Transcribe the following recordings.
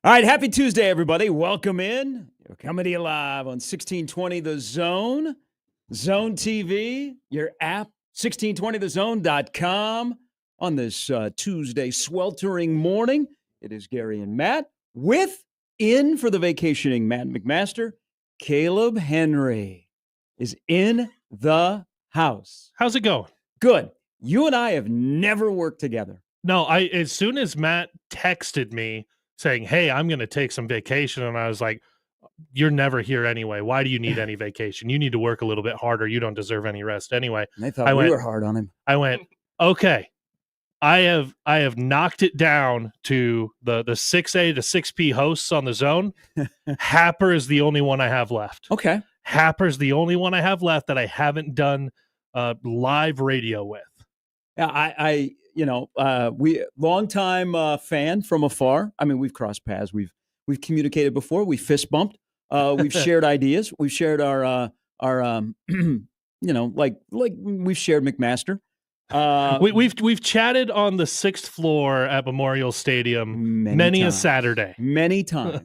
All right, happy Tuesday, everybody. Welcome in. We're coming to you live on 1620 The Zone, Zone TV, your app, 1620thezone.com. On this Tuesday sweltering morning, it is Gary and Matt with in for the vacationing Matt McMaster. Caleb Henry is in the house. How's it going? Good. You and I have never worked together. No, as soon as Matt texted me saying, "Hey, I'm going to take some vacation," and I was like, "You're never here anyway. Why do you need any vacation? You need to work a little bit harder. You don't deserve any rest anyway." And they thought we were hard on him. I went, "Okay, I have knocked it down to the 6A to 6P hosts on the Zone. Happer is the only one I have left. Okay. Happer's the only one I have left that I haven't done live radio with." Yeah, we longtime fan from afar. I mean, we've crossed paths. We've communicated before. We fist bumped. We've shared ideas. We've shared our like we've shared McMaster. We've chatted on the 6th floor at Memorial Stadium many a Saturday, many times.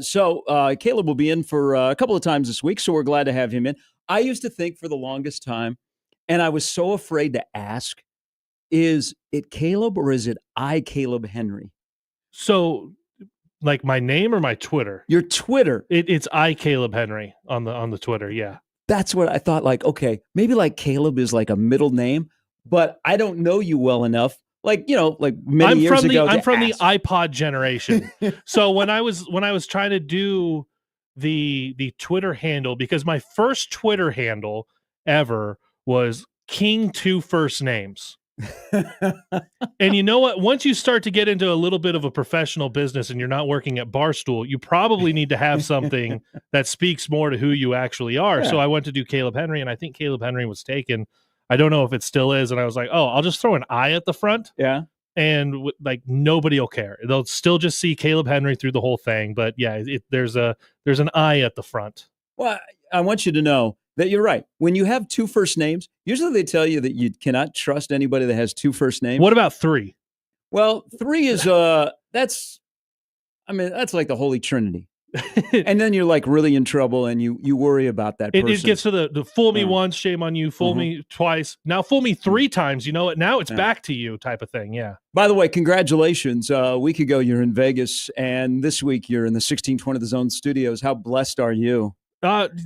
So Caleb will be in for a couple of times this week. So we're glad to have him in. I used to think for the longest time, and I was so afraid to ask, is it Caleb or is it Caleb Henry? So, like my name or my Twitter? Your Twitter. It's Caleb Henry on the Twitter. Yeah, that's what I thought. Like, okay, maybe like Caleb is like a middle name, but I don't know you well enough. Like many years ago. I'm from the iPod generation. So when I was trying to do the Twitter handle, because my first Twitter handle ever was King Two First Names. And you know what? Once you start to get into a little bit of a professional business and you're not working at Barstool, you probably need to have something that speaks more to who you actually are. Yeah. So I went to do Caleb Henry, and I think Caleb Henry was taken. I don't know if it still is. And I was like, oh, I'll just throw an I at the front. Yeah. And nobody will care. They'll still just see Caleb Henry through the whole thing. But yeah, there's an I at the front. Well, I want you to know that you're right. When you have two first names, usually they tell you that you cannot trust anybody that has two first names. What about three? Well, three is that's like the Holy Trinity. And then you're like really in trouble, and you worry about that person. It gets to the fool me once, shame on you, fool me twice. Now fool me three times, you know what? Now it's back to you type of thing. Yeah. By the way, congratulations. A week ago you're in Vegas, and this week you're in the 1620 The Zone studios. How blessed are you?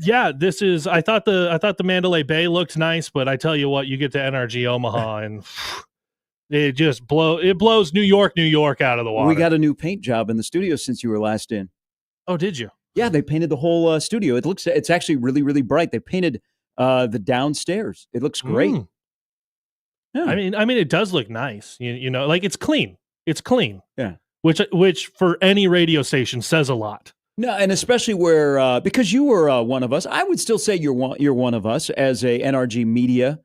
Yeah, this is. I thought the Mandalay Bay looked nice, but I tell you what, you get to NRG Omaha and it just blows New York out of the water. We got a new paint job in the studio since you were last in. Oh, did you? Yeah, they painted the whole studio. It's actually really, really bright. They painted the downstairs. It looks great. Yeah. I mean, it does look nice. You know, like it's clean. It's clean. Yeah. Which for any radio station says a lot. No, and especially where because you were one of us, I would still say you're one of us as a NRG media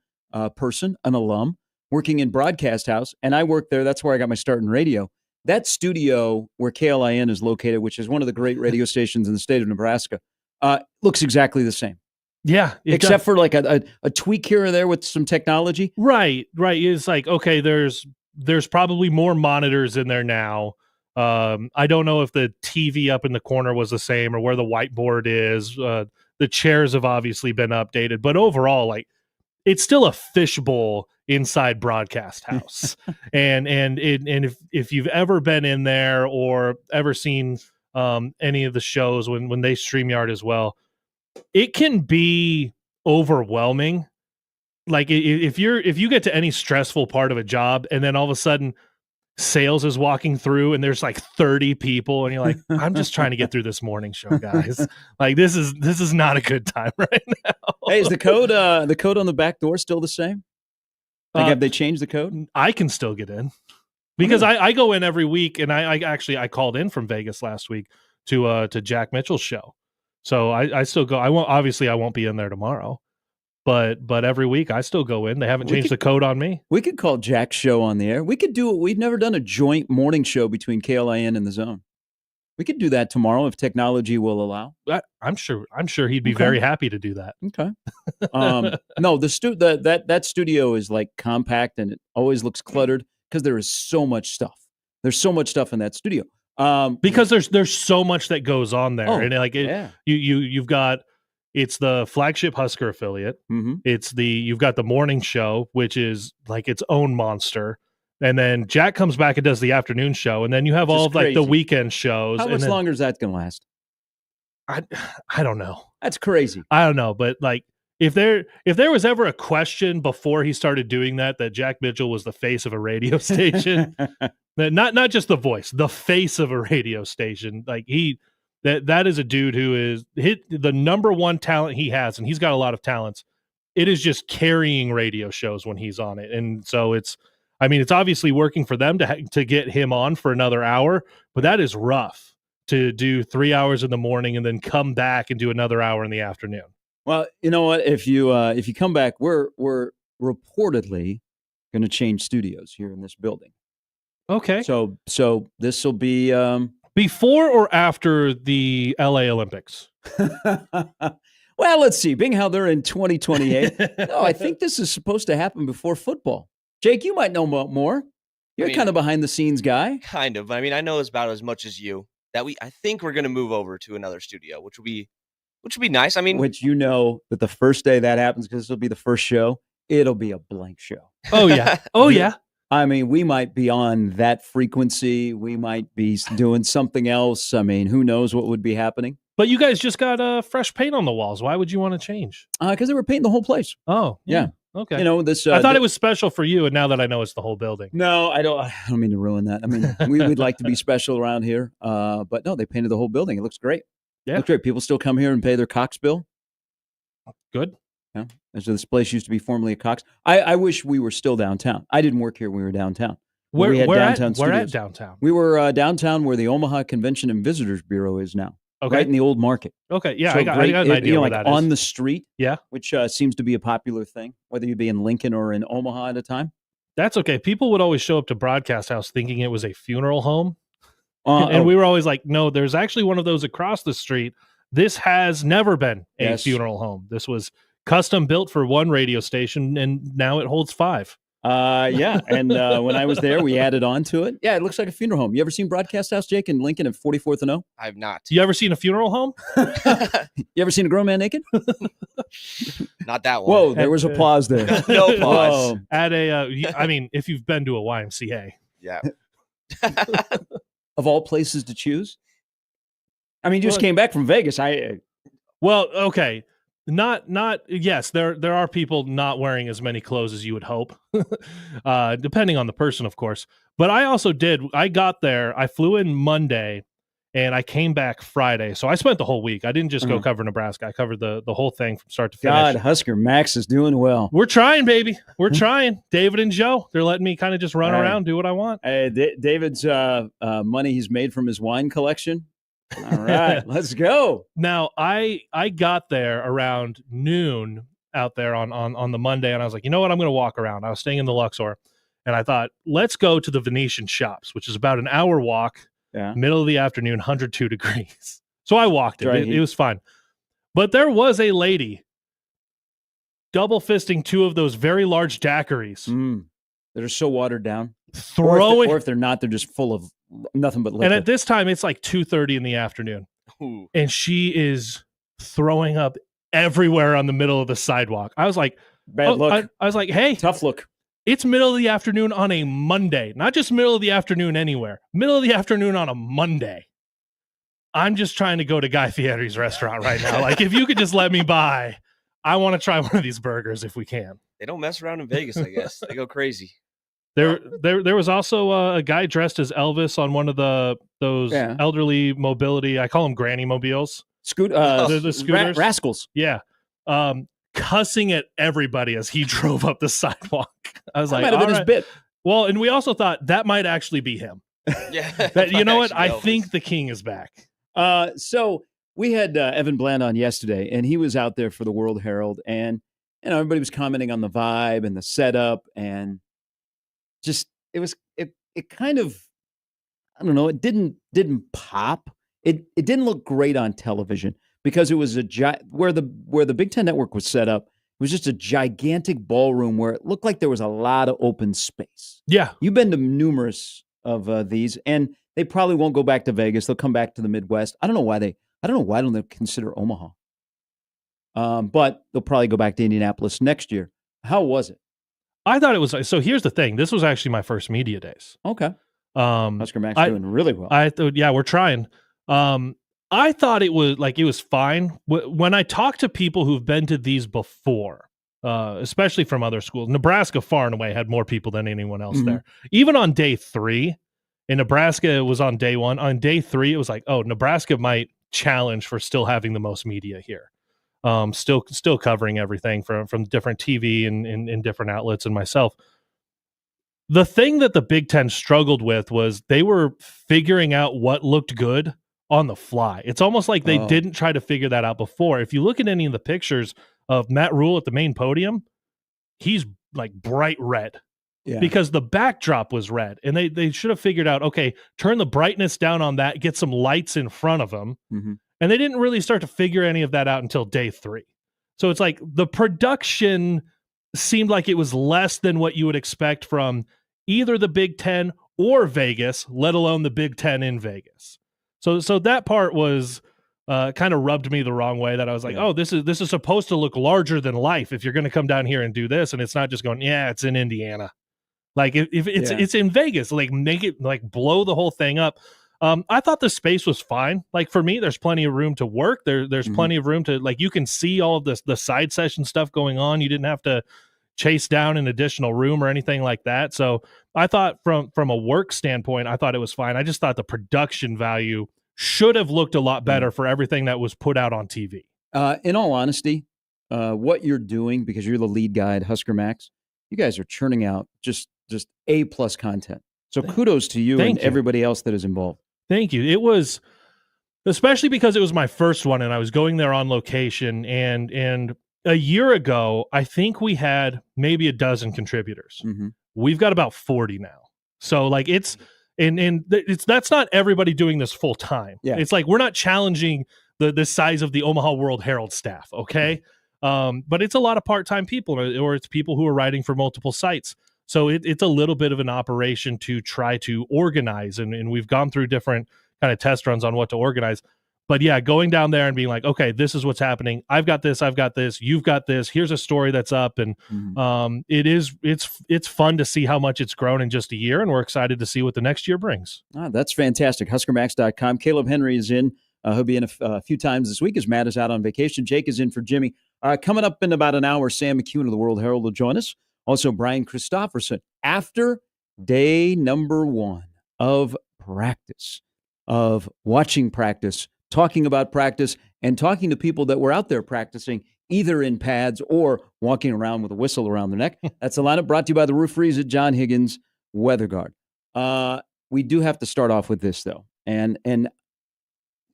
person, an alum working in Broadcast House, and I worked there. That's where I got my start in radio. That studio where KLIN is located, which is one of the great radio stations in the state of Nebraska, looks exactly the same. Yeah, except for like a tweak here or there with some technology. Right. It's like, okay, there's probably more monitors in there now. I don't know if the TV up in the corner was the same or where the whiteboard is. The chairs have obviously been updated, but overall, like, it's still a fishbowl inside Broadcast House. and if you've ever been in there or ever seen any of the shows when they StreamYard as well, it can be overwhelming. Like if you get to any stressful part of a job and then all of a sudden sales is walking through and there's like 30 people and you're like, I'm just trying to get through this morning show, guys. Like this is not a good time right now. Hey, is the code on the back door still the same? Like, have they changed the code? I can still get in because I go in every week, and I called in from Vegas last week to Jack Mitchell's show. So I still go. I won't be in there tomorrow. But every week I still go in. They haven't changed the code on me. We could call Jack's show on the air. We could do it. We've never done a joint morning show between KLIN and the Zone. We could do that tomorrow if technology will allow. I'm sure he'd be very happy to do that. Okay. No, that studio is like compact and it always looks cluttered because there is so much stuff. There's so much stuff in that studio. Because there's so much that goes on there, Oh, and like yeah. you've got it's the flagship Husker affiliate. Mm-hmm. You've got the morning show, which is like its own monster, and then Jack comes back and does the afternoon show, and then you have Which all is of like the crazy. weekend shows. How and much then, longer is that going to last? I don't know. That's crazy. I don't know, but like if there was ever a question before he started doing that Jack Mitchell was the face of a radio station, not just the voice, the face of a radio station, like that is a dude who is the number one talent he has, and he's got a lot of talents. It is just carrying radio shows when he's on it, and so it's obviously working for them to get him on for another hour, but that is rough to do 3 hours in the morning and then come back and do another hour in the afternoon. Well, you know what? If you come back, we're reportedly going to change studios here in this building. Okay. So this will be before or after the LA Olympics? Well, let's see. Being how they're in 2028, no, I think this is supposed to happen before football. Jake, you might know more. You're kind of behind the scenes guy. Kind of. I mean, I know about as much as you. I think we're going to move over to another studio, which will be nice. I mean, which that the first day that happens, because this will be the first show, it'll be a blank show. Oh yeah. Oh yeah. I mean, we might be on that frequency. We might be doing something else. I mean, who knows what would be happening? But you guys just got fresh paint on the walls. Why would you want to change? Because they were painting the whole place. Oh yeah. Okay. You know this. I thought it was special for you, and now that I know it's the whole building. No, I don't mean to ruin that. I mean, we'd like to be special around here, but no, they painted the whole building. It looks great. Yeah, looks great. People still come here and pay their Cox bill. Good. Yeah. So this place used to be formerly a Cox. I wish we were still downtown. I didn't work here when we were downtown. Where at studios. downtown? We were downtown where the Omaha Convention and Visitors Bureau is now. Okay. Right in the old market. Okay. Yeah, so I got an idea where that is. On the street. Yeah. Which seems to be a popular thing, whether you be in Lincoln or in Omaha at a time. That's okay. People would always show up to Broadcast House thinking it was a funeral home. And we were always like, no, there's actually one of those across the street. This has never been a funeral home. This was custom built for one radio station, and now it holds 5. Yeah. And when I was there, we added on to it. Yeah, it looks like a funeral home. You ever seen Broadcast House, Jake, in Lincoln at 44th and O? I have not. You ever seen a funeral home? You ever seen a grown man naked? Not that one. Whoa, there was applause there. No pause. At I mean, if you've been to a YMCA. Yeah. Of all places to choose? I mean, you just came back from Vegas. Well, okay. Not yes, there are people not wearing as many clothes as you would hope. Depending on the person, of course. But I got there, I flew in Monday and I came back Friday. So I spent the whole week. I didn't just go cover Nebraska. I covered the whole thing from start to finish. God, Husker Max is doing well. We're trying, baby. We're trying. David and Joe, they're letting me kind of just run around, do what I want. David's money he's made from his wine collection. All right, let's go. Now, I got there around noon out there on the Monday, and I was like, you know what? I'm going to walk around. I was staying in the Luxor, and I thought, let's go to the Venetian Shops, which is about an hour walk, middle of the afternoon, 102 degrees. So I walked it. It was fine. But there was a lady double fisting 2 of those very large daiquiris. That are so watered down. Or if they're not, they're just full of nothing but liquor. And at this time, it's like 2:30 in the afternoon. Ooh. And she is throwing up everywhere on the middle of the sidewalk. I was like, bad look. I was like, hey, tough look. It's middle of the afternoon on a Monday, not just middle of the afternoon anywhere, middle of the afternoon on a Monday. I'm just trying to go to Guy Fieri's restaurant right now. Like, if you could just let me by, I want to try one of these burgers if we can. They don't mess around in Vegas, I guess. They go crazy. There was also a guy dressed as Elvis on one of those elderly mobility. I call them granny mobiles. The scooters, rascals. Yeah, cussing at everybody as he drove up the sidewalk. I was like, might have been his bit. Well, and we also thought that might actually be him. Yeah, you know what? I think the king is back. So we had Evan Bland on yesterday, and he was out there for the World Herald, and everybody was commenting on the vibe and the setup, and just it kind of, I don't know, it didn't pop. It didn't look great on television because it was where the Big Ten Network was set up. It was just a gigantic ballroom where it looked like there was a lot of open space. Yeah, you've been to numerous of these, and They probably won't go back to Vegas. They'll come back to the Midwest. I don't know why don't they consider Omaha. But they'll probably go back to Indianapolis next year. How was it? I thought it was so. Here's the thing. This was actually my first media days. Okay. Um, Husker Max I- doing really well. I thought, yeah, we're trying. I thought it was fine. When I talk to people who've been to these before, especially from other schools, Nebraska far and away had more people than anyone else Mhm. there. Even on day 3, in Nebraska, it was on day 1. On day 3, it was like, oh, Nebraska might challenge for still having the most media here. Still covering everything from different TV and different outlets and myself. The thing that the Big Ten struggled with was they were figuring out what looked good on the fly. It's almost like they Oh. didn't try to figure that out before. If you look at any of the pictures of Matt Rule at the main podium, he's like bright red Yeah. because the backdrop was red. And they should have figured out, okay, turn the brightness down on that, get some lights in front of them. Mhm. And they didn't really start to figure any of that out until day 3. So it's like the production seemed like it was less than what you would expect from either the Big Ten or Vegas, let alone the Big Ten in Vegas. So that part was kind of rubbed me the wrong way. That I was like, Yeah. oh, this is supposed to look larger than life if you're going to come down here and do this, and it's not just going, yeah, it's in Indiana. Like if it's Yeah. it's in Vegas, like make it like blow the whole thing up. I thought the space was fine. Like for me, there's plenty of room to work. There's Mhm. plenty of room to like you can see all of the side session stuff going on. You didn't have to chase down an additional room or anything like that. So I thought from a work standpoint, I thought it was fine. I just thought the production value should have looked a lot better for everything that was put out on TV. In all honesty, what you're doing, because you're the lead guy at Husker Max, you guys are churning out just A+ content. So kudos to you and Thank you. everybody else that is involved. Thank you. It was especially because it was my first one and I was going there on location and a year ago, I think we had maybe a dozen contributors. Mm-hmm. We've got about 40 now. So like it's that's not everybody doing this full time. Yeah. It's like we're not challenging the size of the Omaha World Herald staff, okay? But it's a lot of part-time people or it's people who are writing for multiple sites. So it's a little bit of an operation to try to organize and we've gone through different kind of test runs on what to organize. But yeah, going down there and being like, okay, this is what's happening. I've got this, you've got this. Here's a story that's up, and it's fun to see how much it's grown in just a year, and we're excited to see what the next year brings. That's fantastic. HuskerMax.com. Caleb Henry is in. He'll be in a few times this week as Matt is out on vacation. Jake is in for Jimmy. Coming up in about an hour, Sam McEwen of the World Herald will join us. Also, Brian Christopherson after day number 1 of practice, of watching practice, talking about practice, and talking to people that were out there practicing, either in pads or walking around with a whistle around their neck. That's the lineup brought to you by the Roof Freeze at John Higgins Weather Guard. We do have to start off with this, though. And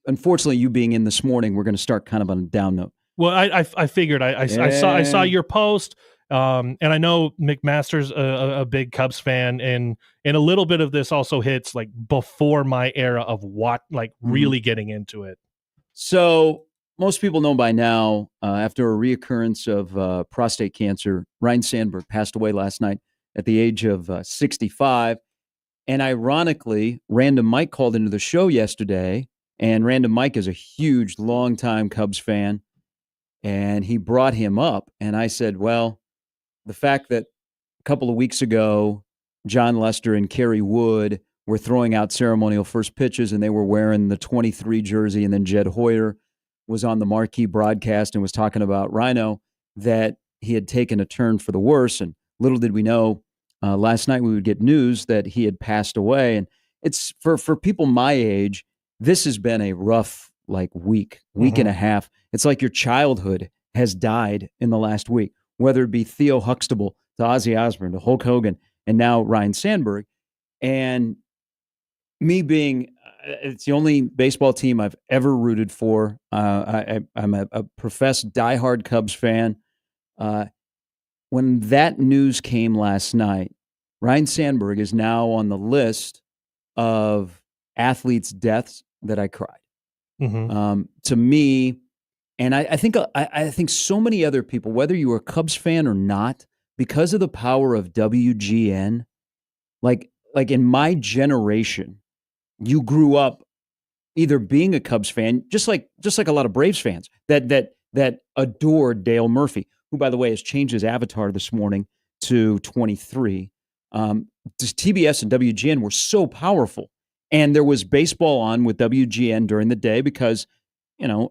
unfortunately, you being in this morning, we're going to start kind of on a down note. Well, I figured I saw your post, and I know McMaster's a big Cubs fan, and a little bit of this also hits like before my era of really getting into it. So most people know by now, after a reoccurrence of prostate cancer, Ryne Sandberg passed away last night at the age of 65. And ironically, Random Mike called into the show yesterday, and Random Mike is a huge, longtime Cubs fan. And he brought him up, and I said, well, the fact that a couple of weeks ago, John Lester and Kerry Wood were throwing out ceremonial first pitches, and they were wearing the 23 jersey, and then Jed Hoyer was on the marquee broadcast and was talking about Rhino, that he had taken a turn for the worse. And little did we know, last night we would get news that he had passed away. And it's for people my age, this has been a rough week and a half. It's like your childhood has died in the last week, whether it be Theo Huxtable to Ozzy Osbourne to Hulk Hogan and now Ryne Sandberg. And me being, it's the only baseball team I've ever rooted for. I'm a professed diehard Cubs fan. When that news came last night, Ryne Sandberg is now on the list of athletes' deaths that I cried. To me, and I think so many other people, whether you were a Cubs fan or not, because of the power of WGN, like in my generation, you grew up either being a Cubs fan, just like a lot of Braves fans that adored Dale Murphy, who, by the way, has changed his avatar this morning to 23. TBS and WGN were so powerful, and there was baseball on with WGN during the day because,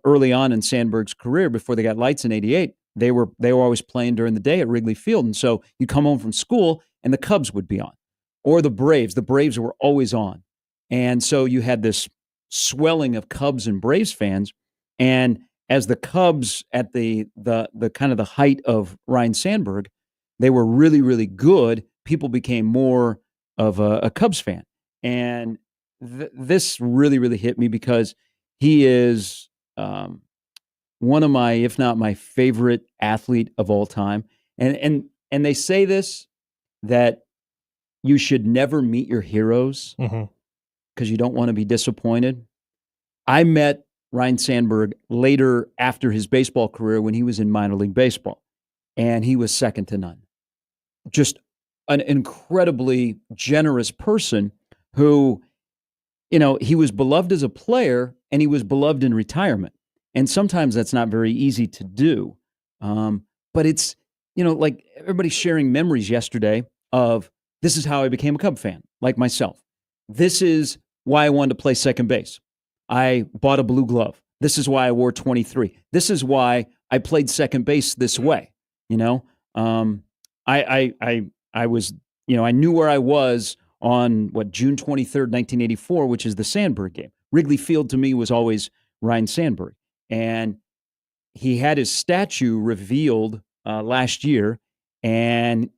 early on in Sandberg's career, before they got lights in '88, they were always playing during the day at Wrigley Field, and so you'd come home from school and the Cubs would be on, or the Braves. The Braves were always on, and so you had this swelling of Cubs and Braves fans, and as the Cubs at the kind of the height of Ryne Sandberg, they were really, really good. People became more of a Cubs fan. And this really, really hit me because he is one of my, if not my favorite athlete of all time. And they say this, that you should never meet your heroes because you don't want to be disappointed. I met Ryne Sandberg later after his baseball career when he was in minor league baseball, and he was second to none. Just an incredibly generous person who, he was beloved as a player and he was beloved in retirement. And sometimes that's not very easy to do. But it's, like everybody's sharing memories yesterday of this is how I became a Cub fan, like myself. This is why I wanted to play second base. I bought a blue glove. This is why I wore 23. This is why I played second base this way. I was, I knew where I was on June 23rd, 1984, which is the Sandberg game. Wrigley Field to me was always Ryne Sandberg. And he had his statue revealed last year. And,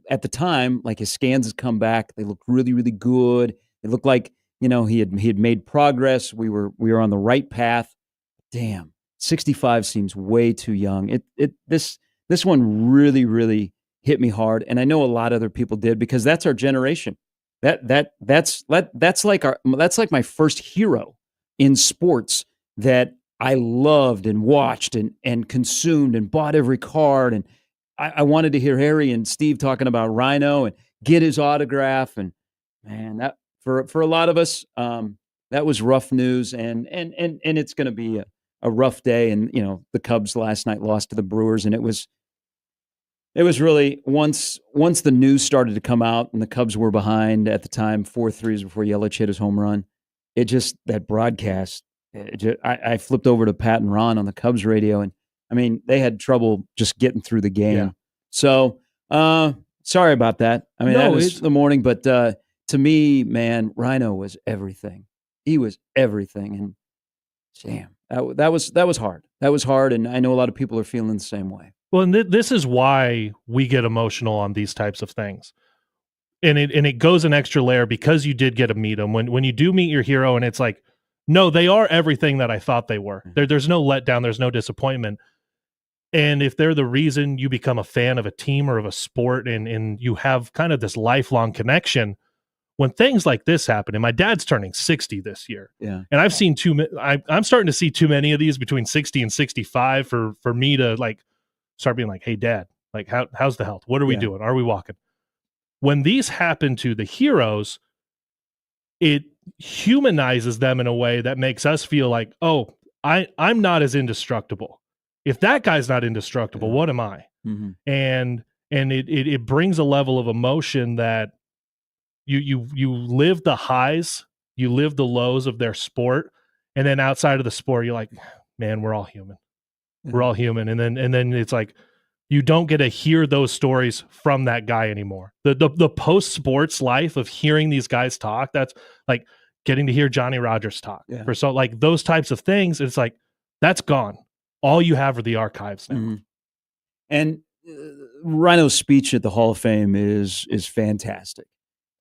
at the time, like his scans had come back. They looked really, really good. It looked like, he had made progress. We were on the right path. Damn, 65 seems way too young. This one really, really hit me hard, and I know a lot of other people did because that's our generation. That's like my first hero in sports that I loved and watched and consumed and bought every card. And I wanted to hear Harry and Steve talking about Rhino and get his autograph. And man, that for a lot of us, that was rough news, and it's going to be a rough day. And the Cubs last night lost to the Brewers, and it was really once the news started to come out and the Cubs were behind at the time 4-3 before Yelich hit his home run. It just, that broadcast, I flipped over to Pat and Ron on the Cubs radio, and I mean, they had trouble just getting through the game. Yeah. So sorry about that. I mean, that was the morning, but to me, man, Rhino was everything. He was everything, and damn, that was hard. That was hard, and I know a lot of people are feeling the same way. Well, and this is why we get emotional on these types of things. And it goes an extra layer because you did get to meet them. When you do meet your hero and it's like, no, they are everything that I thought they were. There's no letdown. There's no disappointment. And if they're the reason you become a fan of a team or of a sport and you have kind of this lifelong connection, when things like this happen, and my dad's turning 60 this year, yeah, and I've seen I'm starting to see too many of these between 60 and 65 for me to like start being like, hey, Dad, like how's the health? What are we doing? Are we walking? When these happen to the heroes, it humanizes them in a way that makes us feel like, oh, I'm not as indestructible. If that guy's not indestructible, what am I? Mm-hmm. And it brings a level of emotion that you live the highs, you live the lows of their sport, and then outside of the sport, you're like, man, we're all human. We're all human. And then it's like, you don't get to hear those stories from that guy anymore. The post-sports life of hearing these guys talk, that's like getting to hear Johnny Rodgers talk. Yeah. For so like those types of things, it's like, that's gone. All you have are the archives now. Mm-hmm. And Rhino's speech at the Hall of Fame is fantastic.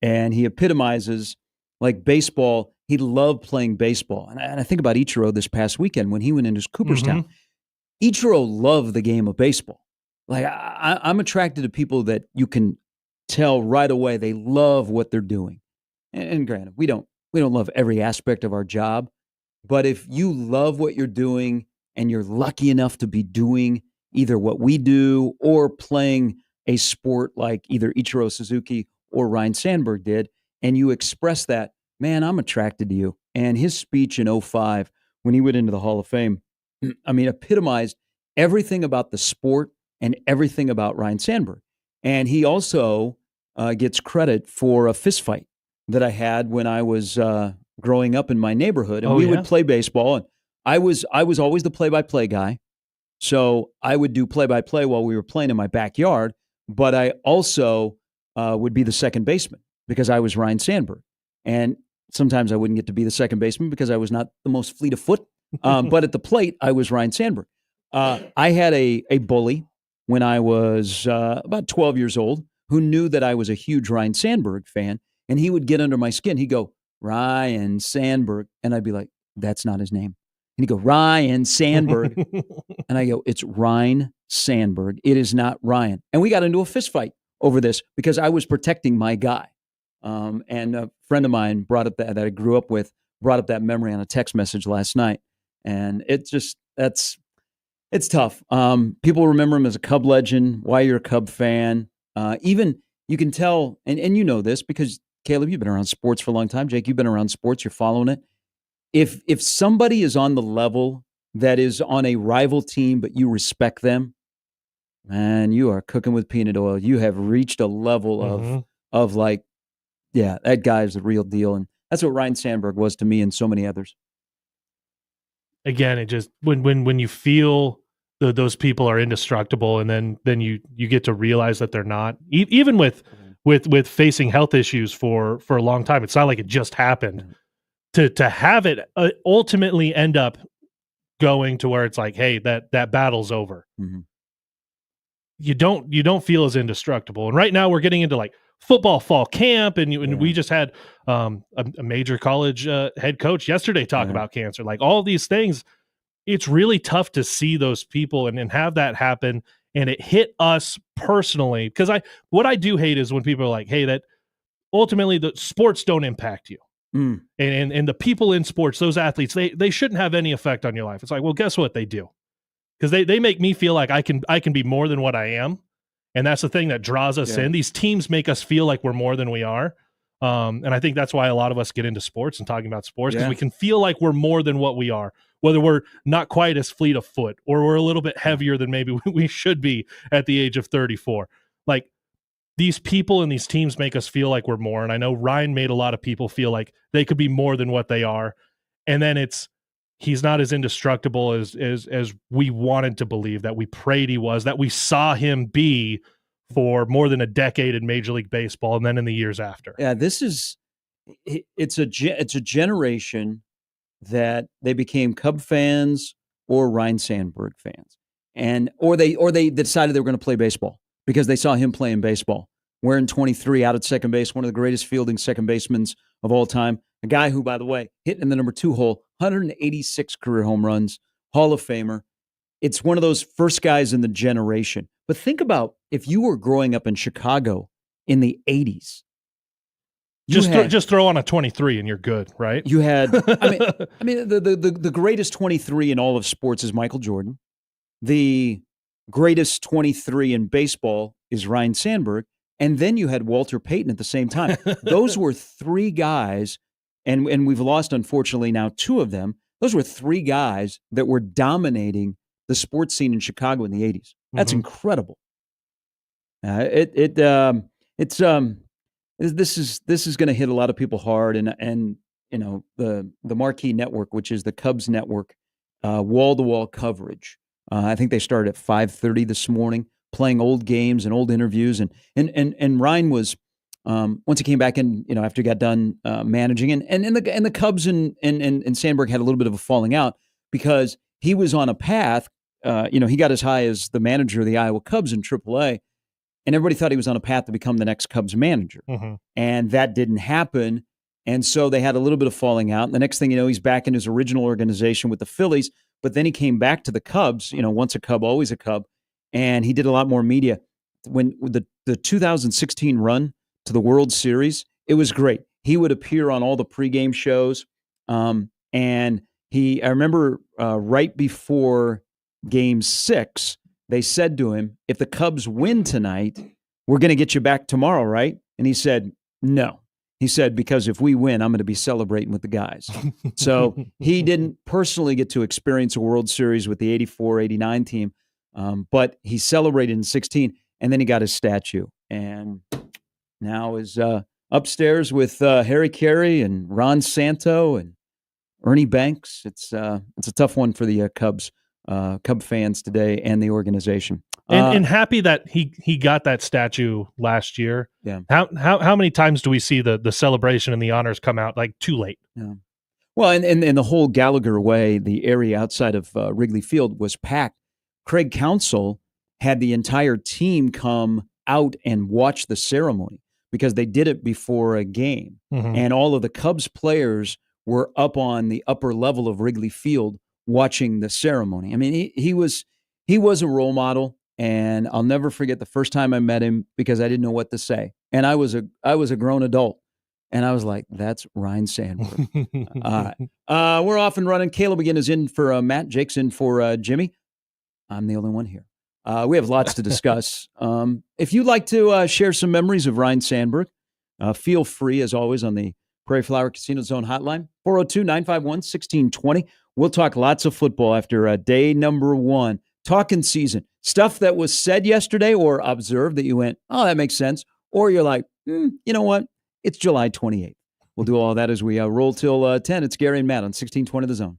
And he epitomizes, like, baseball. He loved playing baseball. And I think about Ichiro this past weekend when he went into Cooperstown. Mm-hmm. Ichiro loved the game of baseball. Like, I'm attracted to people that you can tell right away they love what they're doing. And granted, we don't love every aspect of our job, but if you love what you're doing and you're lucky enough to be doing either what we do or playing a sport like either Ichiro Suzuki or Ryne Sandberg did, and you express that, man, I'm attracted to you. And his speech in '05, when he went into the Hall of Fame, I mean, epitomized everything about the sport and everything about Ryan Sandberg. And he also gets credit for a fist fight that I had when I was growing up in my neighborhood. And Oh, we yeah? would play baseball. And I was always the play-by-play guy. So I would do play-by-play while we were playing in my backyard. But I also would be the second baseman because I was Ryan Sandberg. And sometimes I wouldn't get to be the second baseman because I was not the most fleet of foot. But at the plate, I was Ryan Sandberg. I had a bully when I was about 12 years old who knew that I was a huge Ryan Sandberg fan, and he would get under my skin. He'd go, Ryan Sandberg. And I'd be like, that's not his name. And he'd go, Ryan Sandberg. And I go, it's Ryan Sandberg. It is not Ryan. And we got into a fist fight over this because I was protecting my guy. And a friend of mine brought up that I grew up with, brought up that memory on a text message last night. And it's tough. People remember him as a Cub legend, why you're a Cub fan. Even you can tell, and you know this because Caleb, you've been around sports for a long time. Jake, you've been around sports, you're following it. If somebody is on the level that is on a rival team, but you respect them, man, you are cooking with peanut oil. You have reached a level of like, yeah, that guy is the real deal. And that's what Ryan Sandberg was to me and so many others. Again, it just when you feel those people are indestructible, and then you get to realize that they're not. Even with facing health issues for a long time, it's not like it just happened. To have it ultimately end up going to where it's like, hey, that battle's over. Mm-hmm. You don't feel as indestructible. And right now we're getting into like football fall camp, and we just had a major college head coach yesterday talk about cancer. Like all these things, it's really tough to see those people and have that happen. And it hit us personally because what I do hate is when people are like, hey, that ultimately the sports don't impact you. And the people in sports, those athletes, they shouldn't have any effect on your life. It's like, well, guess what they do? Because they make me feel like I can be more than what I am. And that's the thing that draws us in. These teams make us feel like we're more than we are. And I think that's why a lot of us get into sports and talking about sports, because we can feel like we're more than what we are, whether we're not quite as fleet of foot or we're a little bit heavier than maybe we should be at the age of 34. Like, these people and these teams make us feel like we're more. And I know Ryan made a lot of people feel like they could be more than what they are. And then he's not as indestructible as we wanted to believe, that we prayed he was, that we saw him be for more than a decade in Major League Baseball and then in the years after. Yeah, it's a generation that they became Cub fans or Ryan Sandberg fans. Or they decided they were going to play baseball because they saw him playing baseball, wearing 23 out at second base, one of the greatest fielding second basemen of all time. A guy who, by the way, hit in the number 2 hole, 186 career home runs, Hall of Famer. It's one of those first guys in the generation. But think about if you were growing up in Chicago in the 80s. Just throw on a 23 and you're good, right? You had, I mean, the greatest 23 in all of sports is Michael Jordan. The greatest 23 in baseball is Ryan Sandberg. And then you had Walter Payton at the same time. Those were 3 guys, and we've lost, unfortunately, now 2 of them. Those were 3 guys that were dominating the sports scene in Chicago in the 80s. That's incredible. This is going to hit a lot of people hard, and you know the Marquee Network, which is the Cubs network, wall-to-wall coverage. I think they started at 5:30 this morning, playing old games and old interviews, and Ryan was once he came back in, after he got done managing, and the Cubs and Sandberg had a little bit of a falling out because he was on a path. He got as high as the manager of the Iowa Cubs in AAA, and everybody thought he was on a path to become the next Cubs manager, and that didn't happen. And so they had a little bit of falling out. And the next thing you know, he's back in his original organization with the Phillies. But then he came back to the Cubs, once a Cub, always a Cub. And he did a lot more media. When the 2016 run to the World Series, it was great. He would appear on all the pregame shows. And I remember right before Game 6, they said to him, if the Cubs win tonight, we're going to get you back tomorrow, right? And he said, no. He said, because if we win, I'm going to be celebrating with the guys. So he didn't personally get to experience a World Series with the 84, 89 team, but he celebrated in 16, and then he got his statue. And now is upstairs with Harry Carey and Ron Santo and Ernie Banks. It's a tough one for the Cub fans today and the organization. And happy that he got that statue last year. Yeah. How many times do we see the celebration and the honors come out like too late? Yeah. Well, and the whole Gallagher Way, the area outside of Wrigley Field, was packed. Craig Counsell had the entire team come out and watch the ceremony because they did it before a game. Mm-hmm. And all of the Cubs players were up on the upper level of Wrigley Field watching the ceremony. I mean, he was a role model. And I'll never forget the first time I met him because I didn't know what to say. And I was a grown adult. And I was like, that's Ryne Sandberg. All right. We're off and running. Caleb again is in for Matt. Jake's in for Jimmy. I'm the only one here. We have lots to discuss. If you'd like to share some memories of Ryne Sandberg, feel free, as always, on the Prairie Flower Casino Zone hotline, 402-951-1620. We'll talk lots of football after day number 1. Talking season. Stuff that was said yesterday or observed that you went, oh, that makes sense. Or you're like, you know what? It's July 28th. We'll do all that as we roll till 10. It's Gary and Matt on 1620 The Zone.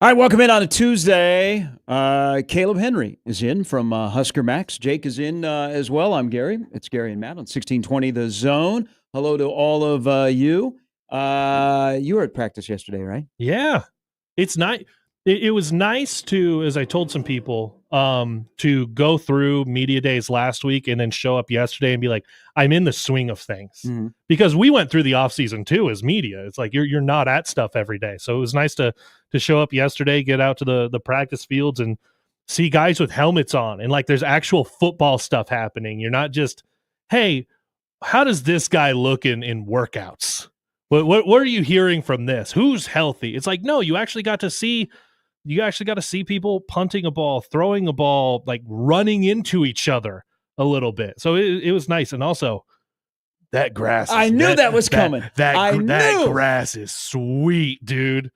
All right, welcome in on a Tuesday. Caleb Henry is in from Husker Max. Jake is in as well. I'm Gary. It's Gary and Matt on 1620 The Zone. Hello to all of you. You were at practice yesterday, right? Yeah, it's nice. It was nice to, as I told some people, to go through media days last week and then show up yesterday and be like, I'm in the swing of things. Mm-hmm. Because we went through the off season too as media. It's like you're not at stuff every day. So it was nice to show up yesterday, get out to the practice fields and see guys with helmets on, and like there's actual football stuff happening. You're not just, hey, how does this guy look in workouts? What are you hearing from this? Who's healthy? It's like, no, you actually got to see people punting a ball, throwing a ball, like running into each other a little bit. So it was nice. And also that grass. I knew that was coming. That grass is sweet, dude.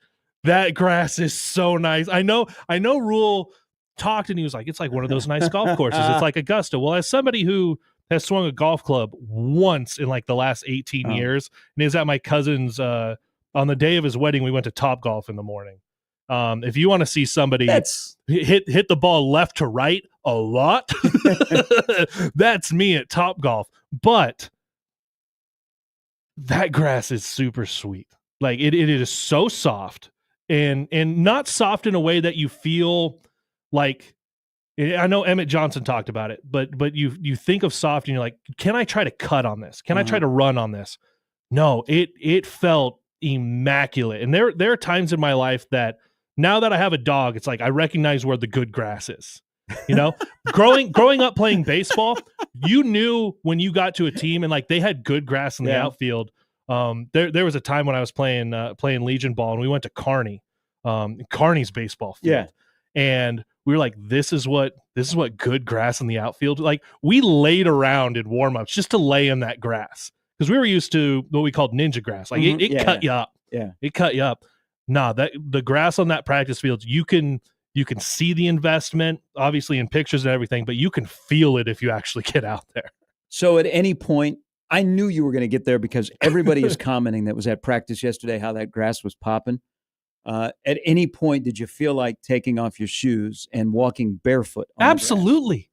That grass is so nice. I know Rule talked and he was like, it's like one of those nice golf courses. It's like Augusta. Well, as somebody who has swung a golf club once in like the last 18 years and is at my cousin's, on the day of his wedding, we went to Topgolf in the morning. If you want to see somebody hit the ball left to right a lot, that's me at Topgolf. But that grass is super sweet. Like it is so soft and not soft in a way that you feel like, I know Emmett Johnson talked about it, but you think of soft and you're like, can I try to cut on this? Can I try to run on this? No, it felt immaculate. And there are times in my life that now that I have a dog, it's like I recognize where the good grass is. You know, growing up playing baseball, you knew when you got to a team and like they had good grass in the outfield. There was a time when I was playing Legion ball and we went to Kearney's baseball field. Yeah. And we were like, this is what good grass in the outfield. Like we laid around in warmups just to lay in that grass because we were used to what we called ninja grass. Like it cut you up. Yeah, it cut you up. Nah, that the grass on that practice field, you can see the investment, obviously in pictures and everything, but you can feel it if you actually get out there. So at any point, I knew you were going to get there because everybody is commenting that was at practice yesterday how that grass was popping. At any point, did you feel like taking off your shoes and walking barefoot? Absolutely.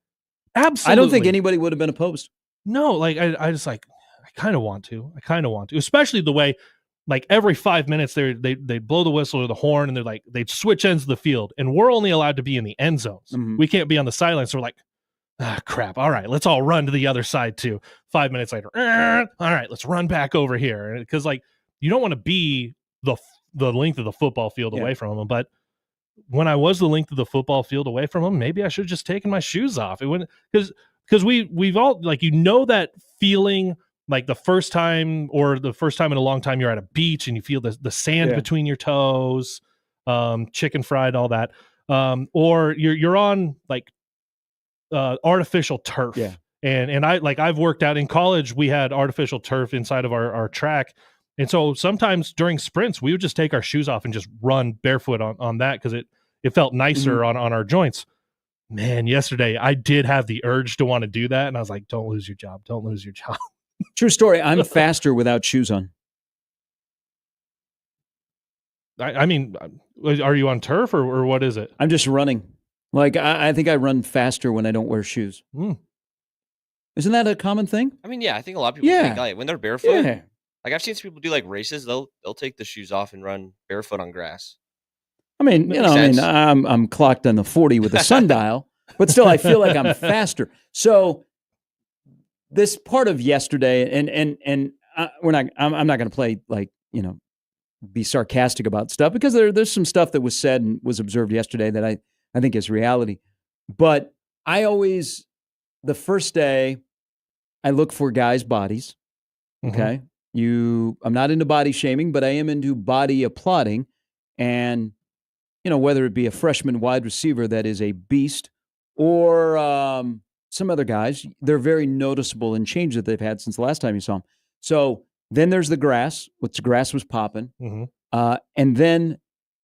Absolutely. I don't think anybody would have been opposed. No, like I just like, I kind of want to, especially the way, like every 5 minutes they'd blow the whistle or the horn and they'd switch ends of the field and we're only allowed to be in the end zones. Mm-hmm. We can't be on the sidelines. So we're like, crap. All right, let's all run to the other side too. 5 minutes later, all right, let's run back over here. Because like, you don't want to be the length of the football field away from them. But when I was the length of the football field away from them, maybe I should have just taken my shoes off. It wouldn't, because we've all, like, that feeling like the first time in a long time you're at a beach and you feel the sand between your toes, chicken fried, all that. Or you're on like artificial turf. Yeah. And I've worked out in college, we had artificial turf inside of our track. And so sometimes during sprints, we would just take our shoes off and just run barefoot on that because it felt nicer on our joints. Man, yesterday I did have the urge to want to do that. And I was like, don't lose your job. Don't lose your job. True story. I'm faster without shoes on. I mean, are you on turf or what is it? I'm just running. Like, I think I run faster when I don't wear shoes. Isn't that a common thing? I mean, yeah, I think a lot of people think like, when they're barefoot, like I've seen some people do like races, they'll take the shoes off and run barefoot on grass. I mean, I'm clocked on the 40 with a sundial, but still I feel like I'm faster. So this part of yesterday, and I'm not going to play like, be sarcastic about stuff because there's some stuff that was said and was observed yesterday that I think is reality. But I always, the first day, I look for guys' bodies. Okay. I'm not into body shaming, but I am into body applauding. And, whether it be a freshman wide receiver that is a beast or some other guys, they're very noticeable in change that they've had since the last time you saw them. So then there's the grass, which the grass was popping. And then,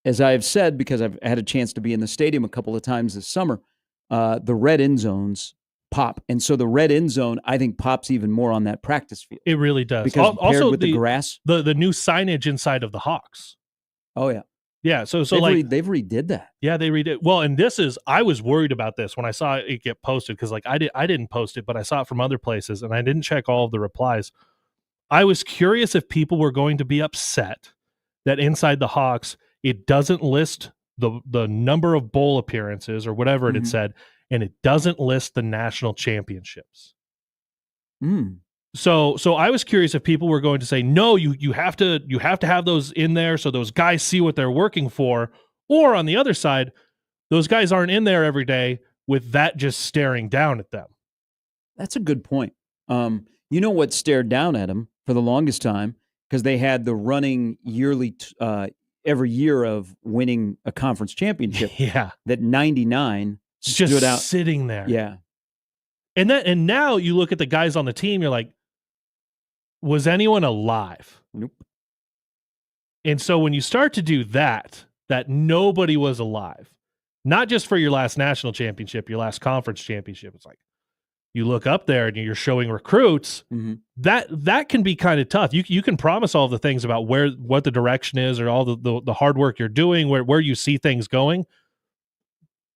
as I've said, because I've had a chance to be in the stadium a couple of times this summer, the red end zones pop. And so the red end zone, I think, pops even more on that practice field. It really does. Because also with the grass. The new signage inside of the Hawks. Oh, yeah. Yeah. So They've redid that. yeah, they read it. Well, and this is, I was worried about this when I saw it get posted, because like I didn't post it, but I saw it from other places and I didn't check all of the replies. I was curious if people were going to be upset that inside the Hawks it doesn't list the number of bowl appearances or whatever it had Mhm. said, and it doesn't list the national championships. Mm. So I was curious if people were going to say, no, you have to have those in there so those guys see what they're working for, or on the other side, those guys aren't in there every day with that just staring down at them. That's a good point. You know what stared down at them for the longest time, because they had the running yearly every year of winning a conference championship. Yeah, That 99 just stood out. sitting there. Yeah. And now you look at the guys on the team, you're like, was anyone alive? Nope. And so when you start to do that nobody was alive, not just for your last national championship, your last conference championship, it's like you look up there and you're showing recruits, Mhm. that can be kind of tough. You can promise all the things about what the direction is, or all the hard work you're doing, where you see things going,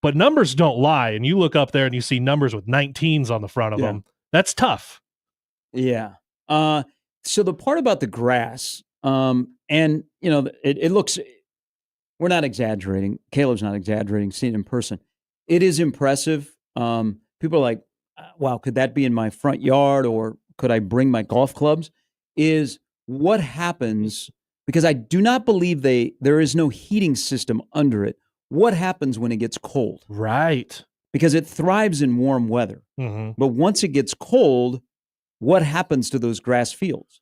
but numbers don't lie. And you look up there and you see numbers with 19s on the front of Yeah. them. That's tough. Yeah. So the part about the grass, and it looks. We're not exaggerating. Caleb's not exaggerating. Seeing it in person, it is impressive. People are like, "Wow, could that be in my front yard, or could I bring my golf clubs?" Is what happens, because I do not believe there is no heating system under it. What happens when it gets cold? Right. Because it thrives in warm weather, Mm-hmm. but once it gets cold, what happens to those grass fields?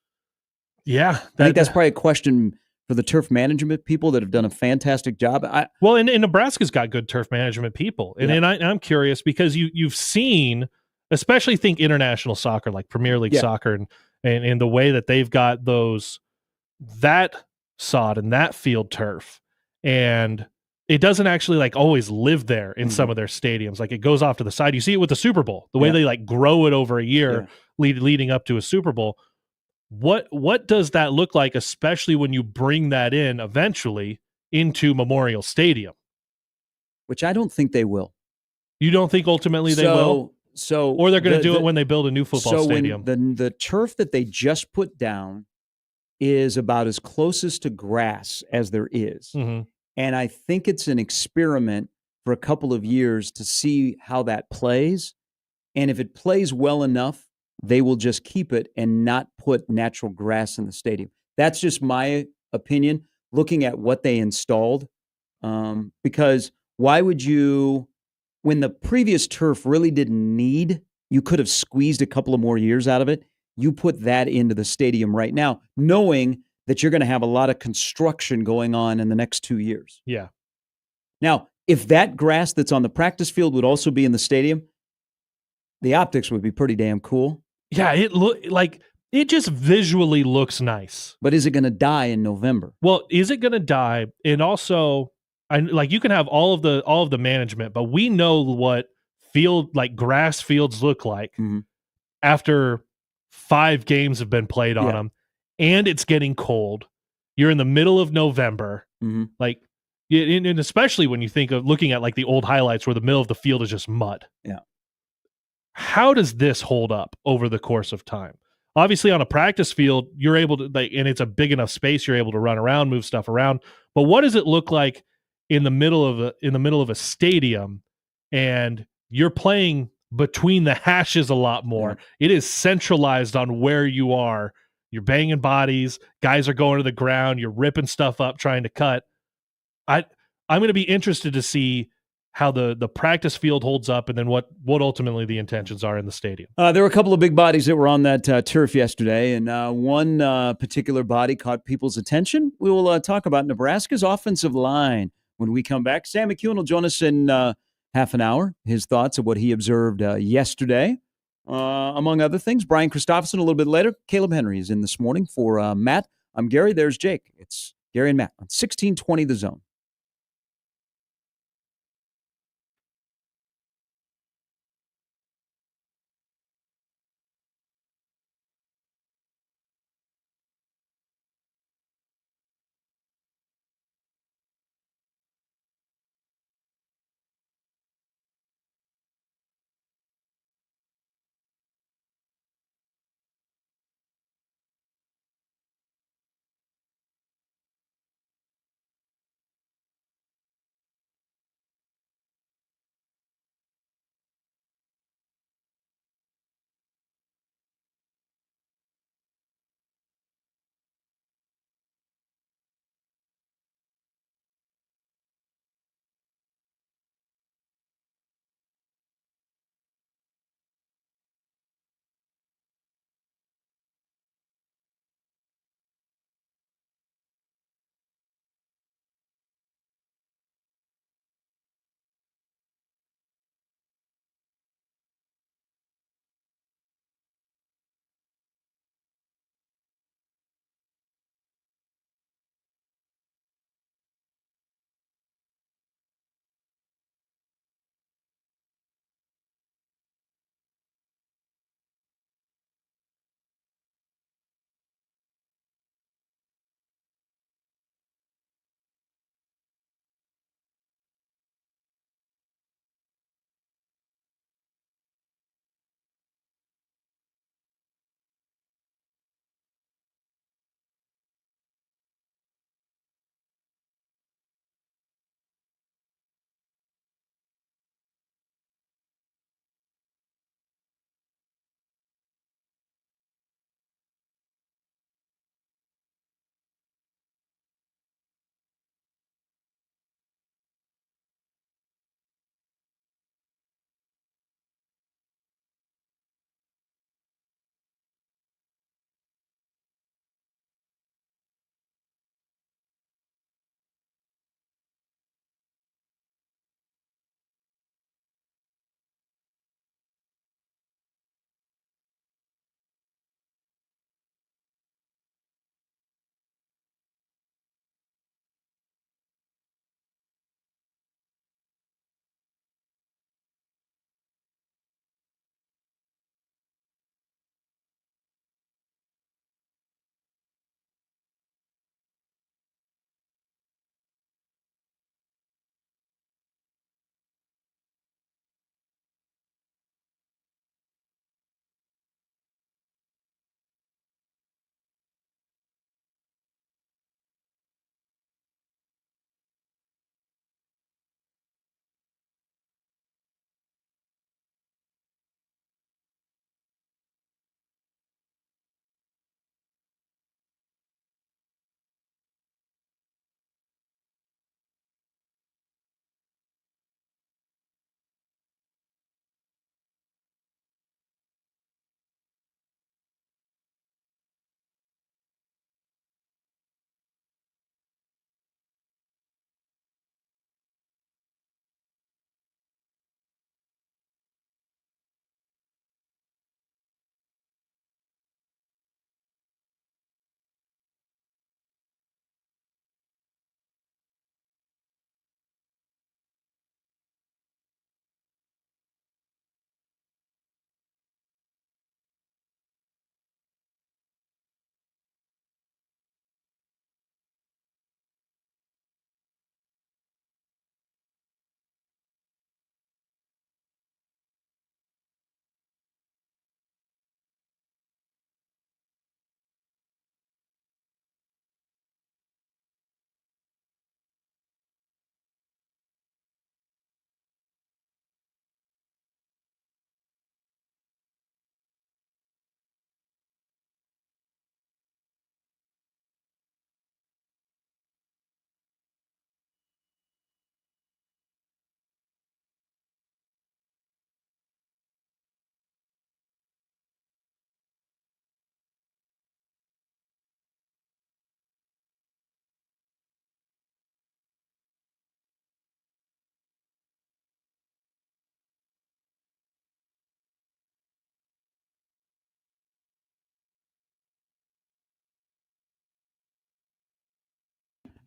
Yeah. I think that's probably a question for the turf management people that have done a fantastic job. Well, and Nebraska's got good turf management people. And, Yeah. I'm curious because you've seen, especially think international soccer, like Premier League Yeah. soccer, and the way that they've got that sod and that field turf. And it doesn't actually like always live there in some of their stadiums. Like it goes off to the side. You see it with the Super Bowl, the way Yeah. they like grow it over a year leading up to a Super Bowl. What does that look like, especially when you bring that in eventually into Memorial Stadium? Which I don't think they will. You don't think ultimately they will? So, Or they're going to do it when they build a new football stadium? When the turf that they just put down is about as closest to grass as there is. Mhm. And I think it's an experiment for a couple of years to see how that plays. And if it plays well enough, they will just keep it and not put natural grass in the stadium. That's just my opinion, looking at what they installed. Because why would you, when the previous turf really didn't need, you could have squeezed a couple of more years out of it. You put that into the stadium right now, knowing that you're going to have a lot of construction going on in the next 2 years. Yeah. Now, if that grass that's on the practice field would also be in the stadium, the optics would be pretty damn cool. Yeah, it just visually looks nice. But is it going to die in November? Well, is it going to die? And also, you can have all of the management, but we know what grass fields look like after 5 games have been played on them, and it's getting cold. You're in the middle of November, and especially when you think of looking at like the old highlights where the middle of the field is just mud. Yeah. How does this hold up over the course of time? Obviously, on a practice field, you're able to and it's a big enough space, you're able to run around, move stuff around. But what does it look like in the middle of a stadium, and you're playing between the hashes a lot more? Yeah. It is centralized on where you are. You're banging bodies, guys are going to the ground, you're ripping stuff up, trying to cut. I'm going to be interested to see how the practice field holds up, and then what ultimately the intentions are in the stadium. There were a couple of big bodies that were on that turf yesterday, and one particular body caught people's attention. We will talk about Nebraska's offensive line when we come back. Sam McEwen will join us in half an hour. His thoughts of what he observed yesterday, among other things. Brian Christopherson a little bit later. Caleb Henry is in this morning for Matt. I'm Gary. There's Jake. It's Gary and Matt on 1620 The Zone.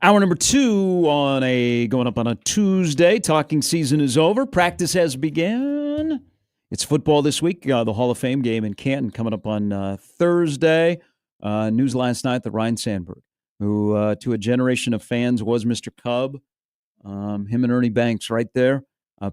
Hour number 2 going up on a Tuesday. Talking season is over. Practice has begun. It's football this week. The Hall of Fame game in Canton coming up on Thursday. News last night that Ryan Sandberg, who to a generation of fans was Mr. Cub, him and Ernie Banks right there,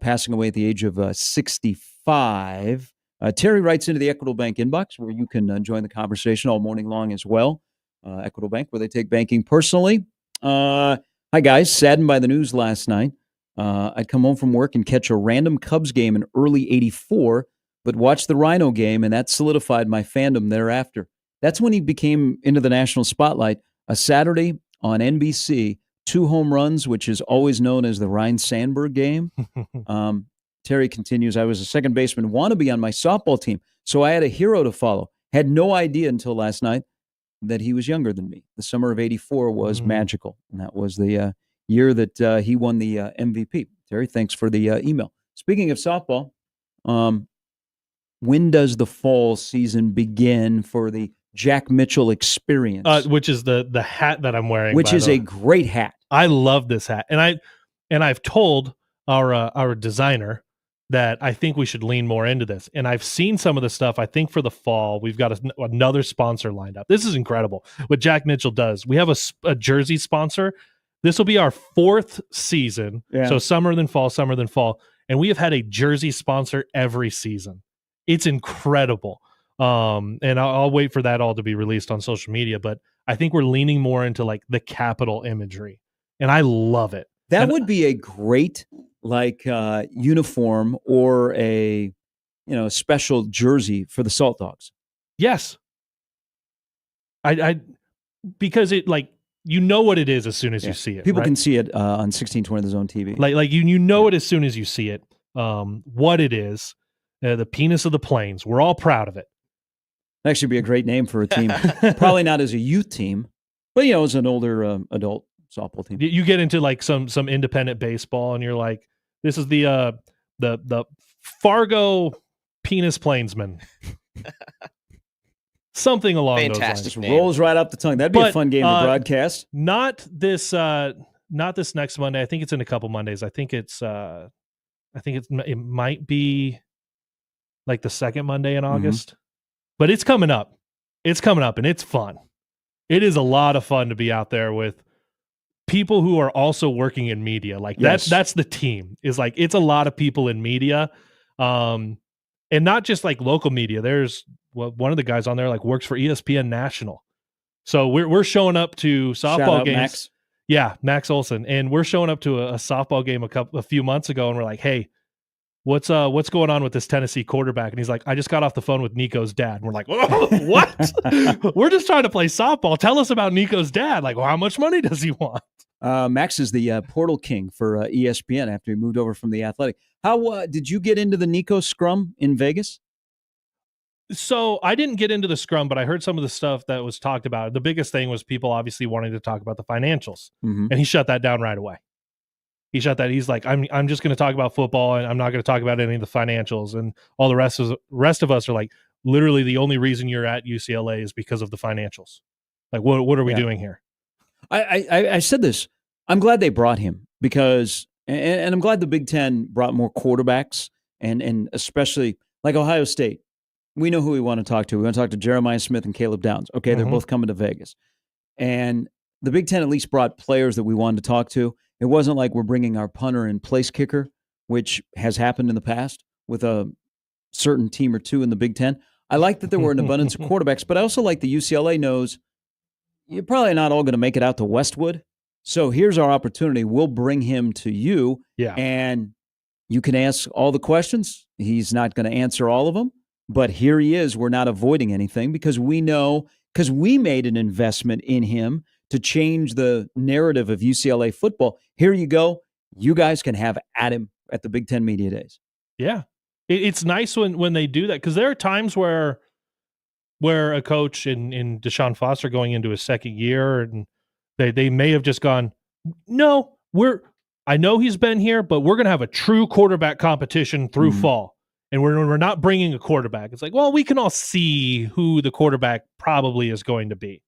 passing away at the age of 65. Terry writes into the Equitable Bank inbox where you can join the conversation all morning long as well. Equitable Bank, where they take banking personally. Hi, guys. Saddened by the news last night. I'd come home from work and catch a random Cubs game in early '84, but watch the Rhino game, and that solidified my fandom thereafter. That's when he became into the national spotlight. A Saturday on NBC, 2 home runs, which is always known as the Ryan Sandberg game. Terry continues, I was a second baseman wannabe on my softball team, so I had a hero to follow. Had no idea until last night that he was younger than me. The summer of '84 was magical, and that was the year that he won the MVP. Terry, thanks for the email. Speaking of softball, when does the fall season begin for the Jack Mitchell experience? Which is the hat that I'm wearing. Which is a great hat. I love this hat, and I've told our designer that I think we should lean more into this. And I've seen some of the stuff. I think for the fall, we've got another sponsor lined up. This is incredible what Jack Mitchell does. We have a jersey sponsor. This will be our 4th season. Yeah. So summer, then fall, summer, then fall. And we have had a jersey sponsor every season. It's incredible. And I'll wait for that all to be released on social media. But I think we're leaning more into like the Capitol imagery. And I love it. That would be a great uniform or a special jersey for the Salt Dogs. Yes. I because it what it is as soon as you see it. People can see it on 1620 The Zone TV. You know it as soon as you see it. What it is, the penis of the plains. We're all proud of it. That actually be a great name for a team. Probably not as a youth team, but as an older adult softball team. You get into like some independent baseball, and you're like, this is the Fargo Penis Plainsman. Something along those lines. Just rolls right up the tongue. That'd be a fun game to broadcast. Not this next Monday. I think it's in a couple Mondays. I think it might be like the second Monday in August. But it's coming up. It's coming up, and it's fun. It is a lot of fun to be out there with people who are also working in media. That's the team. Is like it's a lot of people in media. And not just like local media. There's one of the guys on there works for ESPN National. So we're showing up to softball games. Max. Yeah, Max Olson. And we're showing up to a softball game a few months ago, and we're like, hey, what's going on with this Tennessee quarterback? And he's like, I just got off the phone with Nico's dad. And we're like, oh, what? We're just trying to play softball. Tell us about Nico's dad. How much money does he want? Max is the portal king for ESPN after he moved over from The Athletic. How did you get into the Nico scrum in Vegas? So I didn't get into the scrum, but I heard some of the stuff that was talked about. The biggest thing was people obviously wanting to talk about the financials, and he shut that down right away. He shut that. He's like, I'm just going to talk about football, and I'm not going to talk about any of the financials. And all the rest of us are like, literally the only reason you're at UCLA is because of the financials. Like, what are we doing here? I said this. I'm glad they brought him because, and I'm glad the Big Ten brought more quarterbacks, and especially like Ohio State. We know who we want to talk to. We want to talk to Jeremiah Smith and Caleb Downs. Okay, they're both coming to Vegas. And the Big Ten at least brought players that we wanted to talk to. It wasn't like we're bringing our punter and place kicker, which has happened in the past with a certain team or two in the Big Ten. I like that there were an abundance of quarterbacks, but I also like the UCLA knows you're probably not all going to make it out to Westwood. So here's our opportunity. We'll bring him to you, and you can ask all the questions. He's not going to answer all of them. But here he is. We're not avoiding anything because we know, because we made an investment in him to change the narrative of UCLA football. Here you go. You guys can have at him at the Big Ten Media Days. Yeah. It's nice when they do that, because there are times where a coach in Deshaun Foster going into his second year, and they may have just gone, no, I know he's been here, but we're going to have a true quarterback competition through fall. And we're not bringing a quarterback. It's like, well, we can all see who the quarterback probably is going to be.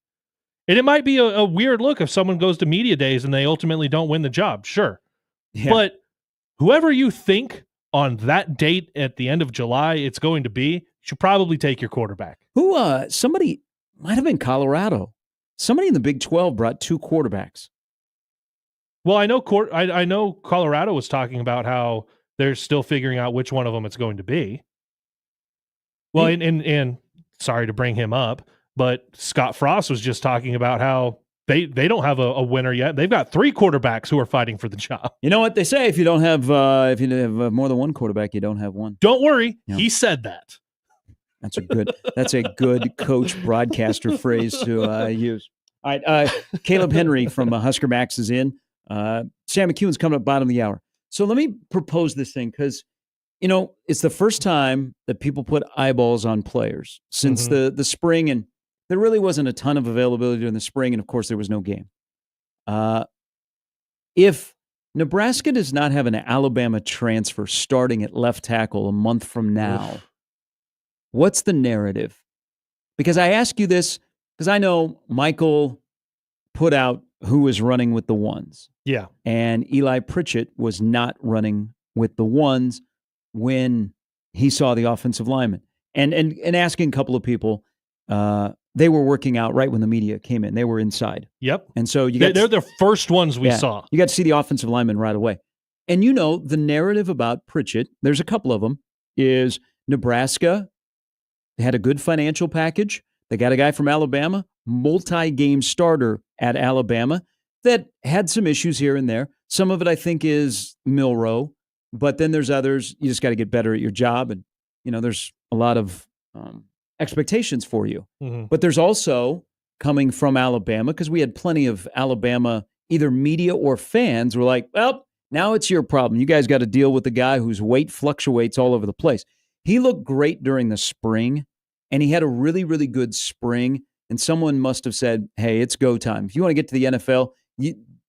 And it might be a weird look if someone goes to media days and they ultimately don't win the job. Sure. Yeah. But whoever you think on that date at the end of July it's going to be, should probably take your quarterback. Somebody might have been Colorado. Somebody in the Big 12 brought 2 quarterbacks. Well, I know Colorado was talking about how they're still figuring out which one of them it's going to be. Well, and sorry to bring him up, but Scott Frost was just talking about how they don't have a winner yet. They've got 3 quarterbacks who are fighting for the job. You know what they say? If you have more than one quarterback, you don't have one. Don't worry, Yeah. he said that. That's a good coach broadcaster phrase to use. All right, Caleb Henry from Husker Max is in. Sam McEwen's coming up bottom of the hour. So let me propose this thing because, it's the first time that people put eyeballs on players since the spring, and there really wasn't a ton of availability during the spring, and of course there was no game. If Nebraska does not have an Alabama transfer starting at left tackle a month from now, what's the narrative? Because I ask you this because I know Michael put out who was running with the ones. Yeah. And Eli Pritchett was not running with the ones when he saw the offensive lineman. And asking a couple of people, they were working out right when the media came in. They were inside. Yep. And so they're the first ones we saw. You got to see the offensive lineman right away. And the narrative about Pritchett, there's a couple of them, is Nebraska had a good financial package. They got a guy from Alabama, multi-game starter at Alabama, that had some issues here and there. Some of it, I think, is Milroe. But then there's others. You just got to get better at your job. And, there's a lot of expectations for you. Mm-hmm. But there's also coming from Alabama, because we had plenty of Alabama, either media or fans were like, well, now it's your problem. You guys got to deal with the guy whose weight fluctuates all over the place. He looked great during the spring, and he had a really, really good spring. And someone must have said, hey, it's go time. If you want to get to the NFL,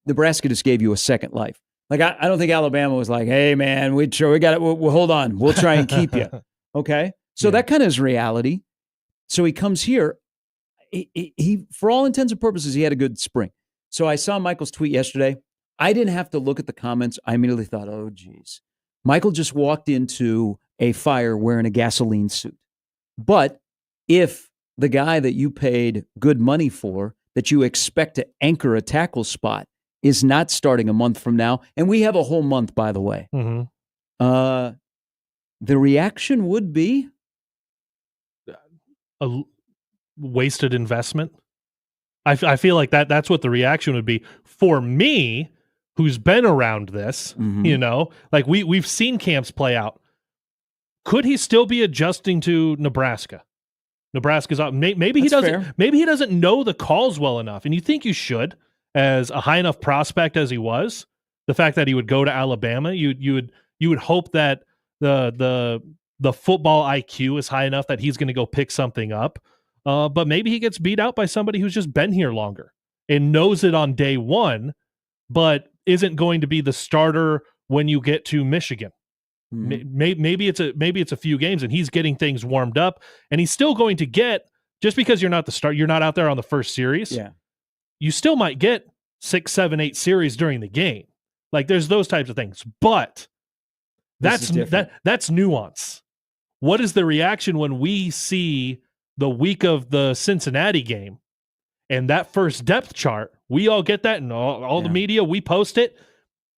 Nebraska just gave you a second life. Like, I don't think Alabama was like, hey, man, we'll hold on. We'll try and keep you. Okay? So that kind of is reality. So he comes here. He, for all intents and purposes, he had a good spring. So I saw Michael's tweet yesterday. I didn't have to look at the comments. I immediately thought, oh, geez. Michael just walked into a fire wearing a gasoline suit. But if the guy that you paid good money for, that you expect to anchor a tackle spot, is not starting a month from now, and we have a whole month, by the way, the reaction would be a wasted investment. I feel like that's what the reaction would be for me, who's been around this. Like we've seen camps play out. Could he still be adjusting to Nebraska? Nebraska's up. Maybe he doesn't. Fair. Maybe he doesn't know the calls well enough, and you think you should, as a high enough prospect as he was. The fact that he would go to Alabama, you would hope that the football IQ is high enough that he's going to go pick something up. But maybe he gets beat out by somebody who's just been here longer and knows it on day one, but isn't going to be the starter when you get to Michigan. Maybe it's a few games and he's getting things warmed up, and he's still going to get, just because you're not the start, you're not out there on the first series. Yeah, you still might get 6, 7, 8 series during the game. Like there's those types of things, but that's nuance. What is the reaction when we see the week of the Cincinnati game and that first depth chart? We all get that, and all the media, we post it,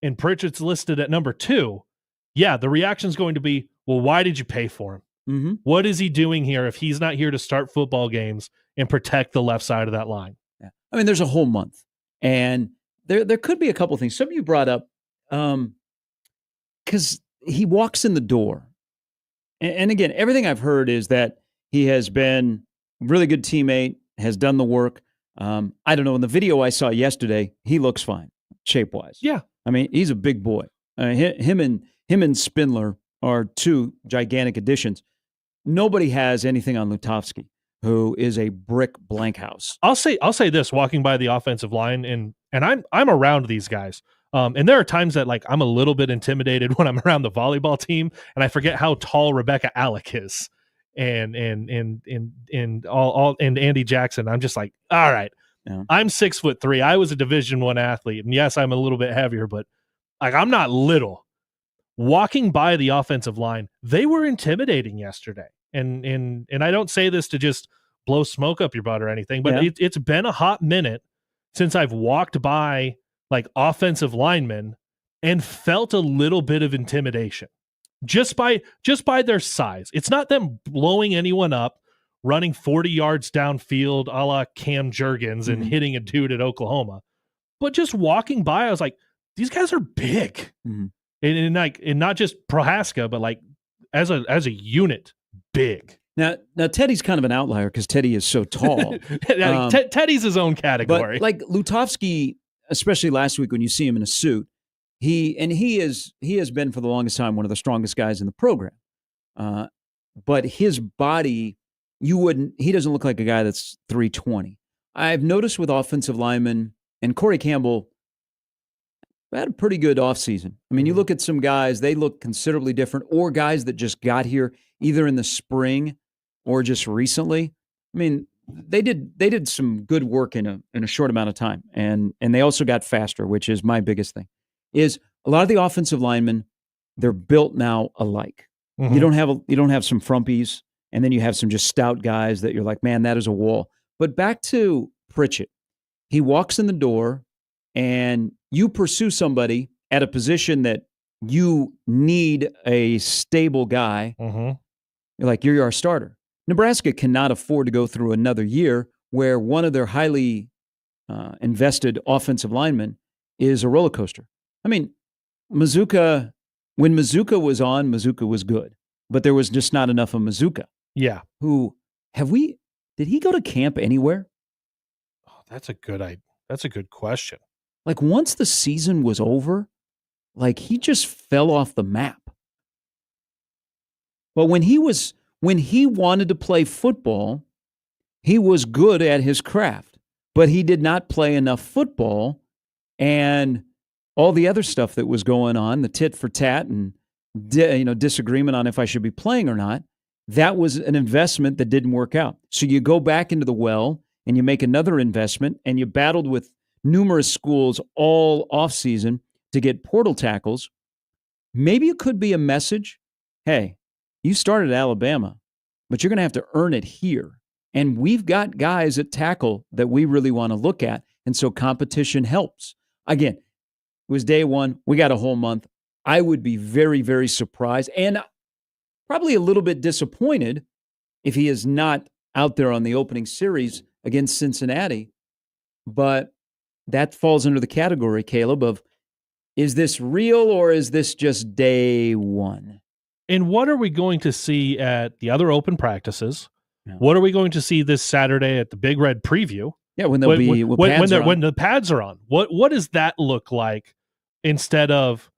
and Pritchett's listed at number 2. Yeah, the reaction is going to be, well, why did you pay for him? Mm-hmm. What is he doing here if he's not here to start football games and protect the left side of that line? Yeah. I mean, there's a whole month, and there could be a couple things. Some of you brought up, because he walks in the door. And again, everything I've heard is that he has been a really good teammate, has done the work. I don't know. In the video I saw yesterday, he looks fine, shape-wise. Yeah. I mean, he's a big boy. Him and Spindler are 2 gigantic additions. Nobody has anything on Lutovsky, who is a brick blank house. I'll say this, walking by the offensive line, and I'm around these guys. And there are times that, like, I'm a little bit intimidated when I'm around the volleyball team, and I forget how tall Rebecca Alec is, and Andy Jackson. I'm just like, all right, Yeah. I'm 6'3". I was a Division I athlete, and yes, I'm a little bit heavier, but like I'm not little. Walking by the offensive line, they were intimidating yesterday. And I don't say this to just blow smoke up your butt or anything, but Yeah. it's been a hot minute since I've walked by like offensive linemen and felt a little bit of intimidation just by their size. It's not them blowing anyone up, running 40 yards downfield a la Cam Jurgens and Mhm. hitting a dude at Oklahoma, but just walking by, I was like, these guys are big. Mhm. And not just Prohaska, but like as a unit, big. Now Teddy's kind of an outlier because Teddy is so tall. Teddy's his own category. But like Lutovsky, especially last week when you see him in a suit, he has been for the longest time one of the strongest guys in the program. But his body, he doesn't look like a guy that's 320. I've noticed with offensive linemen, and Corey Campbell had a pretty good offseason. I mean, you look at some guys, they look considerably different, or guys that just got here either in the spring or just recently. I mean, they did some good work in a short amount of time. And they also got faster, which is my biggest thing. Is a lot of the offensive linemen, they're built now alike. Mhm. You don't have some frumpies, and then you have some just stout guys that you're like, man, that is a wall. But back to Pritchett. He walks in the door and you pursue somebody at a position that you need a stable guy. Mhm. You're like, you're our starter. Nebraska cannot afford to go through another year where one of their highly invested offensive linemen is a roller coaster. I mean, Mazuka, when Mazuka was on, Mazuka was good, but there was just not enough of Mazuka. Yeah. Did he go to camp anywhere? Oh, that's a good question. Like once the season was over, like he just fell off the map. But when he wanted to play football, he was good at his craft, but he did not play enough football, and all the other stuff that was going on, the tit for tat and disagreement on if I should be playing or not, that was an investment that didn't work out. So you go back into the well and you make another investment, and you battled with numerous schools all offseason to get portal tackles. Maybe it could be a message. Hey, you started at Alabama, but you're going to have to earn it here. And we've got guys at tackle that we really want to look at. And so competition helps. Again, it was day one. We got a whole month. I would be very, very surprised and probably a little bit disappointed if he is not out there on the opening series against Cincinnati. But that falls under the category, Caleb, of is this real or is this just day one? And what are we going to see at the other open practices? Yeah. What are we going to see this Saturday at the Big Red Preview? Yeah, when the pads are on. What does that look like instead of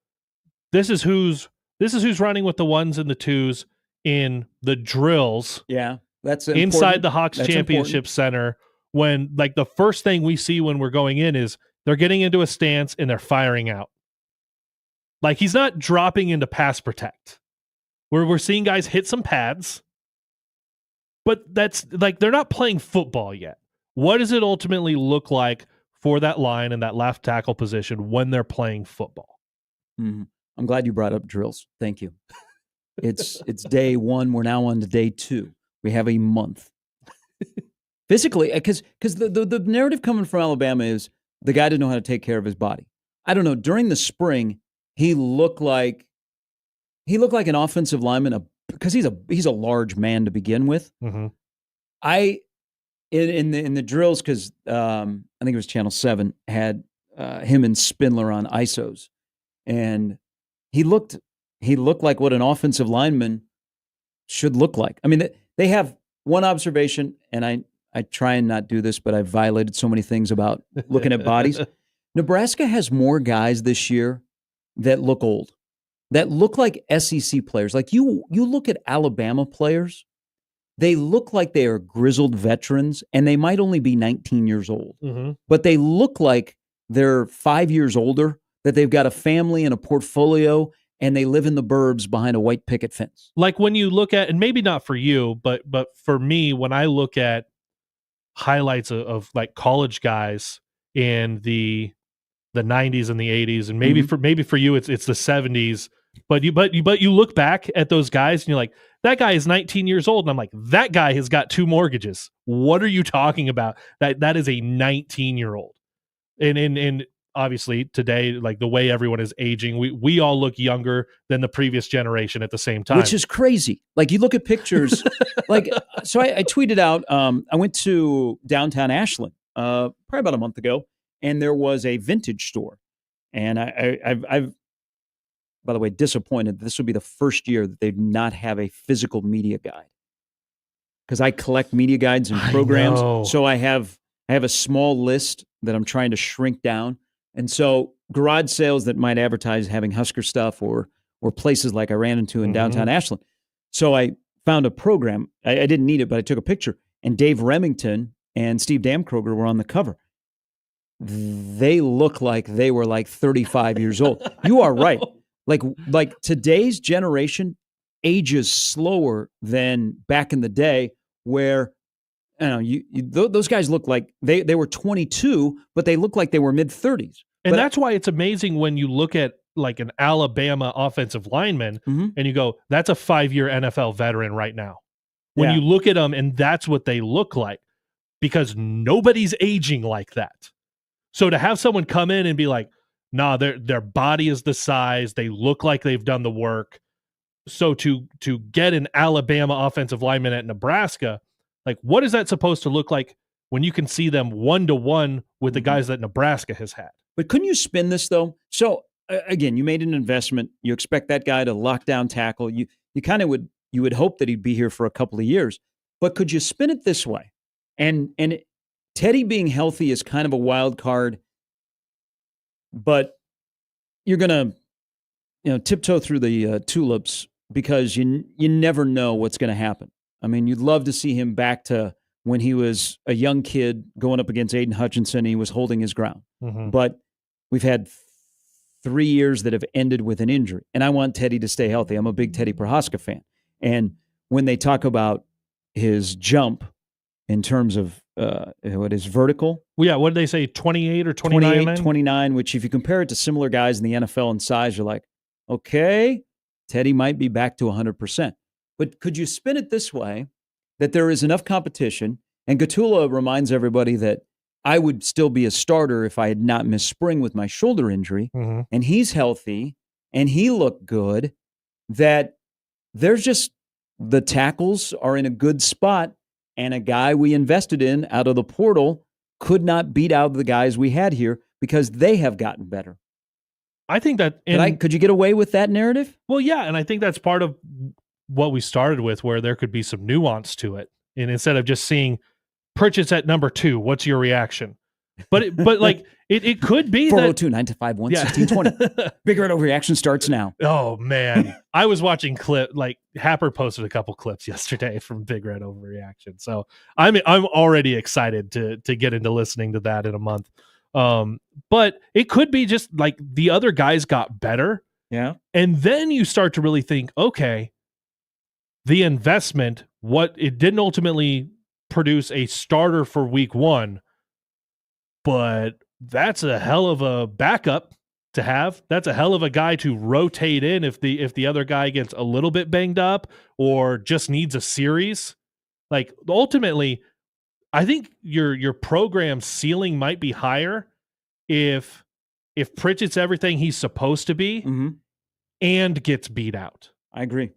this is who's running with the ones and the twos in the drills? Yeah, that's inside the Hawks That's Championship Center, when like the first thing we see when we're going in is they're getting into a stance and they're firing out. Like he's not dropping into pass protect. We're seeing guys hit some pads, but that's like they're not playing football yet. What does it ultimately look like for that line and that left tackle position when they're playing football? Mm-hmm. I'm glad you brought up drills. Thank you. It's day one. We're now on to day two. We have a month. Physically, because the narrative coming from Alabama is the guy didn't know how to take care of his body. I don't know. During the spring, he looked like an offensive lineman because he's a large man to begin with. Mm-hmm. In the drills, because I think it was Channel 7 had him and Spindler on ISOs, and he looked like what an offensive lineman should look like. I mean, they have one observation, and I try and not do this, but I've violated so many things about looking at bodies. Nebraska has more guys this year that look old, that look like SEC players. Like you look at Alabama players, they look like they are grizzled veterans, and they might only be 19 years old. Mm-hmm. But they look like they're 5 years older, that they've got a family and a portfolio, and they live in the burbs behind a white picket fence. Like when you look at, and maybe not for you, but for me, when I look at highlights of like college guys in the 90s and the 80s, and maybe for you it's the 70s. But you look back at those guys and you're like, that guy is 19 years old, and I'm like, that guy has got 2 mortgages. What are you talking about? That is a 19-year-old. And obviously today, like the way everyone is aging, we all look younger than the previous generation at the same time, which is crazy. Like you look at pictures, like so. I tweeted out. I went to downtown Ashland probably about a month ago, and there was a vintage store, and I've by the way disappointed. This will be the first year that they do not have a physical media guide, because I collect media guides and programs. So I have a small list that I'm trying to shrink down. And so garage sales that might advertise having Husker stuff or places like I ran into in downtown Ashland. So I found a program. I didn't need it, but I took a picture. And Dave Remington and Steve Damkroger were on the cover. They look like they were like 35 years old. You are right. Like today's generation ages slower than back in the day, where those guys look like they were 22, but they look like they were mid-30s. And that's why it's amazing when you look at like an Alabama offensive lineman and you go, that's a 5-year NFL veteran right now. When you look at them, and that's what they look like, because nobody's aging like that. So to have someone come in and be like, nah, their body is the size, they look like they've done the work. So to get an Alabama offensive lineman at Nebraska, like, what is that supposed to look like when you can see them 1-to-1 with the guys that Nebraska has had? But couldn't you spin this, though? So, again, you made an investment. You expect that guy to lock down tackle. You kind of would hope that he'd be here for a couple of years. But could you spin it this way? And Teddy being healthy is kind of a wild card, but you're going to tiptoe through the tulips, because you never know what's going to happen. I mean, you'd love to see him back to when he was a young kid going up against Aiden Hutchinson. He was holding his ground. But we've had 3 years that have ended with an injury, and I want Teddy to stay healthy. I'm a big Teddy Prohaska fan. And when they talk about his jump in terms of what is vertical. Well, yeah, what did they say, 28 or 29? 28, 29, which if you compare it to similar guys in the NFL in size, you're like, okay, Teddy might be back to 100%. But could you spin it this way, that there is enough competition, and Gatula reminds everybody that I would still be a starter if I had not missed spring with my shoulder injury, and he's healthy, and he looked good, that there's just the tackles are in a good spot, and a guy we invested in out of the portal could not beat out the guys we had here because they have gotten better. I think that... Could you get away with that narrative? Well, yeah, and I think that's part of what we started with, where there could be some nuance to it. And instead of just seeing Pritchett's at number 2, what's your reaction? But it could be 402 925 1620. Big Red Overreaction starts now. Oh man, I was watching Happer posted a couple clips yesterday from Big Red Overreaction, so I'm already excited to get into listening to that in a month. But it could be just like the other guys got better, and then you start to really think, okay, the investment, what it didn't ultimately produce a starter for week 1. But that's a hell of a backup to have. That's a hell of a guy to rotate in if the other guy gets a little bit banged up or just needs a series. Like, ultimately, I think your program ceiling might be higher if Pritchett's everything he's supposed to be and gets beat out. I agree.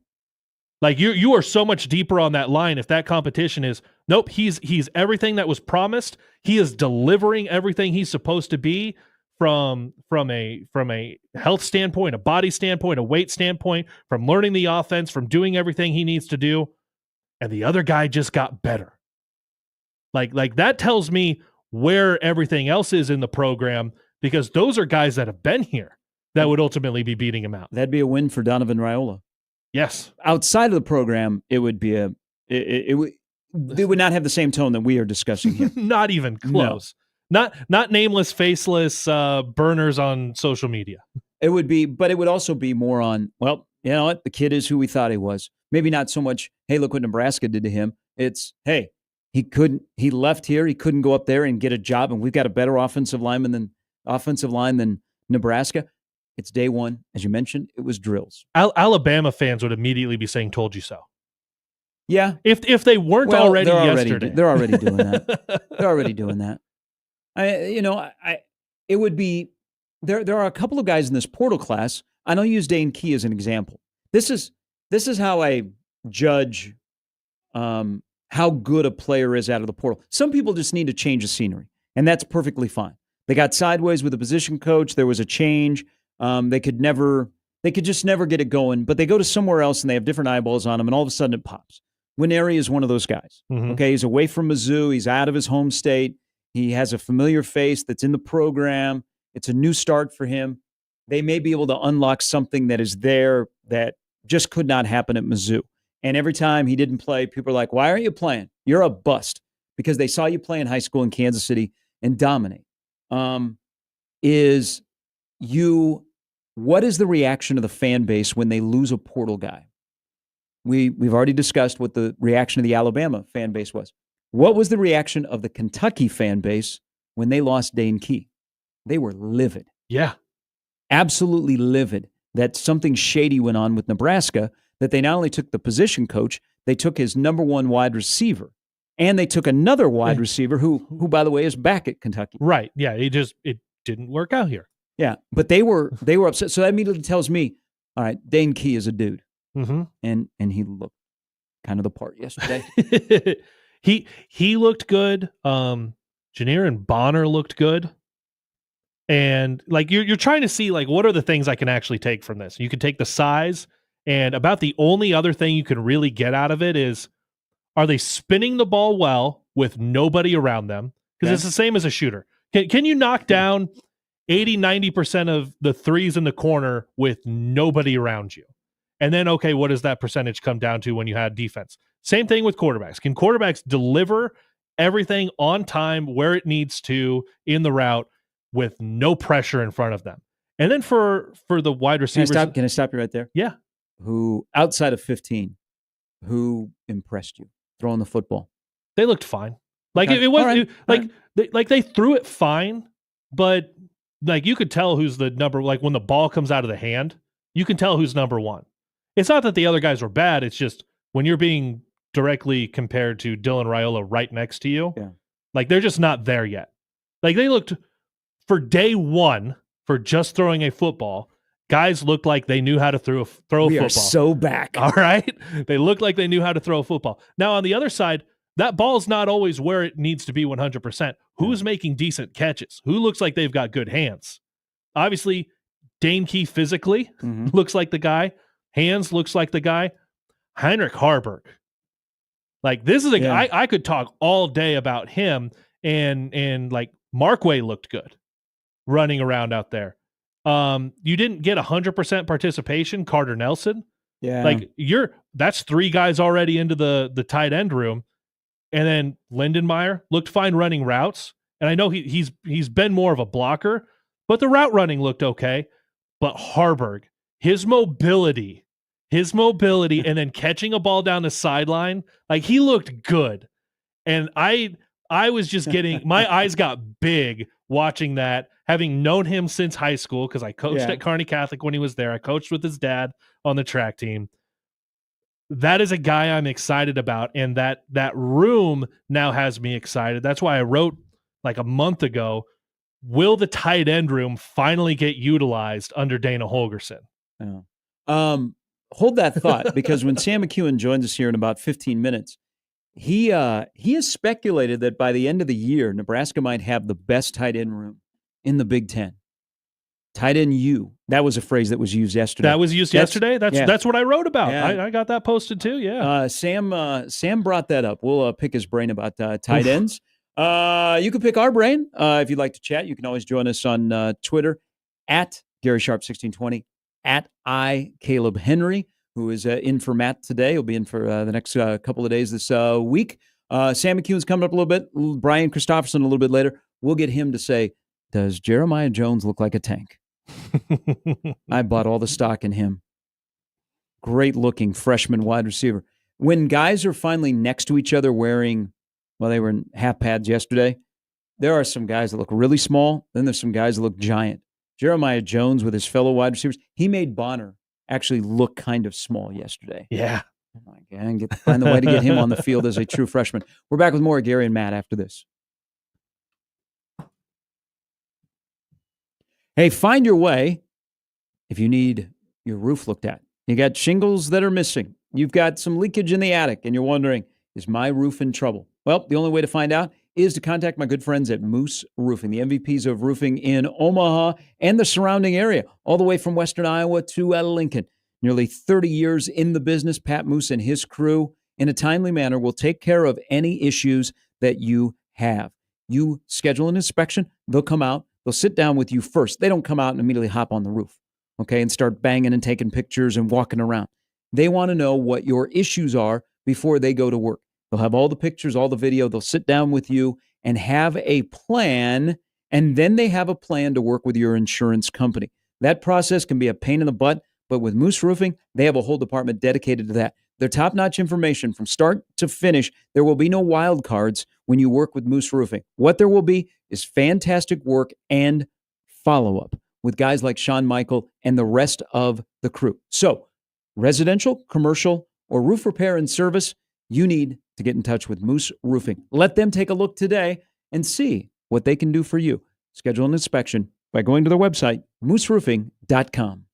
Like, you are so much deeper on that line if that competition is, nope, he's everything that was promised. He is delivering everything he's supposed to be from a health standpoint, a body standpoint, a weight standpoint, from learning the offense, from doing everything he needs to do. And the other guy just got better. Like that tells me where everything else is in the program, because those are guys that have been here that would ultimately be beating him out. That'd be a win for Donovan Raiola. Yes. Outside of the program, it would be they would not have the same tone that we are discussing here. Not even close. No. Not nameless, faceless burners on social media. It would be, but it would also be more on, well, you know what? The kid is who we thought he was. Maybe not so much, hey, look what Nebraska did to him. It's, hey, He left here. He couldn't go up there and get a job. And we've got a better offensive line than Nebraska. It's day one. As you mentioned, it was drills. Alabama fans would immediately be saying, "Told you so." Yeah. If they weren't already yesterday. They're already doing that. They're already doing that. It would be, there are a couple of guys in this portal class. And I'll use Dane Key as an example. This is how I judge how good a player is out of the portal. Some people just need to change the scenery, and that's perfectly fine. They got sideways with the position coach. There was a change. They could just never get it going, but they go to somewhere else and they have different eyeballs on them, and all of a sudden it pops. Nwaneri is one of those guys. Mm-hmm. Okay, he's away from Mizzou. He's out of his home state. He has a familiar face that's in the program. It's a new start for him. They may be able to unlock something that is there that just could not happen at Mizzou. And every time he didn't play, people are like, why aren't you playing? You're a bust, because they saw you play in high school in Kansas City and dominate. What is the reaction of the fan base when they lose a portal guy? We've already discussed what the reaction of the Alabama fan base was. What was the reaction of the Kentucky fan base when they lost Dane Key? They were livid. Yeah. Absolutely livid that something shady went on with Nebraska, that they not only took the position coach, they took his number one wide receiver, and they took another wide receiver who by the way, is back at Kentucky. Right. Yeah. It didn't work out here. Yeah. But they were upset. So that immediately tells me, all right, Dane Key is a dude. Mm-hmm. And he looked kind of the part yesterday. he looked good. Janier and Bonner looked good. And like you're trying to see like what are the things I can actually take from this. You can take the size, and about the only other thing you can really get out of it is, are they spinning the ball well with nobody around them? Because it's the same as a shooter. Can you knock down 80-90% of the threes in the corner with nobody around you? And then, okay, what does that percentage come down to when you had defense? Same thing with quarterbacks. Can quarterbacks deliver everything on time where it needs to in the route with no pressure in front of them? And then for the wide receivers. Can I stop you right there? Yeah. Who, outside of 15, who impressed you throwing the football? They looked fine. Like Okay. it was All right. they threw it fine, but like you could tell who's the number, like when the ball comes out of the hand, you can tell who's number one. It's not that the other guys were bad. It's just when you're being directly compared to Dylan Raiola right next to you, like they're just not there yet. Like they looked, for day one, for just throwing a football, guys looked like they knew how to throw a football. We are so back. All right? They looked like they knew how to throw a football. Now, on the other side, that ball's not always where it needs to be 100%. Who's making decent catches? Who looks like they've got good hands? Obviously, Dane Key physically looks like the guy. Hands looks like the guy. Heinrich Haarberg. Like, this is a guy, I could talk all day about him, and like Markway looked good running around out there. You didn't get 100% participation, Carter Nelson. Yeah. Like that's three guys already into the tight end room. And then Lindenmeyer looked fine running routes. And I know he's been more of a blocker, but the route running looked okay. But Haarberg, his mobility, and then catching a ball down the sideline, like he looked good. And I was just getting, my eyes got big watching that, having known him since high school, because I coached at Kearney Catholic when he was there. I coached with his dad on the track team. That is a guy I'm excited about, and that room now has me excited. That's why I wrote like a month ago, will the tight end room finally get utilized under Dana Holgorsen? Hold that thought, because when Sam McEwen joins us here in about 15 minutes, he has speculated that by the end of the year, Nebraska might have the best tight end room in the Big Ten. Tight end U. That was a phrase that was used yesterday. That was used yesterday? That's what I wrote about. Yeah. I got that posted too, yeah. Sam brought that up. We'll pick his brain about tight ends. You can pick our brain if you'd like to chat. You can always join us on Twitter at Gary Sharp 1620, at Caleb Henry, who is in for Matt today. He'll be in for the next couple of days this week. Sam McEwen's coming up a little bit. Brian Christopherson a little bit later. We'll get him to say, does Jeremiah Jones look like a tank? I bought all the stock in him. Great looking freshman wide receiver. When guys are finally next to each other wearing Well, they were in half pads yesterday. There are some guys that look really small. Then there's some guys that look giant. Jeremiah Jones with his fellow wide receivers, he made Bonner actually look kind of small yesterday. Yeah. Oh my God, find the way to get him on the field as a true freshman. We're back with more of Gary and Matt after this. Hey, find your way if you need your roof looked at. You got shingles that are missing. You've got some leakage in the attic, and you're wondering, is my roof in trouble? Well, the only way to find out is to contact my good friends at Moose Roofing, the MVPs of roofing in Omaha and the surrounding area, all the way from Western Iowa to Lincoln. Nearly 30 years in the business, Pat Moose and his crew, in a timely manner, will take care of any issues that you have. You schedule an inspection, they'll come out, they'll sit down with you first. They don't come out and immediately hop on the roof, okay, and start banging and taking pictures and walking around. They want to know what your issues are before they go to work. They'll have all the pictures, all the video. They'll sit down with you and have a plan, and then they have a plan to work with your insurance company. That process can be a pain in the butt, but with Moose Roofing, they have a whole department dedicated to that. They're top-notch information from start to finish. There will be no wild cards when you work with Moose Roofing. What there will be is fantastic work and follow-up with guys like Shawn Michael and the rest of the crew. So, residential, commercial, or roof repair and service, you need to get in touch with Moose Roofing. Let them take a look today and see what they can do for you. Schedule an inspection by going to their website, mooseroofing.com.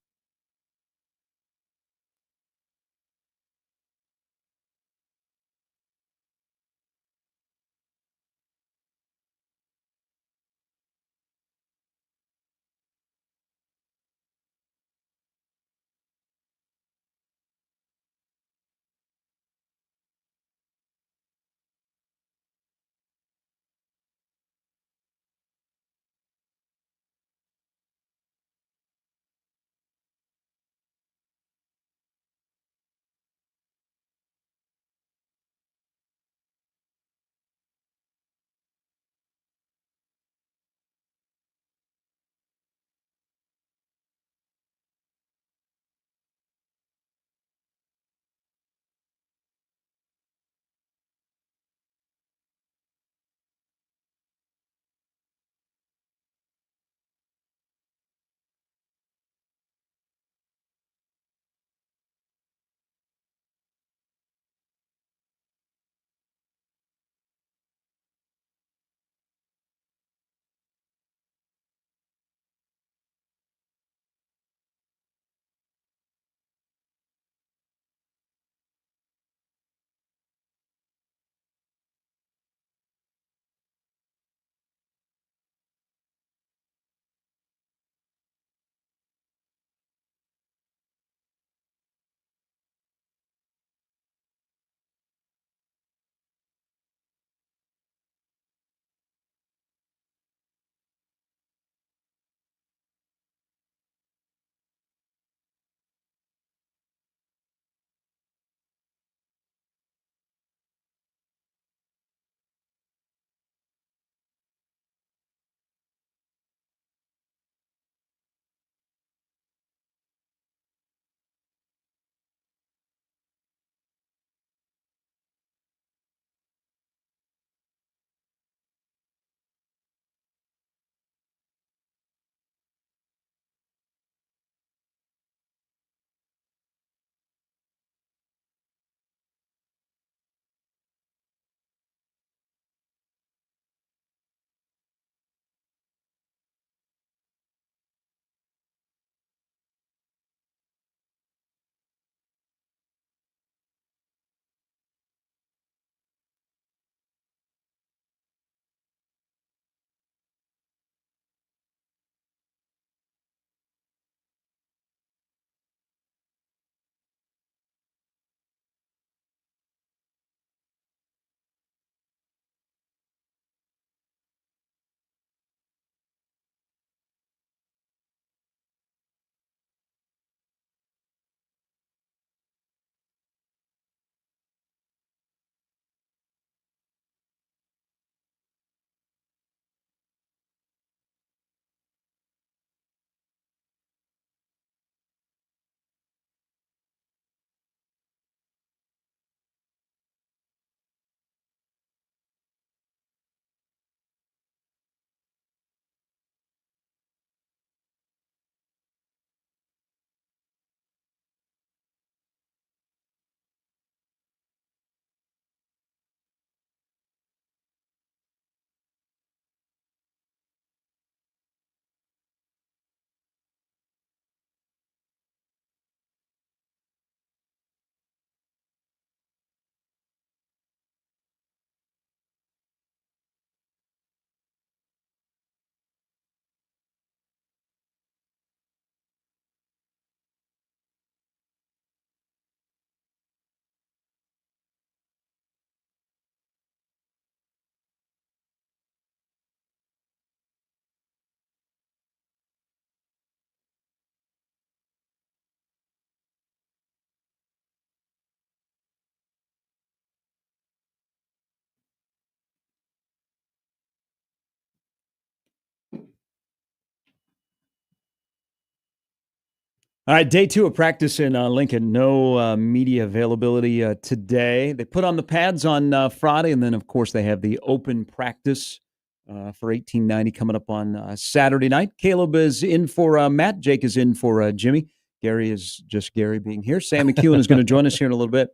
All right, day 2 of practice in Lincoln. No media availability today. They put on the pads on Friday, and then, of course, they have the open practice for 1890 coming up on Saturday night. Caleb is in for Matt. Jake is in for Jimmy. Gary is just Gary being here. Sam McEwen is going to join us here in a little bit.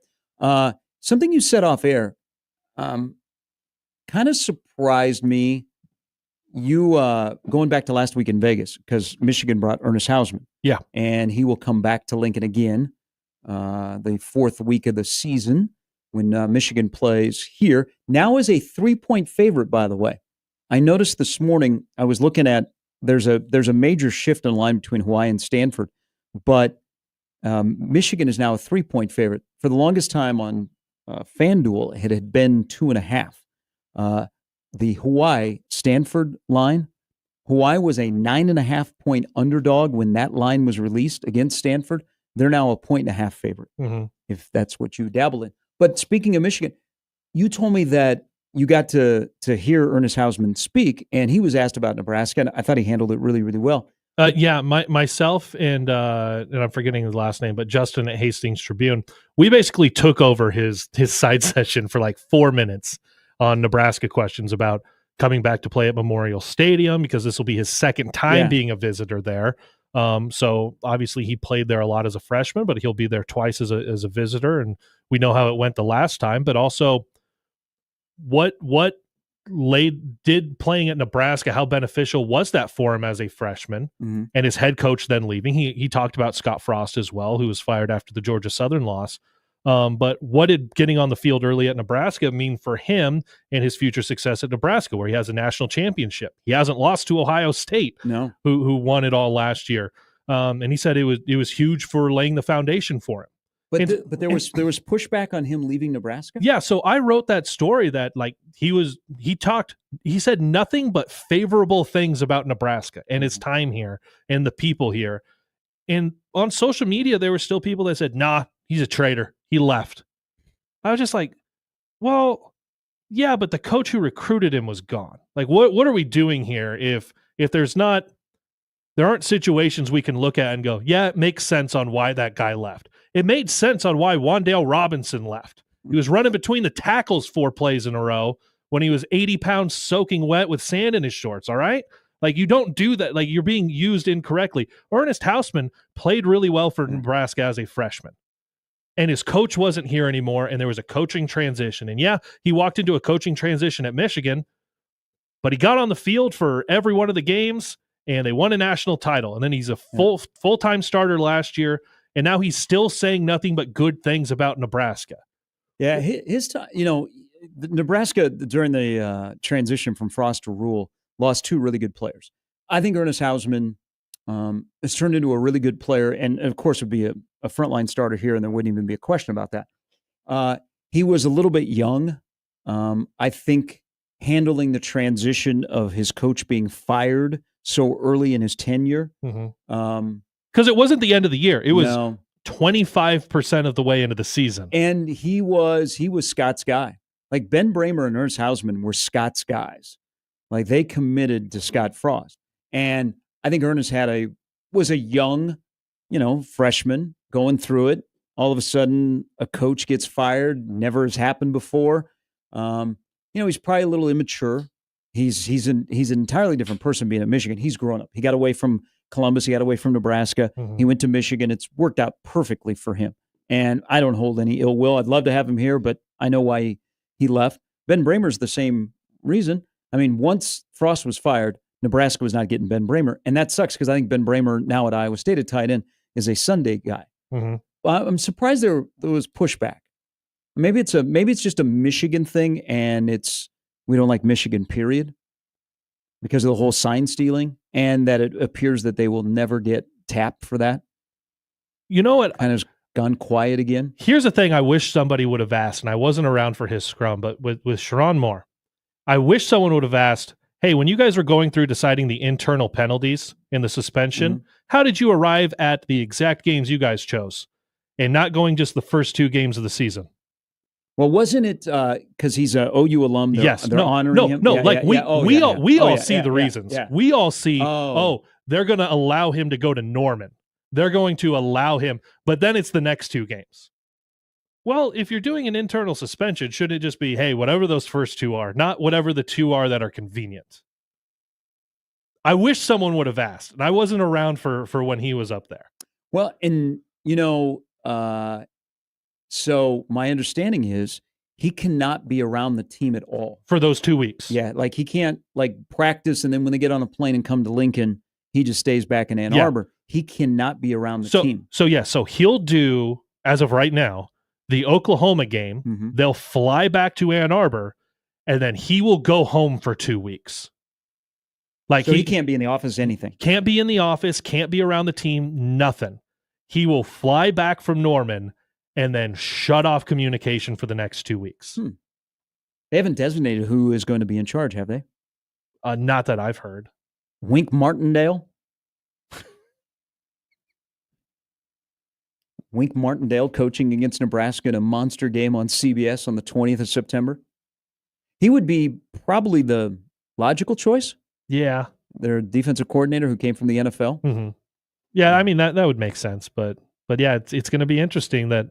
Something you said off air kind of surprised me. You going back to last week in Vegas because Michigan brought Ernest Hausmann. Yeah. And he will come back to Lincoln again the 4th week of the season when Michigan plays here. Now is a 3-point favorite, by the way. I noticed this morning, I was looking at, there's a major shift in line between Hawaii and Stanford, but Michigan is now a 3-point favorite. For the longest time on FanDuel, it had been 2.5. The Hawaii-Stanford line, Hawaii was a 9.5-point underdog when that line was released against Stanford. They're now a 1.5 favorite, if that's what you dabble in. But speaking of Michigan, you told me that you got to hear Ernest Hausmann speak, and he was asked about Nebraska, and I thought he handled it really, really well. Yeah, myself and I'm forgetting his last name, but Justin at Hastings Tribune, we basically took over his side session for like 4 minutes on Nebraska questions about coming back to play at Memorial Stadium because this will be his second time being a visitor there. So obviously he played there a lot as a freshman, but he'll be there twice as a visitor, and we know how it went the last time. But also, what did playing at Nebraska, how beneficial was that for him as a freshman, and his head coach then leaving? He talked about Scott Frost as well, who was fired after the Georgia Southern loss. But what did getting on the field early at Nebraska mean for him and his future success at Nebraska, where he has a national championship? He hasn't lost to Ohio State, who won it all last year. And he said it was huge for laying the foundation for him. But there was pushback on him leaving Nebraska? Yeah, so I wrote that story that like he said nothing but favorable things about Nebraska and his time here and the people here. And on social media, there were still people that said, nah, he's a traitor. He left. I was just like, well, yeah, but the coach who recruited him was gone. Like, what are we doing here if there aren't situations we can look at and go, yeah, it makes sense on why that guy left. It made sense on why Wan'Dale Robinson left. He was running between the tackles 4 plays in a row when he was 80 pounds soaking wet with sand in his shorts, all right? Like, you don't do that. Like, you're being used incorrectly. Ernest Hausmann played really well for Nebraska as a freshman, and his coach wasn't here anymore, and there was a coaching transition. And yeah, he walked into a coaching transition at Michigan, but he got on the field for every one of the games, and they won a national title. And then he's a full-time starter last year, and now he's still saying nothing but good things about Nebraska. Yeah, his time, Nebraska during the transition from Frost to Rule lost 2 really good players. I think Ernest Hausmann has turned into a really good player, and of course would be a frontline starter here, and there wouldn't even be a question about that. He was a little bit young. I think handling the transition of his coach being fired so early in his tenure. Because it wasn't the end of the year. It was 25% of the way into the season. And he was Scott's guy. Like, Ben Bramer and Ernest Hausmann were Scott's guys. Like, they committed to Scott Frost. And I think Ernest was a young, freshman going through it. All of a sudden, a coach gets fired. Never has happened before. He's probably a little immature. He's an entirely different person being at Michigan. He's grown up. He got away from Columbus. He got away from Nebraska. He went to Michigan. It's worked out perfectly for him. And I don't hold any ill will. I'd love to have him here, but I know why he left. Ben Bramer's the same reason. I mean, once Frost was fired, Nebraska was not getting Ben Bramer. And that sucks because I think Ben Bramer, now at Iowa State at tight end, is a Sunday guy. Well, I'm surprised there was pushback. Maybe it's just a Michigan thing, and we don't like Michigan, period, because of the whole sign stealing, and that it appears that they will never get tapped for that. You know what? Kind of gone quiet again. Here's the thing I wish somebody would have asked, and I wasn't around for his scrum, but with Sherrone Moore, I wish someone would have asked, hey, when you guys were going through deciding the internal penalties in the suspension, how did you arrive at the exact games you guys chose and not going just the first 2 games of the season? Well, wasn't it because he's an OU alum? They're honoring him? No. We all see the reasons. We all see, they're going to allow him to go to Norman. They're going to allow him, but then it's the next 2 games. Well, if you're doing an internal suspension, should it just be, hey, whatever those first 2 are, not whatever the 2 are that are convenient? I wish someone would have asked, and I wasn't around for when he was up there. Well, and so my understanding is he cannot be around the team at all for those 2 weeks. Yeah, like he can't like practice, and then when they get on a plane and come to Lincoln, he just stays back in Ann Arbor. He cannot be around the team. So he'll do, as of right now, the Oklahoma game. Mm-hmm. They'll fly back to Ann Arbor, and then he will go home for 2 weeks. Like so he can't be in the office, anything. Can't be in the office, can't be around the team, nothing. He will fly back from Norman and then shut off communication for the next 2 weeks. They haven't designated who is going to be in charge, have they? Not that I've heard. Wink Martindale? Wink Martindale coaching against Nebraska in a monster game on CBS on the 20th of September. He would be probably the logical choice. Yeah. Their defensive coordinator who came from the NFL. Mm-hmm. Yeah, I mean, that would make sense. But yeah, it's going to be interesting that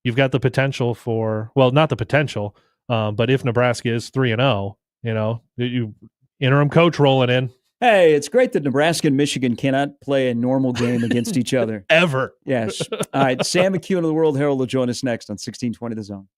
you've got the potential for, well, not the potential, but if Nebraska is 3-0, you interim coach rolling in. Hey, it's great that Nebraska and Michigan cannot play a normal game against each other. Ever. Yes. All right. Sam McEwen of the World Herald will join us next on 1620 The Zone.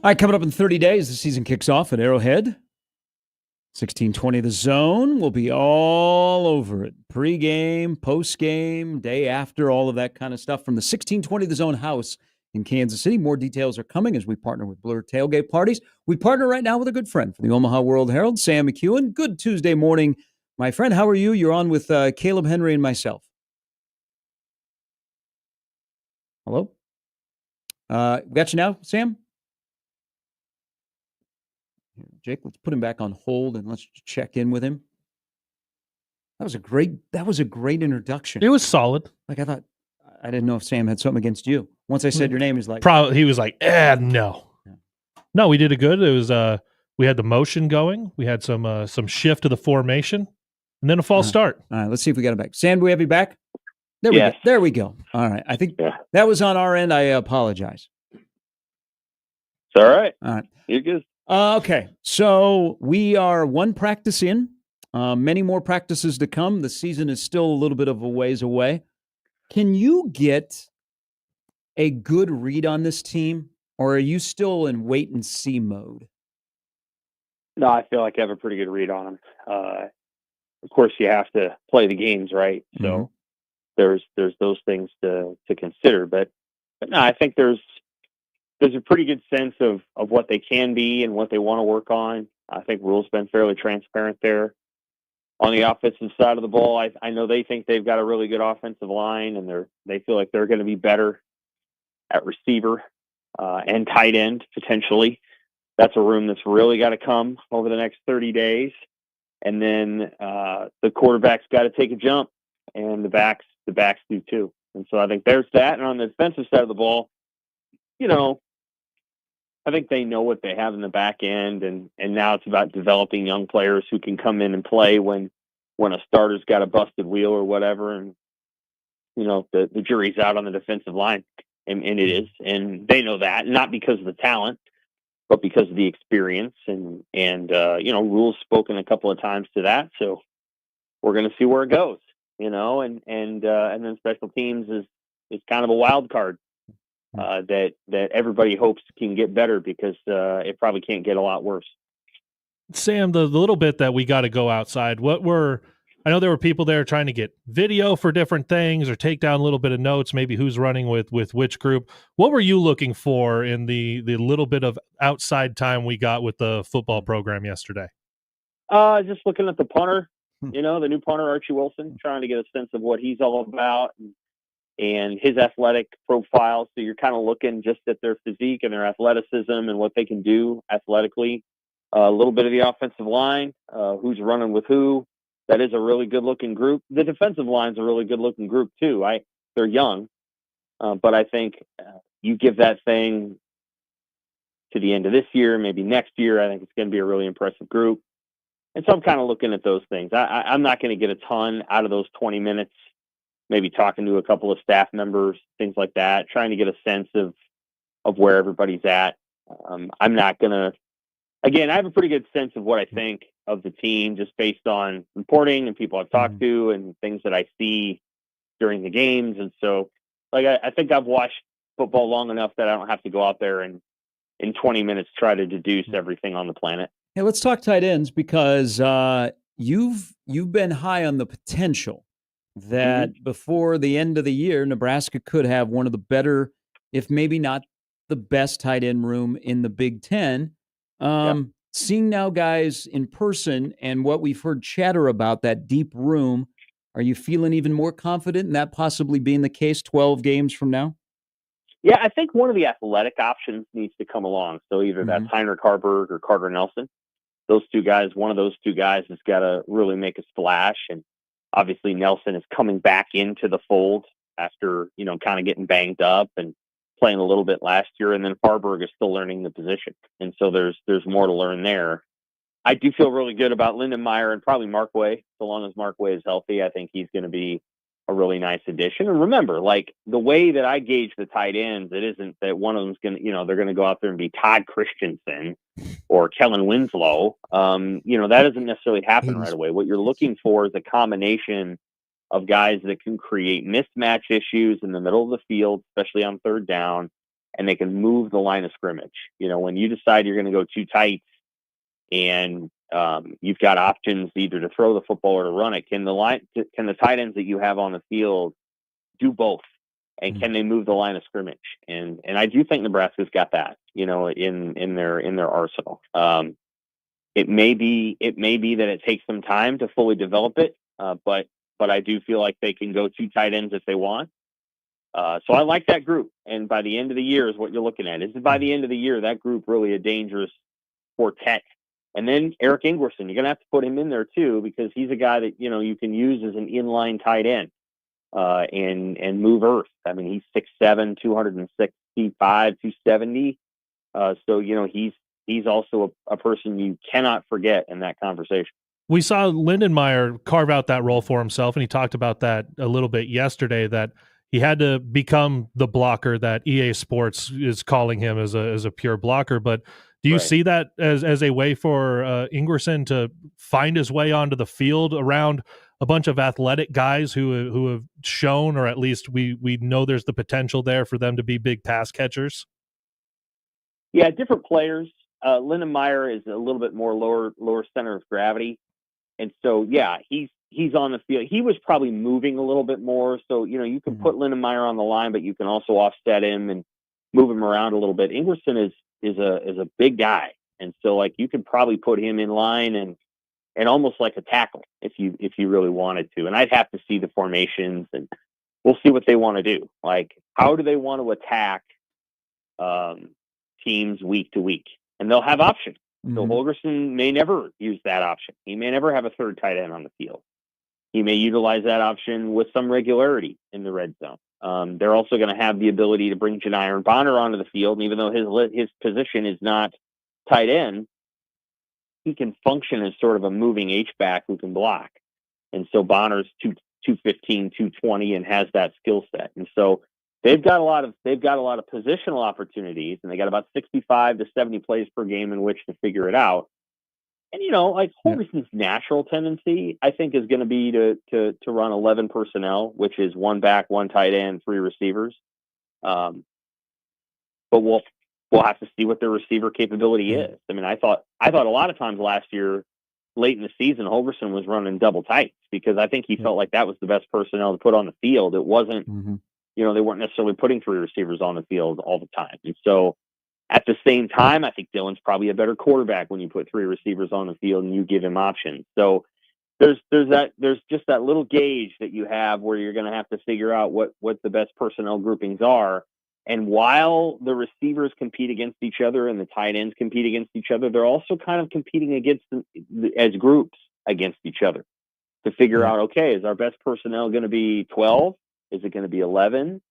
right, coming up in 30 days, the season kicks off at Arrowhead. 1620 The Zone will be all over it. Pre-game, post-game, day after, all of that kind of stuff from the 1620 The Zone house in Kansas City. More details are coming as we partner with Blur Tailgate Parties. We partner right now with a good friend from the Omaha World-Herald, Sam McEwen. Good Tuesday morning, my friend. How are you? You're on with Caleb Henry and myself. Hello? Got you now, Sam? Jake, let's put him back on hold and let's check in with him. That was a great introduction. It was solid. Like, I didn't know if Sam had something against you. Once I said your name, he's like, Probably he was like, no. No, we did it good. It was we had the motion going. We had some shift of the formation, and then a false start. All right, let's see if we got him back. Sam, do we have you back? There we go. There we go. All right. I think that was on our end. I apologize. It's all right. All right. You're good. Okay. So we are one practice in. Many more practices to come. The season is still a little bit of a ways away. Can you get a good read on this team, or are you still in wait and see mode? No, I feel like I have a pretty good read on them. Of course, you have to play the games, right? So there's those things to consider. But no, I think there's a pretty good sense of what they can be and what they want to work on. I think Rhule's been fairly transparent there. On the offensive side of the ball, I know they think they've got a really good offensive line, and they feel like they're going to be better at receiver and tight end potentially. That's a room that's really got to come over the next 30 days. And then the quarterback's got to take a jump, and the backs do too. And so I think there's that. And on the defensive side of the ball, I think they know what they have in the back end, and now it's about developing young players who can come in and play when a starter's got a busted wheel or whatever. And, the jury's out on the defensive line, and it is. And they know that, not because of the talent, but because of the experience. And Rhule's spoken a couple of times to that. So we're going to see where it goes, and then special teams is kind of a wild card. That everybody hopes can get better because it probably can't get a lot worse. Sam, the little bit that we got to go outside, I know there were people there trying to get video for different things or take down a little bit of notes, maybe who's running with which group. What were you looking for in the little bit of outside time we got with the football program yesterday? Just looking at the punter, the new punter, Archie Wilson, trying to get a sense of what he's all about. And his athletic profile. So you're kind of looking just at their physique and their athleticism and what they can do athletically. A little bit of the offensive line, who's running with who. That is a really good-looking group. The defensive line's a really good-looking group, too. They're young, but I think you give that thing to the end of this year, maybe next year, I think it's going to be a really impressive group. And so I'm kind of looking at those things. I'm not going to get a ton out of those 20 minutes. Maybe talking to a couple of staff members, things like that, trying to get a sense of where everybody's at. I'm not going to, again, I have a pretty good sense of what I think of the team just based on reporting and people I've talked to and things that I see during the games. And so, I think I've watched football long enough that I don't have to go out there and in 20 minutes try to deduce everything on the planet. Hey, let's talk tight ends because you've been high on the potential that before the end of the year, Nebraska could have one of the better, if maybe not the best tight end room in the Big Ten. Seeing now guys in person and what we've heard chatter about that deep room, are you feeling even more confident in that possibly being the case 12 games from now? Yeah, I think one of the athletic options needs to come along. So either that's Heinrich Haarberg or Carter Nelson. Those two guys, one of those two guys has got to really make a splash. And obviously, Nelson is coming back into the fold after, kind of getting banged up and playing a little bit last year. And then Haarberg is still learning the position. And so there's more to learn there. I do feel really good about Lindenmeyer and probably Mark Way. So long as Mark Way is healthy, I think he's going to be a really nice addition. And remember, the way that I gauge the tight ends, it isn't that one of them's going to, they're going to go out there and be Todd Christensen or Kellen Winslow. That doesn't necessarily happen right away. What you're looking for is a combination of guys that can create mismatch issues in the middle of the field, especially on third down, and they can move the line of scrimmage. When you decide you're going to go too tight and you've got options either to throw the football or to run it, can the tight ends that you have on the field do both? And can they move the line of scrimmage? And I do think Nebraska's got that, in their arsenal. It may be that it takes some time to fully develop it, but I do feel like they can go 2 tight ends if they want. So I like that group. And by the end of the year is what you're looking at. Is by the end of the year, that group really a dangerous quartet? And then Eric Ingwerson, you're going to have to put him in there too, because he's a guy that, you can use as an inline tight end and move earth. I mean, he's 6'7", 265, 270. So, he's also a person you cannot forget in that conversation. We saw Lindenmeyer carve out that role for himself, and he talked about that a little bit yesterday, that he had to become the blocker that EA Sports is calling him as a pure blocker. But do you see that as a way for Ingwerson to find his way onto the field around a bunch of athletic guys who have shown, or at least we know there's the potential there for them to be big pass catchers? Yeah, different players. Lindenmeyer is a little bit more lower center of gravity. And so, yeah, he's on the field. He was probably moving a little bit more. So, you can put Lindenmeyer on the line, but you can also offset him and move him around a little bit. Ingwerson is a big guy. And so, like, you could probably put him in line and almost like a tackle if you really wanted to. And I'd have to see the formations, and we'll see what they want to do. Like, how do they want to attack teams week to week? And they'll have options. So Holgorsen may never use that option. He may never have a third tight end on the field. He may utilize that option with some regularity in the red zone. They're also going to have the ability to bring Janiron Bonner onto the field. And even though his position is not tight end, he can function as sort of a moving H-back who can block. And so Bonner's 215, 220 and has that skill set. And so they've got a lot of positional opportunities, and they got about 65 to 70 plays per game in which to figure it out. And Holgorsen's natural tendency, I think, is going to be to run 11 personnel, which is 1 back, 1 tight end, 3 receivers. But we'll have to see what their receiver capability is. I mean, I thought a lot of times last year, late in the season, Holgorsen was running double tights because I think he felt like that was the best personnel to put on the field. It wasn't. They weren't necessarily putting 3 receivers on the field all the time. And so at the same time, I think Dylan's probably a better quarterback when you put 3 receivers on the field and you give him options. So there's just that little gauge that you have where you're going to have to figure out what the best personnel groupings are. And while the receivers compete against each other and the tight ends compete against each other, they're also kind of competing against as groups against each other to figure out, okay, is our best personnel going to be 12? Is it going to be 11?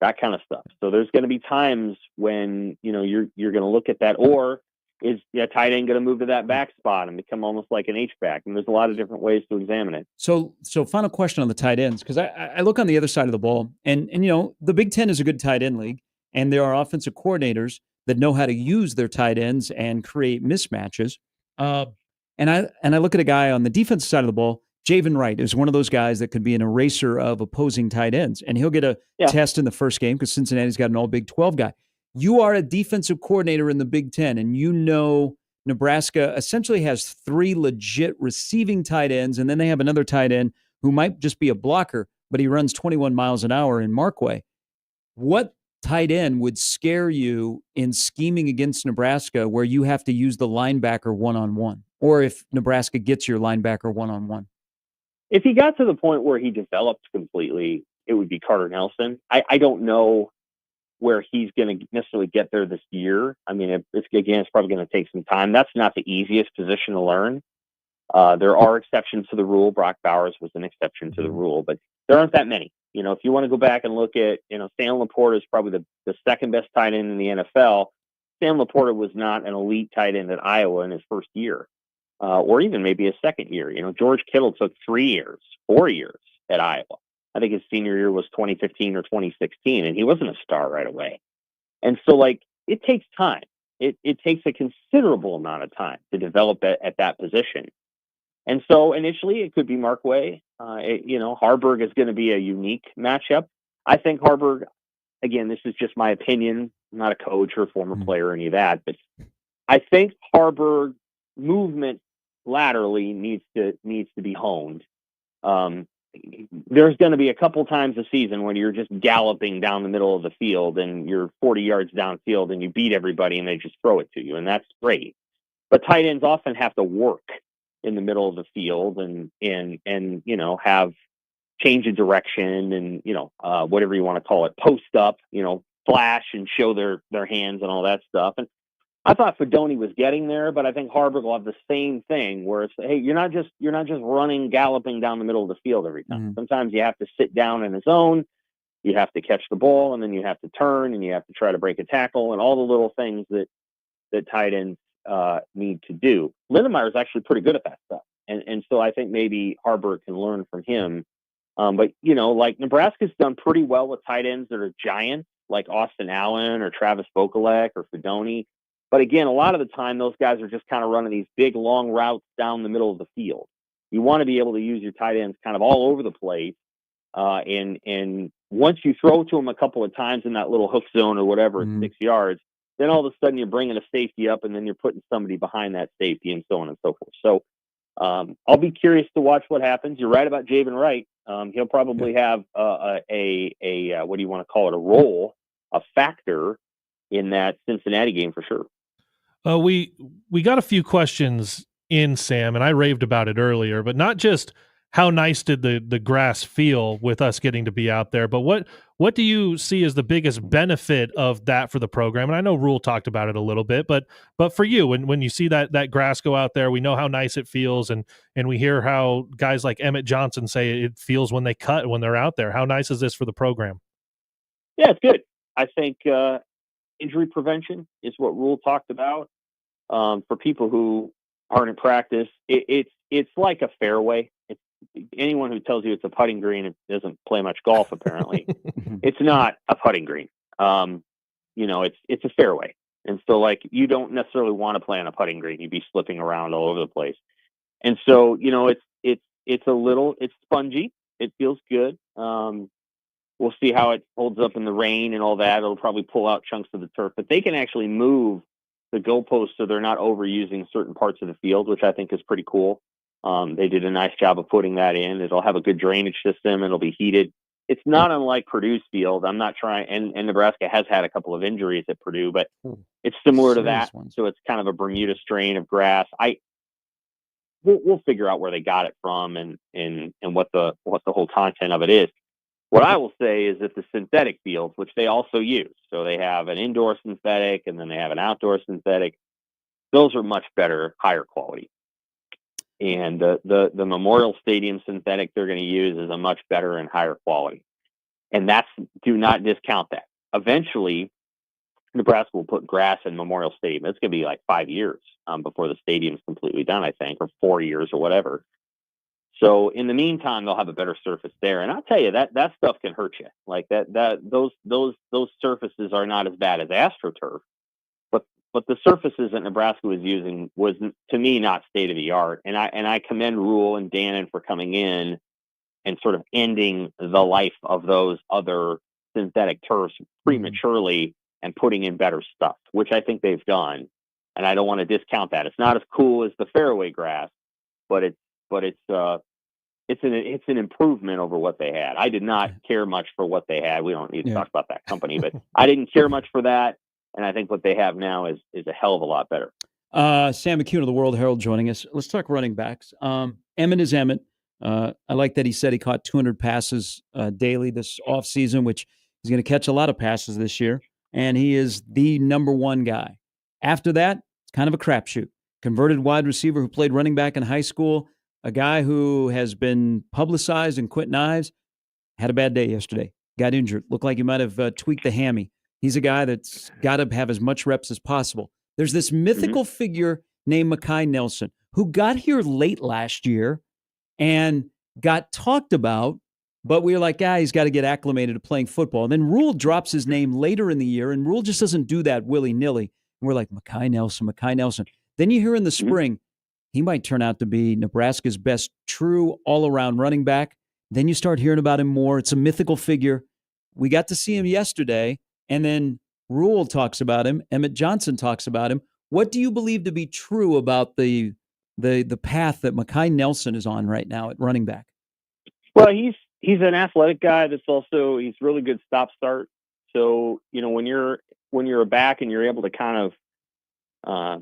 That kind of stuff. So there's going to be times when, you're going to look at that, or is a tight end going to move to that back spot and become almost like an H-back? And there's a lot of different ways to examine it. So final question on the tight ends, because I look on the other side of the ball, and the Big Ten is a good tight end league, and there are offensive coordinators that know how to use their tight ends and create mismatches. And I look at a guy on the defensive side of the ball. Javen Wright is one of those guys that could be an eraser of opposing tight ends, and he'll get a test in the first game because Cincinnati's got an all Big 12 guy. You are a defensive coordinator in the Big Ten, and Nebraska essentially has 3 legit receiving tight ends, and then they have another tight end who might just be a blocker, but he runs 21 miles an hour in Markway. What tight end would scare you in scheming against Nebraska where you have to use the linebacker one-on-one, or if Nebraska gets your linebacker one-on-one? If he got to the point where he developed completely, it would be Carter Nelson. I don't know where he's going to necessarily get there this year. I mean, it's probably going to take some time. That's not the easiest position to learn. There are exceptions to the rule. Brock Bowers was an exception to the rule, but there aren't that many. If you want to go back and look at, Sam Laporta is probably the second best tight end in the NFL. Sam Laporta was not an elite tight end at Iowa in his first year. Or even maybe a second year. George Kittle took 4 years at Iowa. I think his senior year was 2015 or 2016, and he wasn't a star right away. And so, it takes time. It takes a considerable amount of time to develop at that position. And so, initially, it could be Markway. Harburg is going to be a unique matchup. I think Harburg, again, this is just my opinion, I'm not a coach or a former player or any of that, but I think Haarberg movement laterally needs to be honed. There's going to be a couple times a season when you're just galloping down the middle of the field and you're 40 yards downfield and you beat everybody and they just throw it to you, and that's great. But tight ends often have to work in the middle of the field and have change of direction and whatever you want to call it, post up, flash and show their hands and all that stuff. And I thought Fedoni was getting there, but I think Haarberg will have the same thing where it's, hey, you're not just running, galloping down the middle of the field every time. Sometimes you have to sit down in a zone, you have to catch the ball, and then you have to turn and you have to try to break a tackle and all the little things that tight ends need to do. Lindenmeyer is actually pretty good at that stuff, and so I think maybe Haarberg can learn from him. But like Nebraska's done pretty well with tight ends that are giants, like Austin Allen or Travis Vokolek or Fedoni. But again, a lot of the time, those guys are just kind of running these big, long routes down the middle of the field. You want to be able to use your tight ends kind of all over the place. And once you throw to them a couple of times in that little hook zone or whatever at 6 yards, then all of a sudden you're bringing a safety up and then you're putting somebody behind that safety and so on and so forth. So I'll be curious to watch what happens. You're right about Javen Wright. He'll probably have a what do you want to call it, a role, a factor in that Cincinnati game for sure. We got a few questions in, Sam, and I raved about it earlier, but not just how nice did the grass feel with us getting to be out there, but what do you see as the biggest benefit of that for the program? And I know Rule talked about it a little bit, but for you, when you see that grass go out there, we know how nice it feels, and we hear how guys like Emmett Johnson say it feels when they cut, when they're out there. How nice is this for the program? Yeah, it's good. I think injury prevention is what Rule talked about. For people who aren't in practice, it's like a fairway. It's anyone who tells you it's a putting green and doesn't play much golf, apparently. It's not a putting green. It's a fairway. And so like you don't necessarily want to play on a putting green. You'd be slipping around all over the place. And so, it's spongy. It feels good. We'll see how it holds up in the rain and all that. It'll probably pull out chunks of the turf, but they can actually move the goalposts so they're not overusing certain parts of the field, which I think is pretty cool. They did a nice job of putting that in. It'll have a good drainage system. It'll be heated. It's not unlike Purdue's field. I'm not trying, and Nebraska has had a couple of injuries at Purdue, but it's similar to that. So it's kind of a Bermuda strain of grass. We'll figure out where they got it from and what the whole content of it is. What I will say is that the synthetic fields, which they also use, so they have an indoor synthetic and then they have an outdoor synthetic, those are much better, higher quality. And the Memorial Stadium synthetic they're going to use is a much better and higher quality. And do not discount that. Eventually, Nebraska will put grass in Memorial Stadium. It's going to be like 5 years before the stadium's completely done, I think, or 4 years or whatever. So in the meantime, they'll have a better surface there. And I'll tell you that stuff can hurt you. Like those surfaces are not as bad as AstroTurf, but the surfaces that Nebraska was using was, to me, not state of the art. And I commend Rule and Dannon for coming in and sort of ending the life of those other synthetic turfs prematurely and putting in better stuff, which I think they've done. And I don't want to discount that. It's not as cool as the fairway grass, but it's an improvement over what they had. I did not care much for what they had. We don't need to talk about that company, but I didn't care much for that. And I think what they have now is a hell of a lot better. Sam McCune of the World Herald joining us. Let's talk running backs. Emmett is Emmett. I like that he said he caught 200 passes daily this offseason, which he's going to catch a lot of passes this year. And he is the number one guy. After that, it's kind of a crapshoot. Converted wide receiver who played running back in high school. A guy who has been publicized, and Quentin Ives had a bad day yesterday. Got injured. Looked like he might have tweaked the hammy. He's a guy that's got to have as much reps as possible. There's this mythical figure named Makai Nelson who got here late last year and got talked about, but we were like, he's got to get acclimated to playing football. And then Rule drops his name later in the year, and Rule just doesn't do that willy-nilly. And we're like, Makai Nelson. Then you hear in the spring, he might turn out to be Nebraska's best true all-around running back. Then you start hearing about him more. It's a mythical figure. We got to see him yesterday, and then Rule talks about him. Emmett Johnson talks about him. What do you believe to be true about the path that Mekhi Nelson is on right now at running back? Well, he's an athletic guy that's also he's really good stop start. So when you're a back and you're able to kind of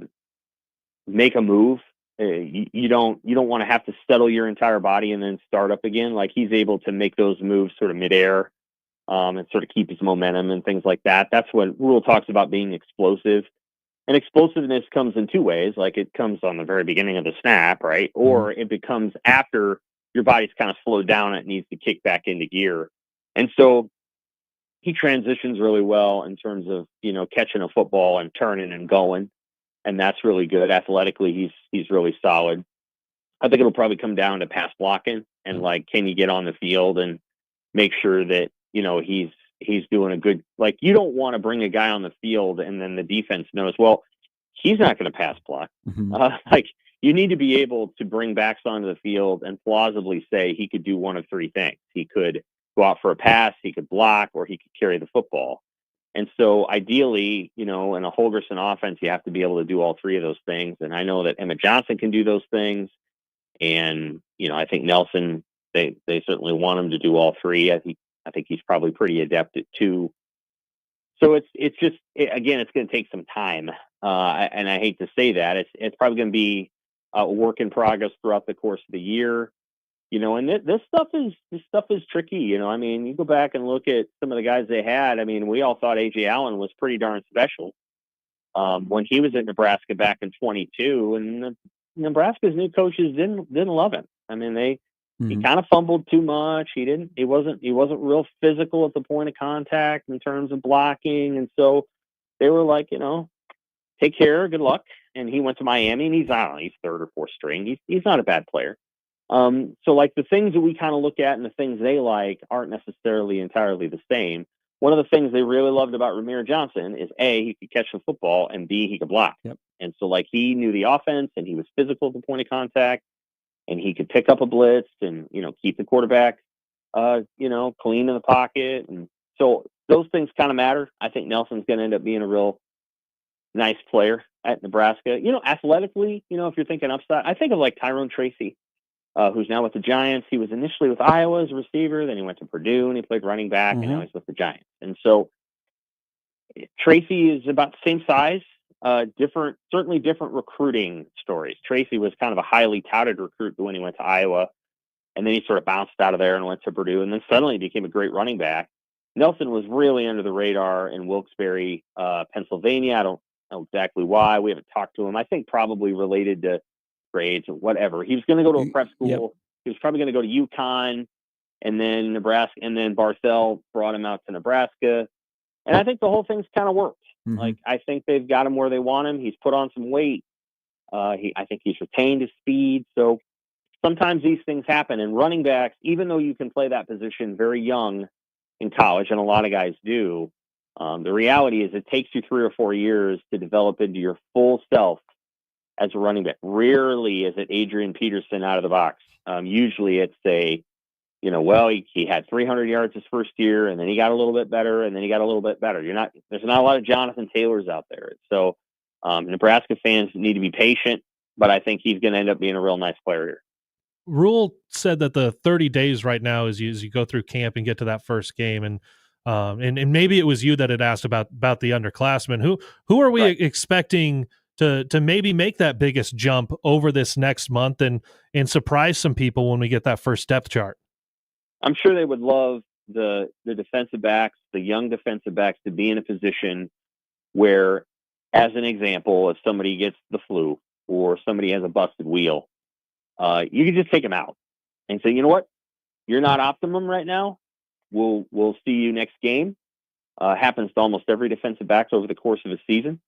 make a move, you don't want to have to settle your entire body and then start up again. Like he's able to make those moves sort of midair and sort of keep his momentum and things like that. That's what Rule talks about being explosive. And explosiveness comes in two ways. Like it comes on the very beginning of the snap, right? Or it becomes after your body's kind of slowed down. It needs to kick back into gear. And so he transitions really well in terms of, catching a football and turning and going. And that's really good. Athletically, he's really solid. I think it'll probably come down to pass blocking and like, can you get on the field and make sure that, he's doing a good, like, you don't want to bring a guy on the field and then the defense knows, well, he's not going to pass block. Like you need to be able to bring backs onto the field and plausibly say he could do one of three things. He could go out for a pass, he could block, or he could carry the football. And so ideally, in a Holgorsen offense, you have to be able to do all three of those things. And I know that Emmett Johnson can do those things. And, I think Nelson, they certainly want him to do all three. I think he's probably pretty adept at two. So it's just, again, it's going to take some time. And I hate to say that. It's probably going to be a work in progress throughout the course of the year. And this stuff is tricky. I mean, you go back and look at some of the guys they had. I mean, we all thought A.J. Allen was pretty darn special when he was at Nebraska back in 22, and Nebraska's new coaches didn't love him. I mean, he kind of fumbled too much. He wasn't real physical at the point of contact in terms of blocking, and so they were like, take care, good luck. And he went to Miami, and he's third or fourth string. He's not a bad player. So like the things that we kind of look at and the things they like aren't necessarily entirely the same. One of the things they really loved about Rahmir Johnson is A, he could catch the football, and B, he could block. Yep. And so like he knew the offense and he was physical at the point of contact and he could pick up a blitz and, keep the quarterback, clean in the pocket. And so those things kind of matter. I think Nelson's going to end up being a real nice player at Nebraska. Athletically, if you're thinking upside, I think of like Tyrone Tracy. Who's now with the Giants. He was initially with Iowa as a receiver, then he went to Purdue and he played running back, and now he's with the Giants. And so Tracy is about the same size, certainly different recruiting stories. Tracy was kind of a highly touted recruit when he went to Iowa, and then he sort of bounced out of there and went to Purdue, and then suddenly became a great running back. Nelson was really under the radar in Wilkes-Barre, Pennsylvania. I don't know exactly why. We haven't talked to him. I think probably related to grades or whatever. He was going to go to a prep school. Yep. He was probably going to go to UConn and then Nebraska, and then Barthel brought him out to Nebraska. And I think the whole thing's kind of worked. Like, I think they've got him where they want him. He's put on some weight. I think he's retained his speed. So sometimes these things happen. And running backs, even though you can play that position very young in college, and a lot of guys do, the reality is it takes you 3 or 4 years to develop into your full self as a running back. Rarely is it Adrian Peterson out of the box. Usually it's he had 300 yards his first year, and then he got a little bit better, and then he got a little bit better. There's not a lot of Jonathan Taylors out there. So Nebraska fans need to be patient, but I think he's going to end up being a real nice player here. Rule said that the 30 days right now is you go through camp and get to that first game, and maybe it was you that had asked about the underclassmen. Who are we expecting to maybe make that biggest jump over this next month and surprise some people when we get that first depth chart? I'm sure they would love the defensive backs, the young defensive backs, to be in a position where, as an example, if somebody gets the flu or somebody has a busted wheel, you can just take them out and say, you know what, you're not optimum right now. We'll see you next game. Happens to almost every defensive backs over the course of a season.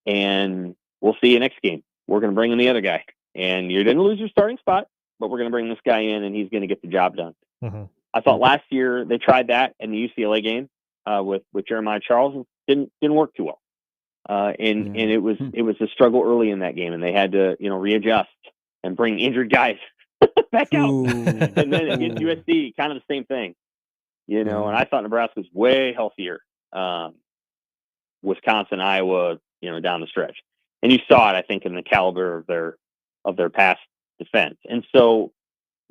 And we'll see you next game. We're going to bring in the other guy. And you didn't lose your starting spot, but we're going to bring this guy in, and he's going to get the job done. I thought last year they tried that in the UCLA game with Jeremiah Charles. Didn't work too well. And it was a struggle early in that game, and they had to readjust and bring injured guys back out. And then against USC, kind of the same thing. And I thought Nebraska was way healthier. Wisconsin, Iowa, down the stretch. And you saw it, I think, in the caliber of their pass defense. And so,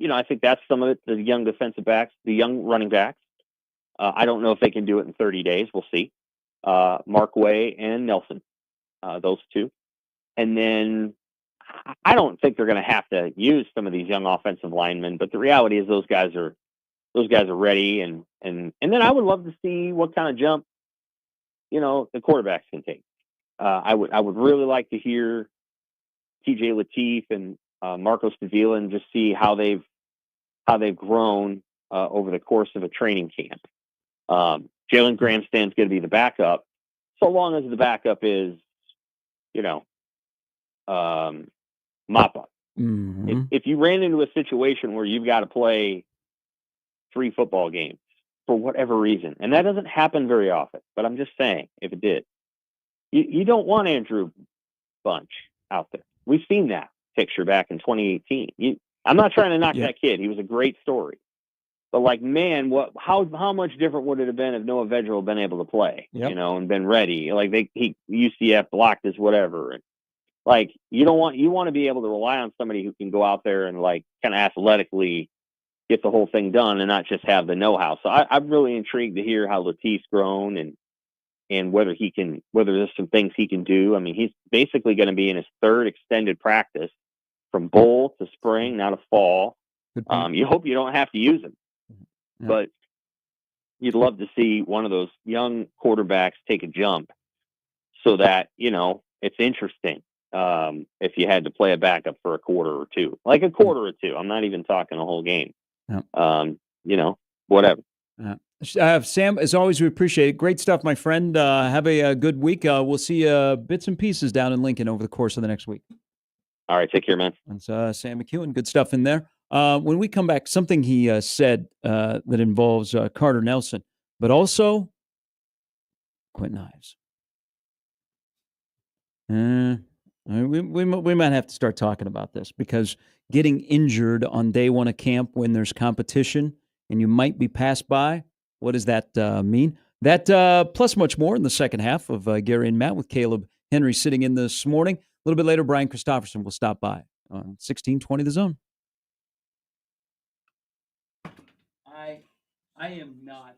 I think that's some of it. The young defensive backs, the young running backs. I don't know if they can do it in 30 days. We'll see. Mark Way and Nelson, those two. And then I don't think they're going to have to use some of these young offensive linemen, but the reality is those guys are ready. And then I would love to see what kind of jump, the quarterbacks can take. I would really like to hear TJ Lateef and Marcos Davila and just see how they've grown over the course of a training camp. Jalen Grandstand's going to be the backup, so long as the backup is, mop up. Mm-hmm. If you ran into a situation where you've got to play 3 football games for whatever reason, and that doesn't happen very often, but I'm just saying, if it did, you don't want Andrew Bunch out there. We've seen that picture back in 2018. I'm not trying to knock that kid. He was a great story. But how much different would it have been if Noah Vedral had been able to play, and been ready? Like UCF blocked his whatever. And you want to be able to rely on somebody who can go out there and kind of athletically get the whole thing done and not just have the know-how. So I'm really intrigued to hear how Lateef's grown and whether there's some things he can do. I mean, he's basically going to be in his 3rd extended practice from bowl to spring, now to fall. You hope you don't have to use him. Yeah. But you'd love to see one of those young quarterbacks take a jump so that, it's interesting if you had to play a backup for a quarter or two. Like a quarter or two. I'm not even talking a whole game. Yeah. Whatever. Sam, as always, we appreciate it. Great stuff, my friend. Have a good week. We'll see bits and pieces down in Lincoln over the course of the next week. All right, take care, man. That's Sam McEwen. Good stuff in there. When we come back, something he said that involves Carter Nelson, but also Quentin Ives. We might have to start talking about this because getting injured on day one of camp when there's competition and you might be passed by, what does that mean? That plus much more in the second half of Gary and Matt with Caleb Henry sitting in this morning. A little bit later, Brian Christopherson will stop by on 1620 The Zone. I am not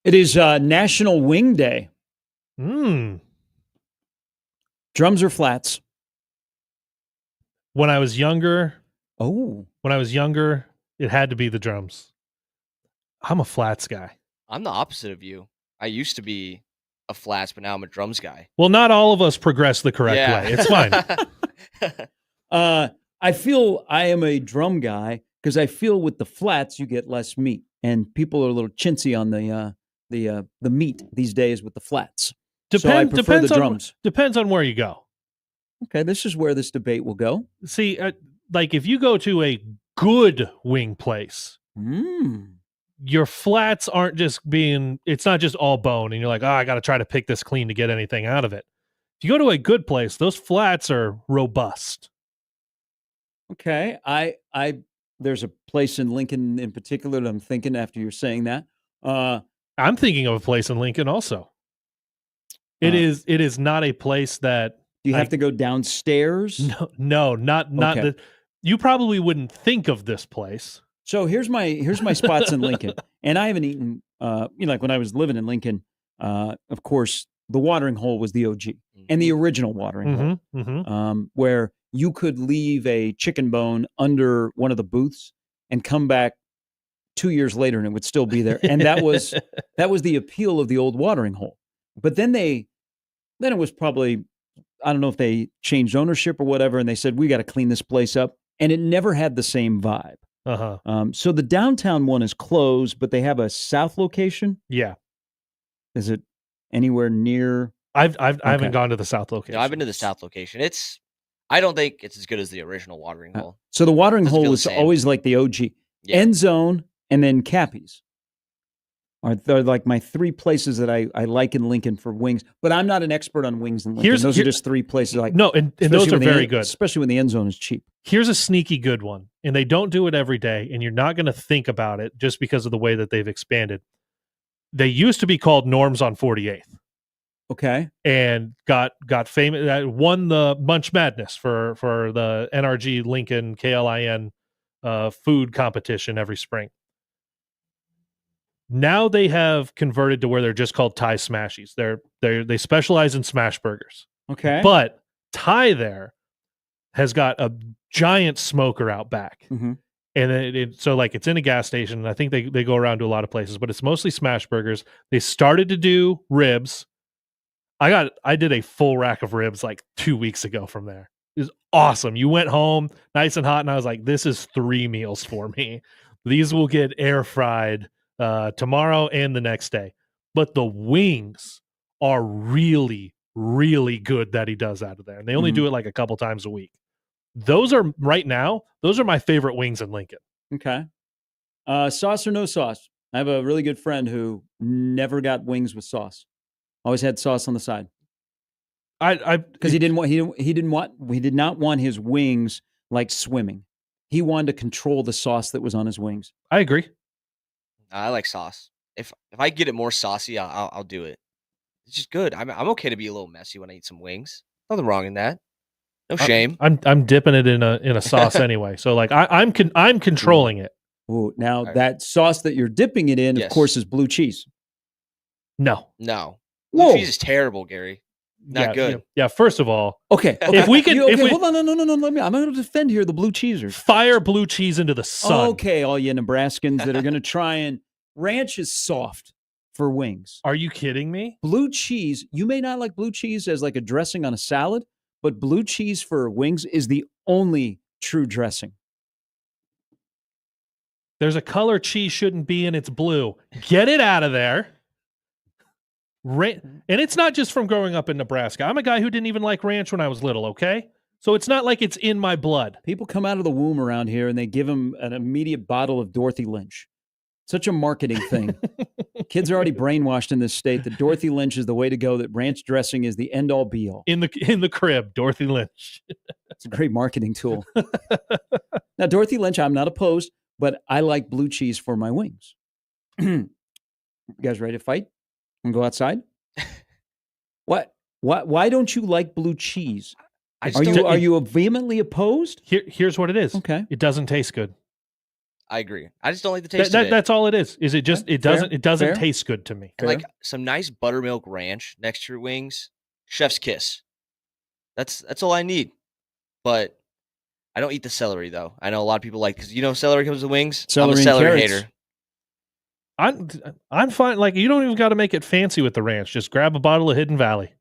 It is National Wing Day. Mm. Drums or flats? When I was younger, Oh, it had to be the drums. I'm a flats guy. I'm the opposite of you. I used to be a flats, but now I'm a drums guy. Well, not all of us progress the correct Yeah. way. It's fine. I feel I am a drum guy because I feel with the flats you get less meat, and people are a little chintzy on the meat these days with the flats. So I prefer the drums. Depends on where you go. Okay, this is where this debate will go. See, like if you go to a good wing place, your flats aren't just being, it's not just all bone and you're like, oh, I got to try to pick this clean to get anything out of it. If you go to a good place, those flats are robust. Okay, I there's a place in Lincoln in particular that I'm thinking after you're saying that. I'm thinking of a place in Lincoln also. It is not a place that you have to go downstairs. No, not Okay. you probably wouldn't think of this place. So here's my spots in Lincoln, and I haven't eaten. Like when I was living in Lincoln, of course, the watering hole was the OG and the original watering hole, where you could leave a chicken bone under one of the booths and come back 2 years later, and it would still be there. And that was the appeal of the old watering hole. But then it was probably, I don't know if they changed ownership or whatever, and they said we got to clean this place up, and it never had the same vibe. So the downtown one is closed, but they have a south location. Yeah. Is it anywhere near? I haven't gone to the south location. No, I've been to the south location. I don't think it's as good as the original watering hole. So the watering Doesn't hole feel the was same. always like the OG. Yeah. End zone and then Cappy's are like my three places that I like in Lincoln for wings. But I'm not an expert on wings in Lincoln. Those are just three places. Like no, and those are very good, especially when the end zone is cheap. Here's a sneaky good one, and they don't do it every day, and you're not going to think about it just because of the way that they've expanded. They used to be called Norms on 48th. Okay. And got famous. Won the Munch Madness for the NRG Lincoln KLIN food competition every spring. Now they have converted to where they're just called Thai Smashies. They specialize in smash burgers. Okay. But Thai there has got a giant smoker out back. Mm-hmm. And so like it's in a gas station. And I think they go around to a lot of places, but it's mostly smash burgers. They started to do ribs. I did a full rack of ribs like 2 weeks ago from there. It was awesome. You went home nice and hot, and I was like, this is 3 meals for me. These will get air fried tomorrow and the next day. But the wings are really, really good that he does out of there. And they only do it like a couple times a week. Those are my favorite wings in Lincoln. Okay. Sauce or no sauce? I have a really good friend who never got wings with sauce. Always had sauce on the side. Because he did not want his wings like swimming. He wanted to control the sauce that was on his wings. I agree. I like sauce. If I get it more saucy, I'll do it. It's just good. I'm okay to be a little messy when I eat some wings. Nothing wrong in that. No shame. I'm dipping it in a sauce anyway. So like I'm controlling it. Ooh, now that sauce that you're dipping it in, of course, is blue cheese. No. Blue cheese is terrible, Gary. Not good. Yeah. First of all, okay. If we can, hold on, no. I'm going to defend here the blue cheesers. Fire blue cheese into the sun. Okay, all you Nebraskans that are going to try and ranch is soft for wings. Are you kidding me? Blue cheese. You may not like blue cheese as like a dressing on a salad, but blue cheese for wings is the only true dressing. There's a color cheese shouldn't be in. It's blue. Get it out of there. And it's not just from growing up in Nebraska. I'm a guy who didn't even like ranch when I was little, okay? So it's not like it's in my blood. People come out of the womb around here and they give them an immediate bottle of Dorothy Lynch. Such a marketing thing. Kids are already brainwashed in this state that Dorothy Lynch is the way to go, that ranch dressing is the end-all be-all. In the crib, Dorothy Lynch. It's a great marketing tool. Now, Dorothy Lynch, I'm not opposed, but I like blue cheese for my wings. You guys ready to fight? And go outside? What? Why don't you like blue cheese? Are you vehemently opposed? Here's what it is. Okay. It doesn't taste good. I agree. I just don't like the taste of it. That's all it is. Is it just it doesn't Fair. taste good to me. And like some nice buttermilk ranch next to your wings, chef's kiss. That's all I need. But I don't eat the celery though. I know a lot of people like because celery comes with wings. Celery I'm a and celery carrots. hater. I'm fine. Like you don't even got to make it fancy with the ranch. Just grab a bottle of Hidden Valley.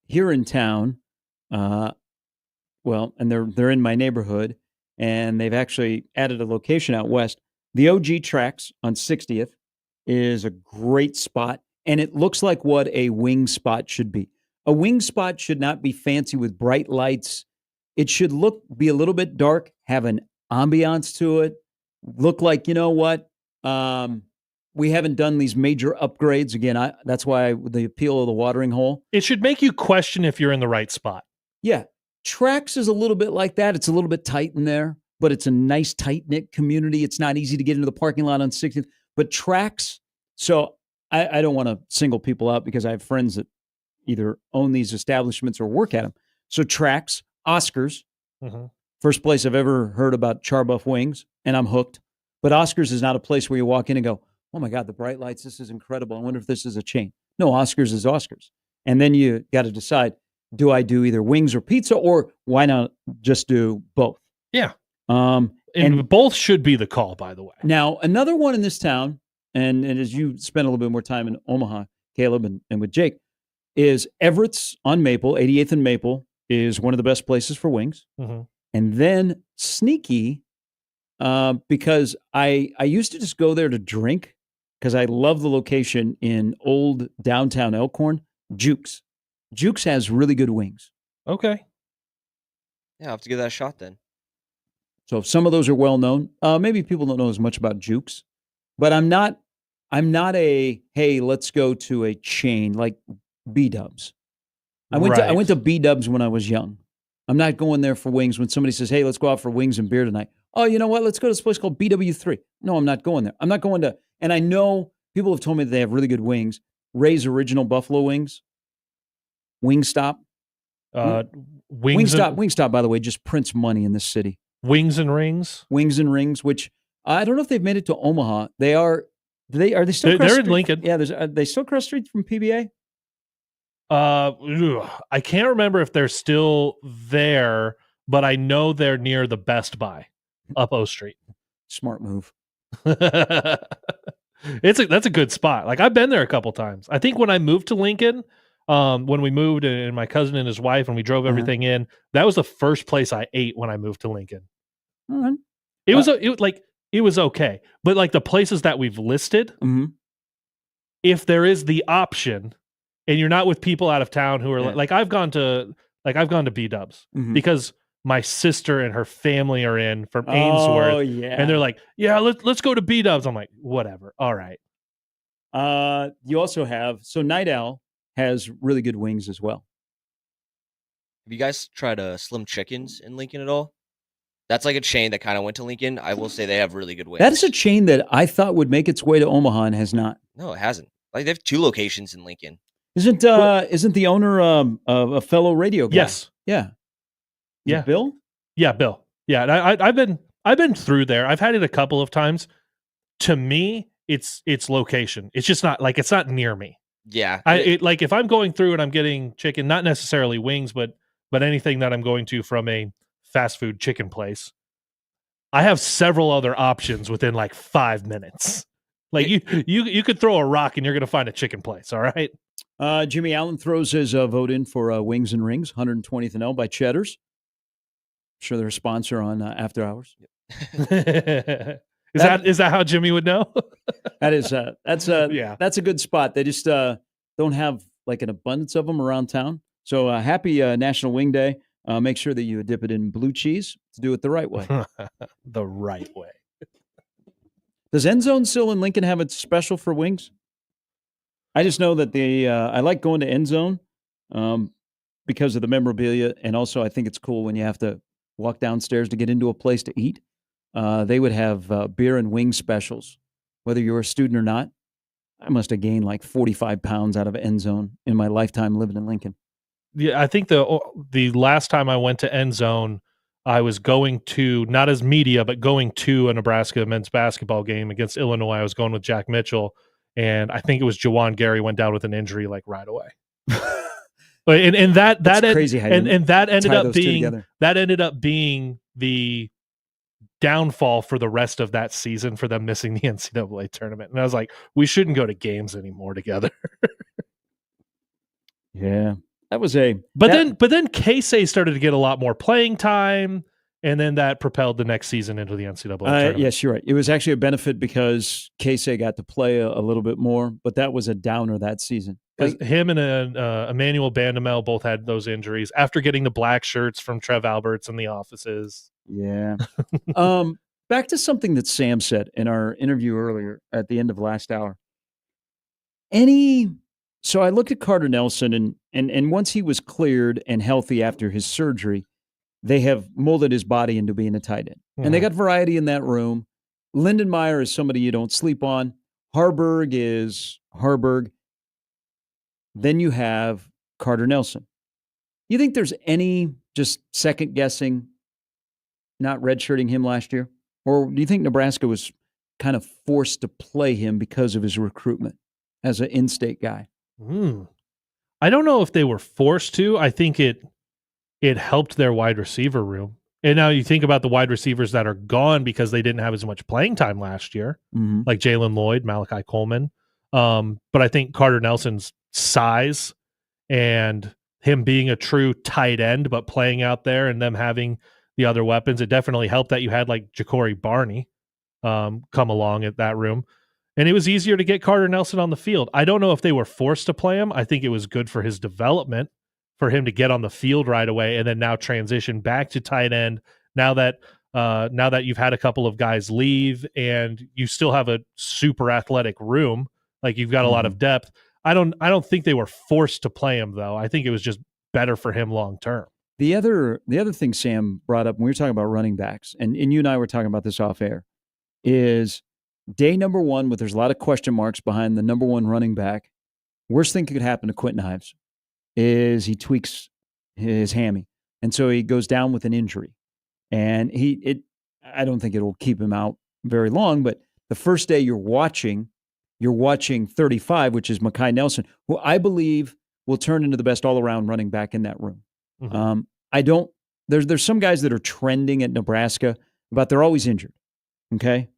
Here in town, and they're in my neighborhood, and they've actually added a location out west. The OG Tracks on 60th is a great spot, and it looks like what a wing spot should be. A wing spot should not be fancy with bright lights. It should be a little bit dark, have an ambiance to it, look like, we haven't done these major upgrades. Again, that's why the appeal of the watering hole. It should make you question if you're in the right spot. Yeah. Tracks is a little bit like that. It's a little bit tight in there, but it's a nice, tight-knit community. It's not easy to get into the parking lot on 60th. But Tracks, so I don't want to single people out because I have friends that either own these establishments or work at them. So Tracks, Oscars, first place I've ever heard about Charbuff wings, and I'm hooked. But Oscars is not a place where you walk in and go, oh my God, the bright lights, this is incredible. I wonder if this is a chain. No, Oscars is Oscars. And then you got to decide, do I do either wings or pizza, or why not just do both? Yeah. And both should be the call, by the way. Now, another one in this town, and as you spend a little bit more time in Omaha, Caleb, and with Jake, is Everett's on Maple, 88th and Maple is one of the best places for wings. And then Sneaky, because I used to just go there to drink because I love the location in old downtown Elkhorn, Jukes. Jukes has really good wings. Okay. Yeah, I'll have to give that a shot then. So some of those are well known. Maybe people don't know as much about Jukes, but I'm not a, hey, let's go to a chain like B-Dubs. I went to B-Dubs when I was young. I'm not going there for wings. When somebody says, hey, let's go out for wings and beer tonight. Oh, you know what? Let's go to this place called BW3. No, I'm not going there. I'm not going to, and I know people have told me that they have really good wings. Ray's Original Buffalo Wings. Wingstop. Wingstop, by the way, just prints money in this city. Wings and Rings. Wings and Rings, which I don't know if they've made it to Omaha. Are they still? They're in Lincoln. Yeah, are they still across the street from PBA? I can't remember if they're still there, but I know they're near the Best Buy up O Street. Smart move. That's a good spot. Like I've been there a couple times. I think when I moved to Lincoln, when we moved and my cousin and his wife and we drove everything in, that was the first place I ate when I moved to Lincoln. All right. It was okay, but like the places that we've listed, if there is the option, and you're not with people out of town who are like I've gone to B-Dubs because my sister and her family are in from Ainsworth. Oh yeah, and they're like, yeah, let's go to B-Dubs. I'm like, whatever, all right. You also have Night Owl has really good wings as well. Have you guys tried Slim Chickens in Lincoln at all? That's like a chain that kind of went to Lincoln. I will say they have really good wings. That is a chain that I thought would make its way to Omaha and has not. No, it hasn't. Like they have 2 locations in Lincoln. Isn't the owner a fellow radio guy? Yes. Yeah. Yeah. Bill? Yeah, Bill. Yeah, and I've been through there. I've had it a couple of times. To me, it's location. It's just not like it's not near me. Yeah. Like if I'm going through and I'm getting chicken, not necessarily wings, but anything that I'm going to from a fast food chicken place, I have several other options within like 5 minutes. Like you could throw a rock and you're going to find a chicken place. All right. Jimmy Allen throws his vote in for Wings and Rings, 120th and L by Cheddar's. I'm sure they're a sponsor on After Hours. Is that how Jimmy would know? That's a good spot. They just don't have like an abundance of them around town. So happy National Wing Day. Make sure that you dip it in blue cheese to do it the right way. The right way. Does End Zone still in Lincoln have a special for wings? I just know that I like going to End Zone because of the memorabilia, and also I think it's cool when you have to walk downstairs to get into a place to eat. They would have beer and wing specials, whether you're a student or not. I must have gained like 45 pounds out of End Zone in my lifetime living in Lincoln. Yeah, I think the last time I went to End Zone, I was going to, not as media, but going to a Nebraska men's basketball game against Illinois. I was going with Jack Mitchell, and I think it was Jawan Gary went down with an injury like right away. And That's crazy how you that ended tie up those two being together. that ended up being the downfall for the rest of that season for them missing the NCAA tournament. And I was like, we shouldn't go to games anymore together. Yeah, that was a. But that- then Casey started to get a lot more playing time, and then that propelled the next season into the NCAA tournament. Yes, you're right. It was actually a benefit because Casey got to play a little bit more, but that was a downer that season. Because him and Emmanuel Bandamel both had those injuries after getting the black shirts from Trev Alberts in the offices. Yeah. Back to something that Sam said in our interview earlier at the end of last hour. So I looked at Carter Nelson, and once he was cleared and healthy after his surgery, they have molded his body into being a tight end. And they got variety in that room. Lindenmeyer is somebody you don't sleep on. Harburg is Harburg. Then you have Carter Nelson. You think there's any just second guessing not redshirting him last year? Or do you think Nebraska was kind of forced to play him because of his recruitment as an in-state guy? I don't know if they were forced to. I think it helped their wide receiver room. And now you think about the wide receivers that are gone because they didn't have as much playing time last year, like Jalen Lloyd, Malachi Coleman. But I think Carter Nelson's size and him being a true tight end, but playing out there and them having the other weapons, it definitely helped that you had like Ja'Cory Barney come along at that room. And it was easier to get Carter Nelson on the field. I don't know if they were forced to play him. I think it was good for his development for him to get on the field right away and then now transition back to tight end. Now that you've had a couple of guys leave and you still have a super athletic room, like you've got a lot of depth. I don't think they were forced to play him though. I think it was just better for him long term. The other thing Sam brought up when we were talking about running backs, and you and I were talking about this off air, is day number one, but there's a lot of question marks behind the number one running back. Worst thing could happen to Quentin Hives is he tweaks his hammy, and so he goes down with an injury. And I don't think it'll keep him out very long, but the first day you're watching 35, which is Mekhi Nelson, who I believe will turn into the best all-around running back in that room. There's some guys that are trending at Nebraska, but they're always injured. Okay.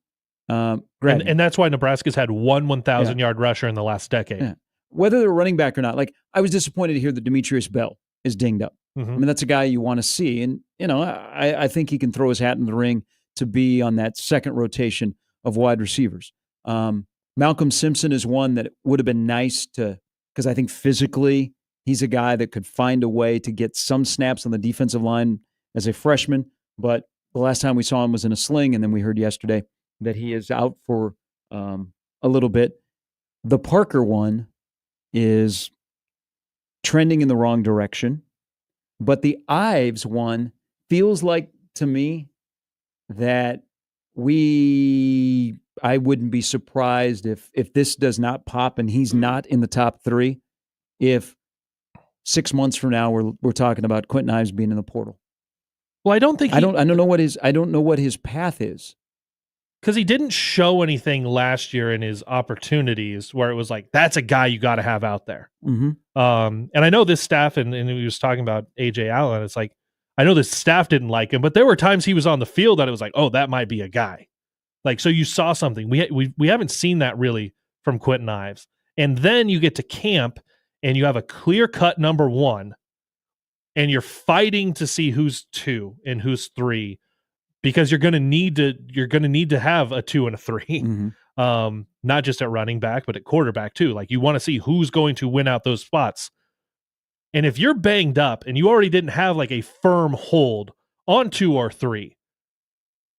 And that's why Nebraska's had one 1,000-yard rusher in the last decade. Yeah. Whether they're running back or not, like I was disappointed to hear that Demetrius Bell is dinged up. I mean, that's a guy you want to see. And, I think he can throw his hat in the ring to be on that second rotation of wide receivers. Malcolm Simpson is one that would have been nice because I think physically he's a guy that could find a way to get some snaps on the defensive line as a freshman. But the last time we saw him was in a sling, and then we heard yesterday that he is out for a little bit. The Parker one is trending in the wrong direction, but the Ives one feels like to me that I wouldn't be surprised if this does not pop and he's not in the top three, if 6 months from now we're talking about Quentin Ives being in the portal. Well, I don't know what his path is. Because he didn't show anything last year in his opportunities where it was like, that's a guy you got to have out there. And I know this staff, and he was talking about A.J. Allen, it's like, I know this staff didn't like him, but there were times he was on the field that it was like, oh, that might be a guy. Like, so you saw something. We haven't seen that really from Quentin Ives. And then you get to camp, and you have a clear-cut number one, and you're fighting to see who's two and who's three, because you're going to need to have a 2 and a 3, not just at running back, but at quarterback too. Like, you want to see who's going to win out those spots. And if you're banged up and you already didn't have like a firm hold on 2 or 3,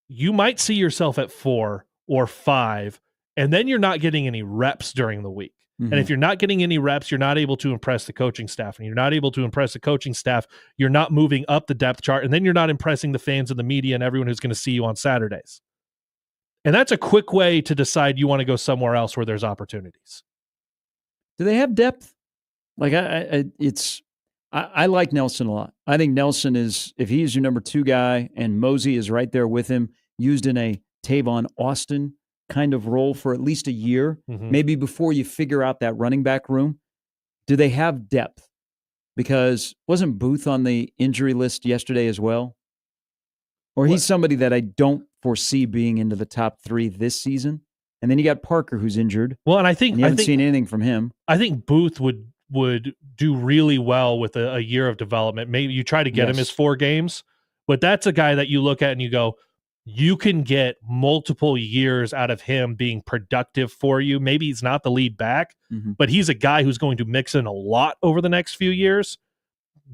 you might see yourself at 4 or 5, and then you're not getting any reps during the week. And if you're not getting any reps, you're not able to impress the coaching staff. And you're not able to impress the coaching staff, you're not moving up the depth chart. And then you're not impressing the fans and the media and everyone who's going to see you on Saturdays. And that's a quick way to decide you want to go somewhere else where there's opportunities. Do they have depth? Like, it's I like Nelson a lot. I think Nelson is, if he's your number 2 guy and Mosey is right there with him, used in a Tavon Austin kind of role for at least a year, Mhm. maybe before you figure out that running back room. Do they have depth? Because wasn't Booth on the injury list yesterday as well? Or he's somebody that I don't foresee being into the top 3 this season. And then you got Parker who's injured, Well, and and you haven't seen anything from him. I think Booth would do really well with a year of development. Maybe you try to get him his Yes. 4 games, but that's a guy that you look at and you go, you can get multiple years out of him being productive for you. Maybe he's not the lead back, Mhm. but he's a guy who's going to mix in a lot over the next few years.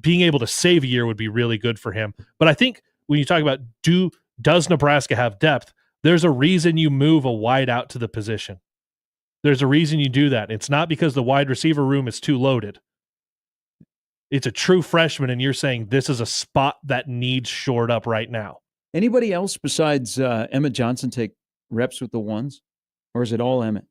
Being able to save a year would be really good for him. But I think when you talk about does Nebraska have depth, there's a reason you move a wide out to the position. There's a reason you do that. It's not because the wide receiver room is too loaded. It's a true freshman, and you're saying this is a spot that needs shored up right now. Anybody else besides Emmett Johnson take reps with the ones? Or is it all Emmett?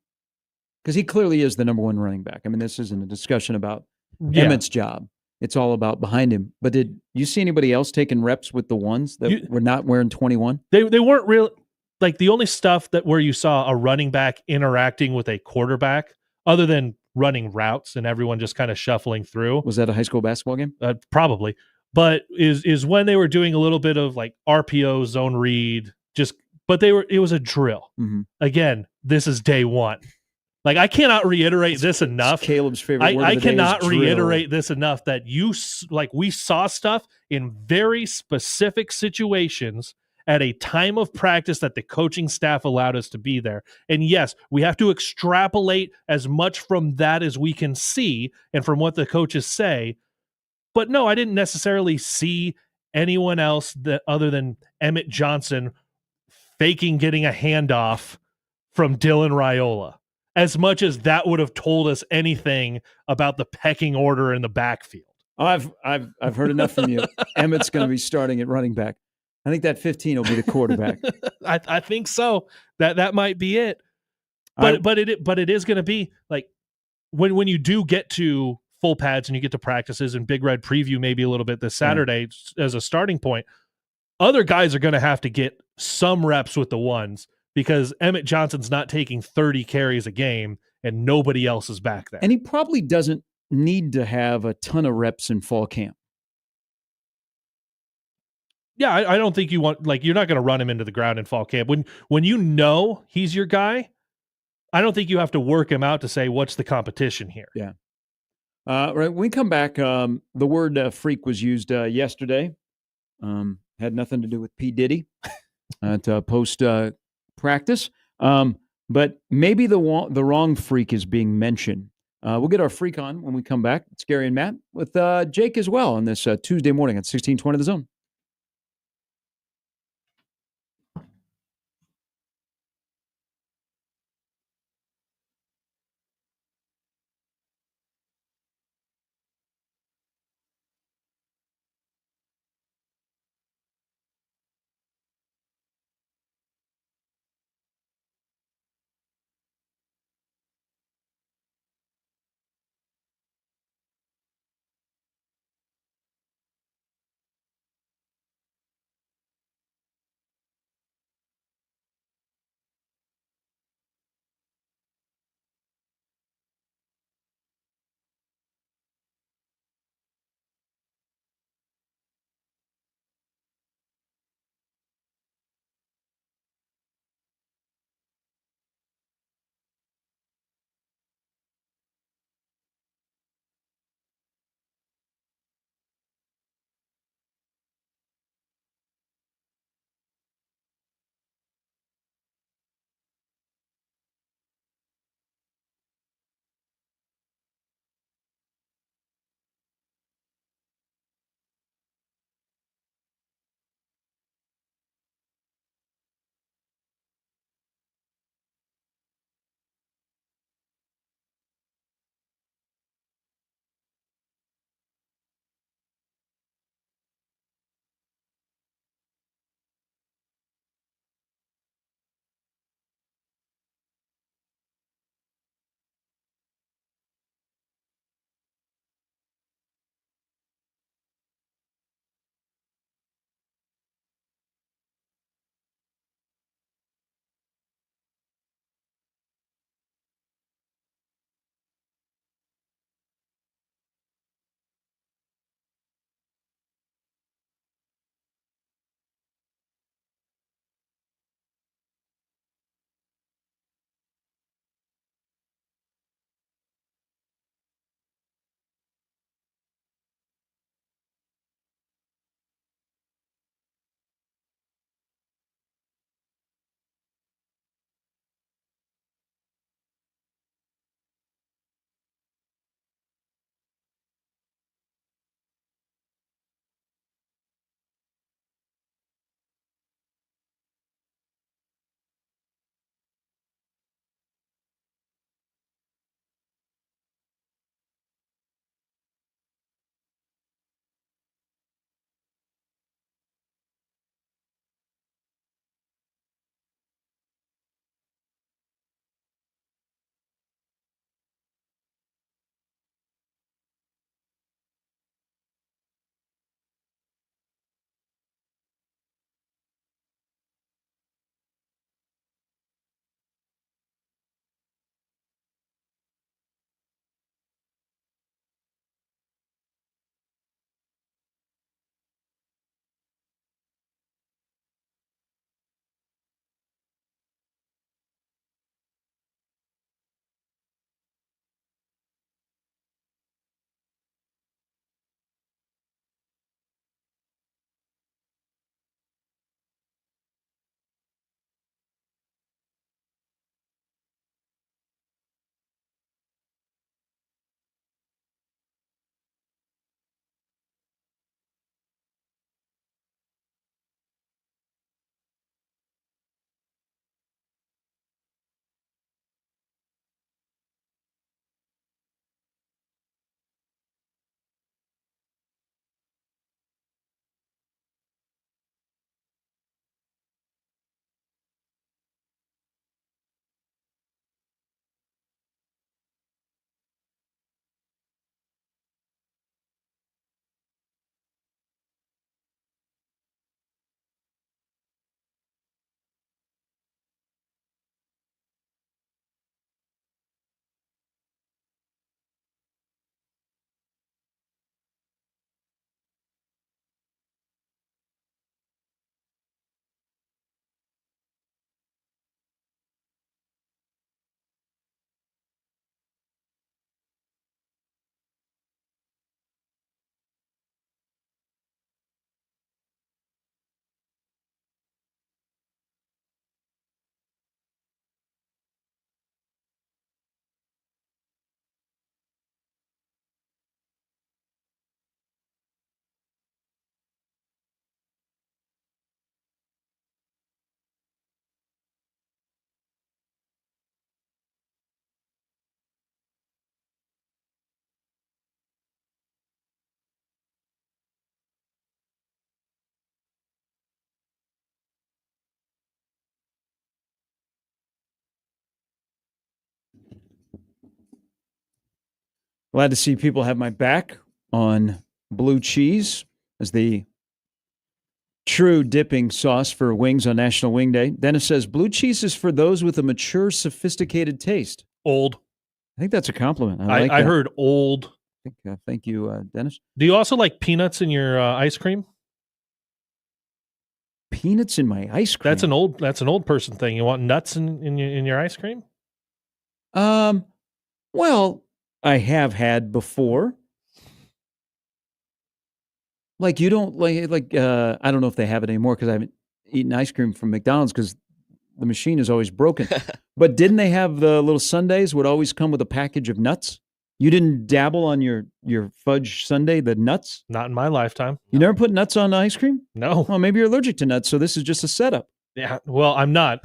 Because he clearly is the number 1 running back. I mean, this isn't a discussion about Emmett's job. It's all about behind him. But did you see anybody else taking reps with the ones that were not wearing 21? They weren't real. Like the only stuff that where you saw a running back interacting with a quarterback, other than running routes and everyone just kind of shuffling through, Was that a high school basketball game? Probably. But is when they were doing a little bit of like RPO, zone read, but it was a drill. Mm-hmm. Again, this is day 1. Like I cannot reiterate this enough. It's Caleb's favorite word of I the day is cannot drill. reiterate this enough that we saw stuff in very specific situations at a time of practice that the coaching staff allowed us to be there. And yes, we have to extrapolate as much from that as we can see and from what the coaches say. But no, I didn't necessarily see anyone else that other than Emmett Johnson faking getting a handoff from Dylan Raiola. As much as that would have told us anything about the pecking order in the backfield. I've heard enough from you. Emmett's going to be starting at running back. I think that 15 will be the quarterback. I think so. That might be it. But it is going to be like when you do get to full pads and you get to practices and Big Red preview maybe a little bit this Saturday as a starting point. Other guys are going to have to get some reps with the ones because Emmett Johnson's not taking 30 carries a game and nobody else is back there. And he probably doesn't need to have a ton of reps in fall camp. Yeah, I don't think you want, like, you're not going to run him into the ground in fall camp. When you know he's your guy, I don't think you have to work him out to say, what's the competition here? Yeah. Right. When we come back, the word freak was used yesterday. Had nothing to do with P. Diddy at post practice. But maybe the wrong freak is being mentioned. We'll get our freak on when we come back. It's Gary and Matt with Jake as well on this Tuesday morning at 1620 The Zone. Glad to see people have my back on blue cheese as the true dipping sauce for wings on National Wing Day. Dennis says blue cheese is for those with a mature, sophisticated taste. Old. I think that's a compliment. I heard old. Thank you, Dennis. Do you also like peanuts in your ice cream? Peanuts in my ice cream. That's an old person thing. You want nuts in your ice cream? Well, I have had before. Like you don't like I don't know if they have it anymore because I haven't eaten ice cream from McDonald's because the machine is always broken. But didn't they have the little sundaes would always come with a package of nuts? You didn't dabble on your fudge sundae, the nuts? Not in my lifetime. You never put nuts on ice cream? No. Well, maybe you're allergic to nuts, so this is just a setup. Yeah. Well, I'm not.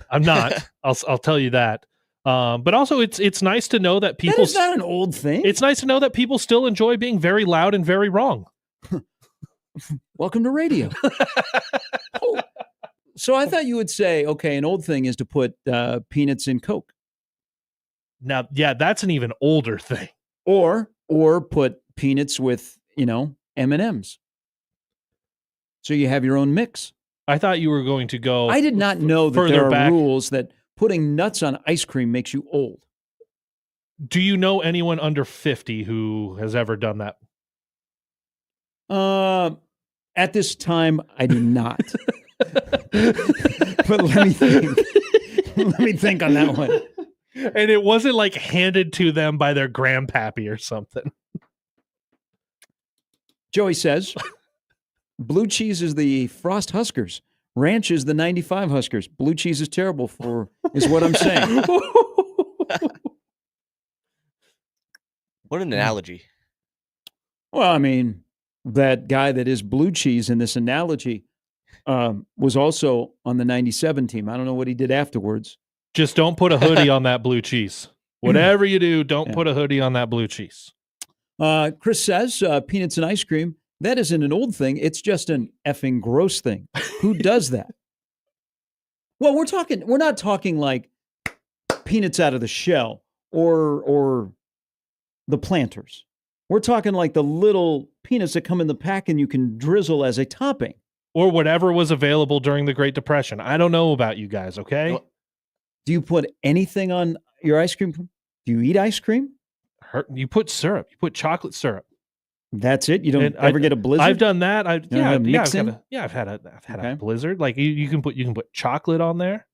I'll tell you that. But also, it's nice to know that people. That is not an old thing. It's nice to know that people still enjoy being very loud and very wrong. Welcome to radio. Oh. So I thought you would say, okay, an old thing is to put peanuts in Coke. Now, yeah, that's an even older thing. Or put peanuts with, M&Ms. So you have your own mix. I thought you were going to go. I did not know that there are back. rules that putting nuts on ice cream makes you old. Do you know anyone under 50 who has ever done that? At this time, I do not. But let me think. Let me think on that one. And it wasn't like handed to them by their grandpappy or something. Joey says, blue cheese is the Frost Huskers. Ranch is the 95 Huskers. Blue cheese is terrible is what I'm saying. What an analogy. Well, I mean, that guy that is blue cheese in this analogy was also on the 97 team. I don't know what he did afterwards. Just don't put a hoodie on that blue cheese. Whatever you do, don't put a hoodie on that blue cheese. Chris says, peanuts and ice cream, that isn't an old thing. It's just an effing gross thing. Who does that? Well, we're not talking like peanuts out of the shell or the Planters. We're talking like the little peanuts that come in the pack and you can drizzle as a topping. Or whatever was available during the Great Depression. I don't know about you guys, okay? Do you put anything on your ice cream? Do you eat ice cream? You put syrup. You put chocolate syrup. That's it. You don't ever get a blizzard. I've done that. I've had Okay. a blizzard. Like you can put chocolate on there.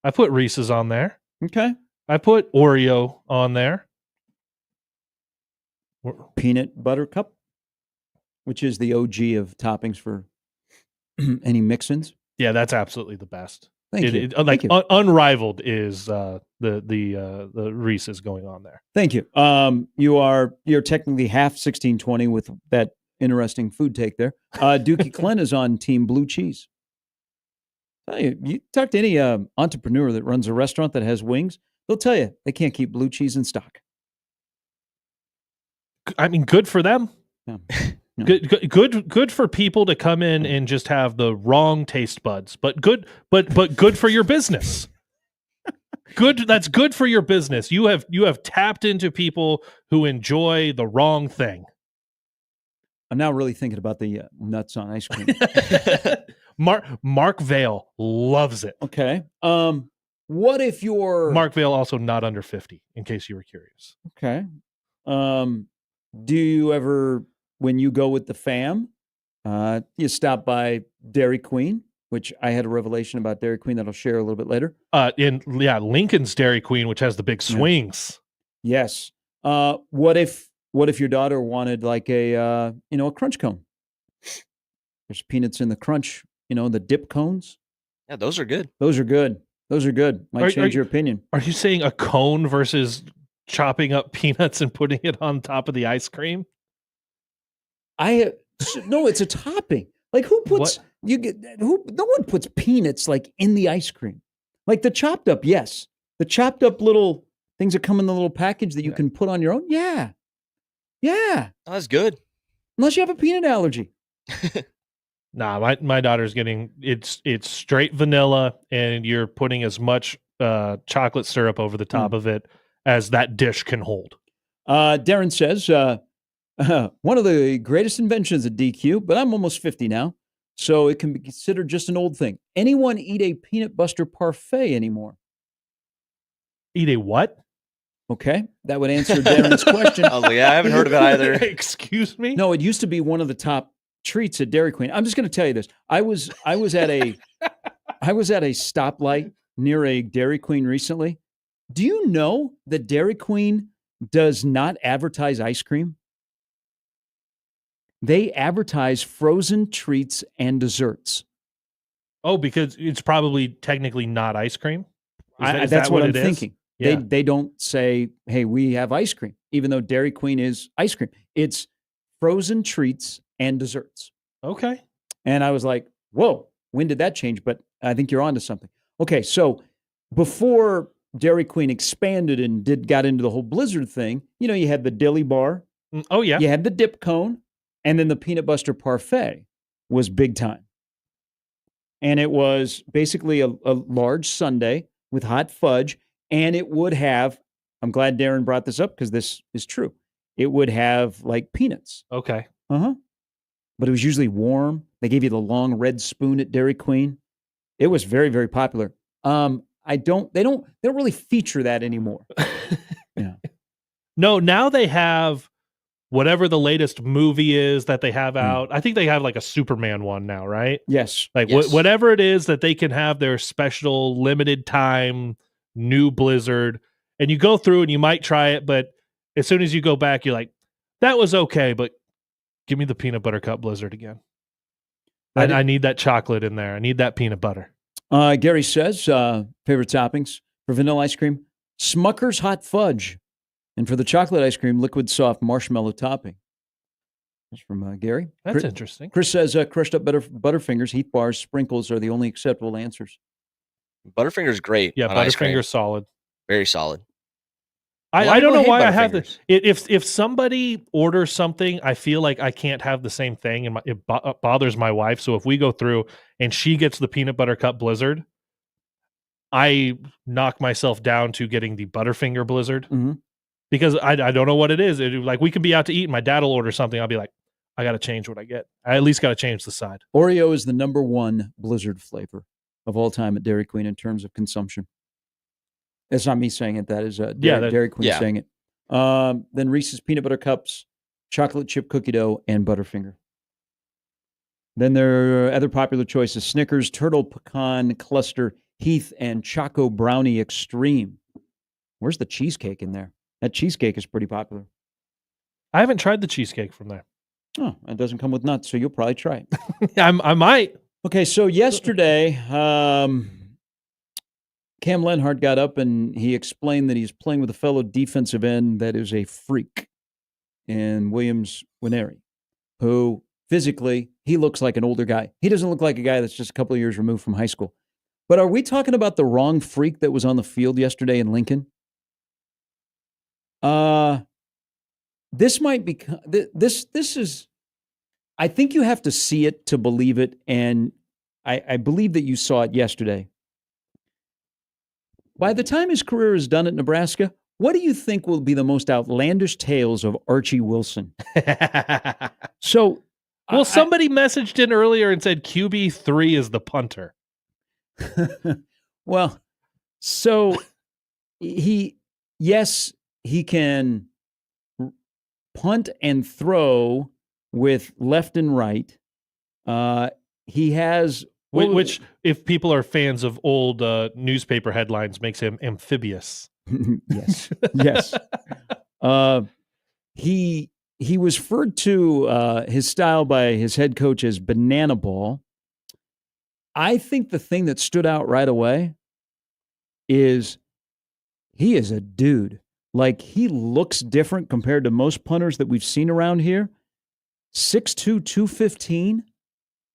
I put Reese's on there. Okay. I put Oreo on there. Peanut butter cup, which is the OG of toppings for any mix-ins. Yeah, that's absolutely the best. Thank you. Unrivaled is the Reese's going on there. Thank you. You're technically half 1620 with that interesting food take there. Dookie Glenn is on Team Blue Cheese. You talk to any entrepreneur that runs a restaurant that has wings, they'll tell you they can't keep blue cheese in stock. I mean, good for them. Yeah. No. Good for people to come in and just have the wrong taste buds, but good for your business. That's good for your business. You have tapped into people who enjoy the wrong thing. I'm now really thinking about the nuts on ice cream. Mark Vale loves it. Okay. What if you're Mark Vale also not under 50, in case you were curious. Okay. Do you ever, when you go with the fam, you stop by Dairy Queen, which I had a revelation about Dairy Queen that I'll share a little bit later. Lincoln's Dairy Queen, which has the big swings. Yes. What if your daughter wanted like a crunch cone? There's peanuts in the crunch, the dip cones. Yeah, those are good. Those are good. Might change your opinion. Are you saying a cone versus chopping up peanuts and putting it on top of the ice cream? No, it's a topping. Like who puts no one puts peanuts like in the ice cream. Like the chopped up, yes. The chopped up little things that come in the little package that you can put on your own. Yeah. Yeah. Oh, that's good. Unless you have a peanut allergy. Nah, my daughter's getting it's straight vanilla and you're putting as much chocolate syrup over the top of it as that dish can hold. Darren says, one of the greatest inventions of DQ, but I'm almost 50 now, so it can be considered just an old thing. Anyone eat a peanut butter parfait anymore? Eat a what? Okay, that would answer Darren's question. I was like, yeah, I haven't heard of it either. Excuse me? No, it used to be one of the top treats at Dairy Queen. I'm just going to tell you this. I was at a stoplight near a Dairy Queen recently. Do you know that Dairy Queen does not advertise ice cream? They advertise frozen treats and desserts. Oh, because it's probably technically not ice cream? Is That's that what I'm it is? thinking. Yeah. They don't say, hey, we have ice cream, even though Dairy Queen is ice cream. It's frozen treats and desserts. Okay. And I was like, whoa, when did that change? But I think you're onto something. Okay, so before Dairy Queen expanded and got into the whole Blizzard thing, you had the dilly bar, Oh, yeah. you had the dip cone, and then the peanut butter parfait was big time. And it was basically a large sundae with hot fudge, and it would have, I'm glad Darren brought this up because this is true, it would have like peanuts. Okay. But it was usually warm. They gave you the long red spoon at Dairy Queen. It was very, very popular. They don't really feature that anymore. Yeah. No, now they have whatever the latest movie is that they have out. I think they have like a Superman one now, right? Yes. Like Yes. whatever it is that they can have their special limited time new Blizzard, and you go through and you might try it, but as soon as you go back, you're like, that was okay, but give me the peanut butter cup Blizzard again. I need that chocolate in there. I need that peanut butter. Gary says, favorite toppings for vanilla ice cream, Smucker's hot fudge. And for the chocolate ice cream, liquid soft marshmallow topping. That's from Gary. That's interesting. Chris says crushed up Butterfingers, Heath bars, sprinkles are the only acceptable answers. Butterfinger's great. Yeah, on ice cream. Butterfinger's solid. Very solid. I don't know hate why I have Butterfingers? this. If somebody orders something, I feel like I can't have the same thing, and it bothers my wife. So if we go through and she gets the peanut butter cup Blizzard, I knock myself down to getting the Butterfinger Blizzard because I don't know what it is. Like we could be out to eat, and my dad will order something. I'll be like, I got to change what I get. I at least got to change the side. Oreo is the number one Blizzard flavor of all time at Dairy Queen in terms of consumption. That's not me saying it. That is Dairy Queen saying it. Then Reese's Peanut Butter Cups, chocolate chip cookie dough, and Butterfinger. Then there are other popular choices: Snickers, Turtle Pecan Cluster, Heath, and Choco Brownie Extreme. Where's the cheesecake in there? That cheesecake is pretty popular. I haven't tried the cheesecake from there. Oh, it doesn't come with nuts, so you'll probably try it. I might. Okay, so yesterday, Cam Lenhart got up and he explained that he's playing with a fellow defensive end that is a freak in Williams Nwaneri, who physically, he looks like an older guy. He doesn't look like a guy that's just a couple of years removed from high school. But are we talking about the wrong freak that was on the field yesterday in Lincoln? This might be, this is, I think you have to see it to believe it, and I believe that you saw it yesterday. By the time his career is done at Nebraska, what do you think will be the most outlandish tales of Archie Wilson? So, well, somebody messaged in earlier and said QB3 is the punter. Well, so he can punt and throw with left and right. He has... Which, if people are fans of old newspaper headlines, makes him amphibious. Yes. Yes. He was referred to his style by his head coach as banana ball. I think the thing that stood out right away is he is a dude. Like, he looks different compared to most punters that we've seen around here. 6'2", 215.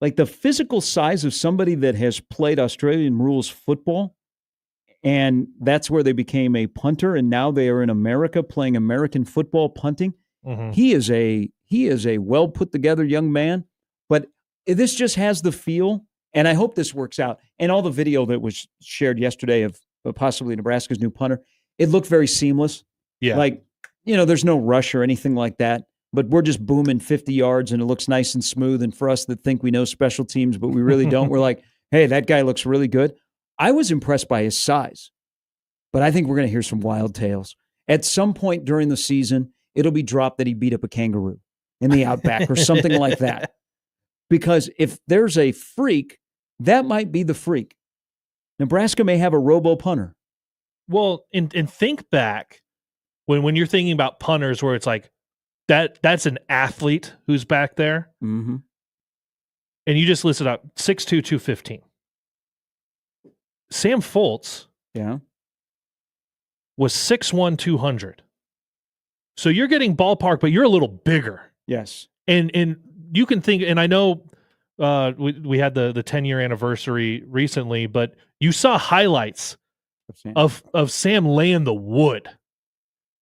Like the physical size of somebody that has played Australian rules football, and that's where they became a punter, and now they are in America playing American football punting. Mm-hmm. He is a well put together young man, but this just has the feel, and I hope this works out. And all the video that was shared yesterday of possibly Nebraska's new punter, it looked very seamless. Yeah, like there's no rush or anything like that, but we're just booming 50 yards and it looks nice and smooth. And for us that think we know special teams, but we really don't, we're like, hey, that guy looks really good. I was impressed by his size, but I think we're going to hear some wild tales. At some point during the season, it'll be dropped that he beat up a kangaroo in the outback or something like that. Because if there's a freak, that might be the freak. Nebraska may have a robo punter. Well, and think back when you're thinking about punters where it's like that's an athlete who's back there. Mm-hmm. And you just listed up 6'2", 215. Sam Foltz was 6'1", 200. So you're getting ballpark, but you're a little bigger. Yes. And you can think, and I know we had the 10-year anniversary recently, but you saw highlights of Sam laying the wood.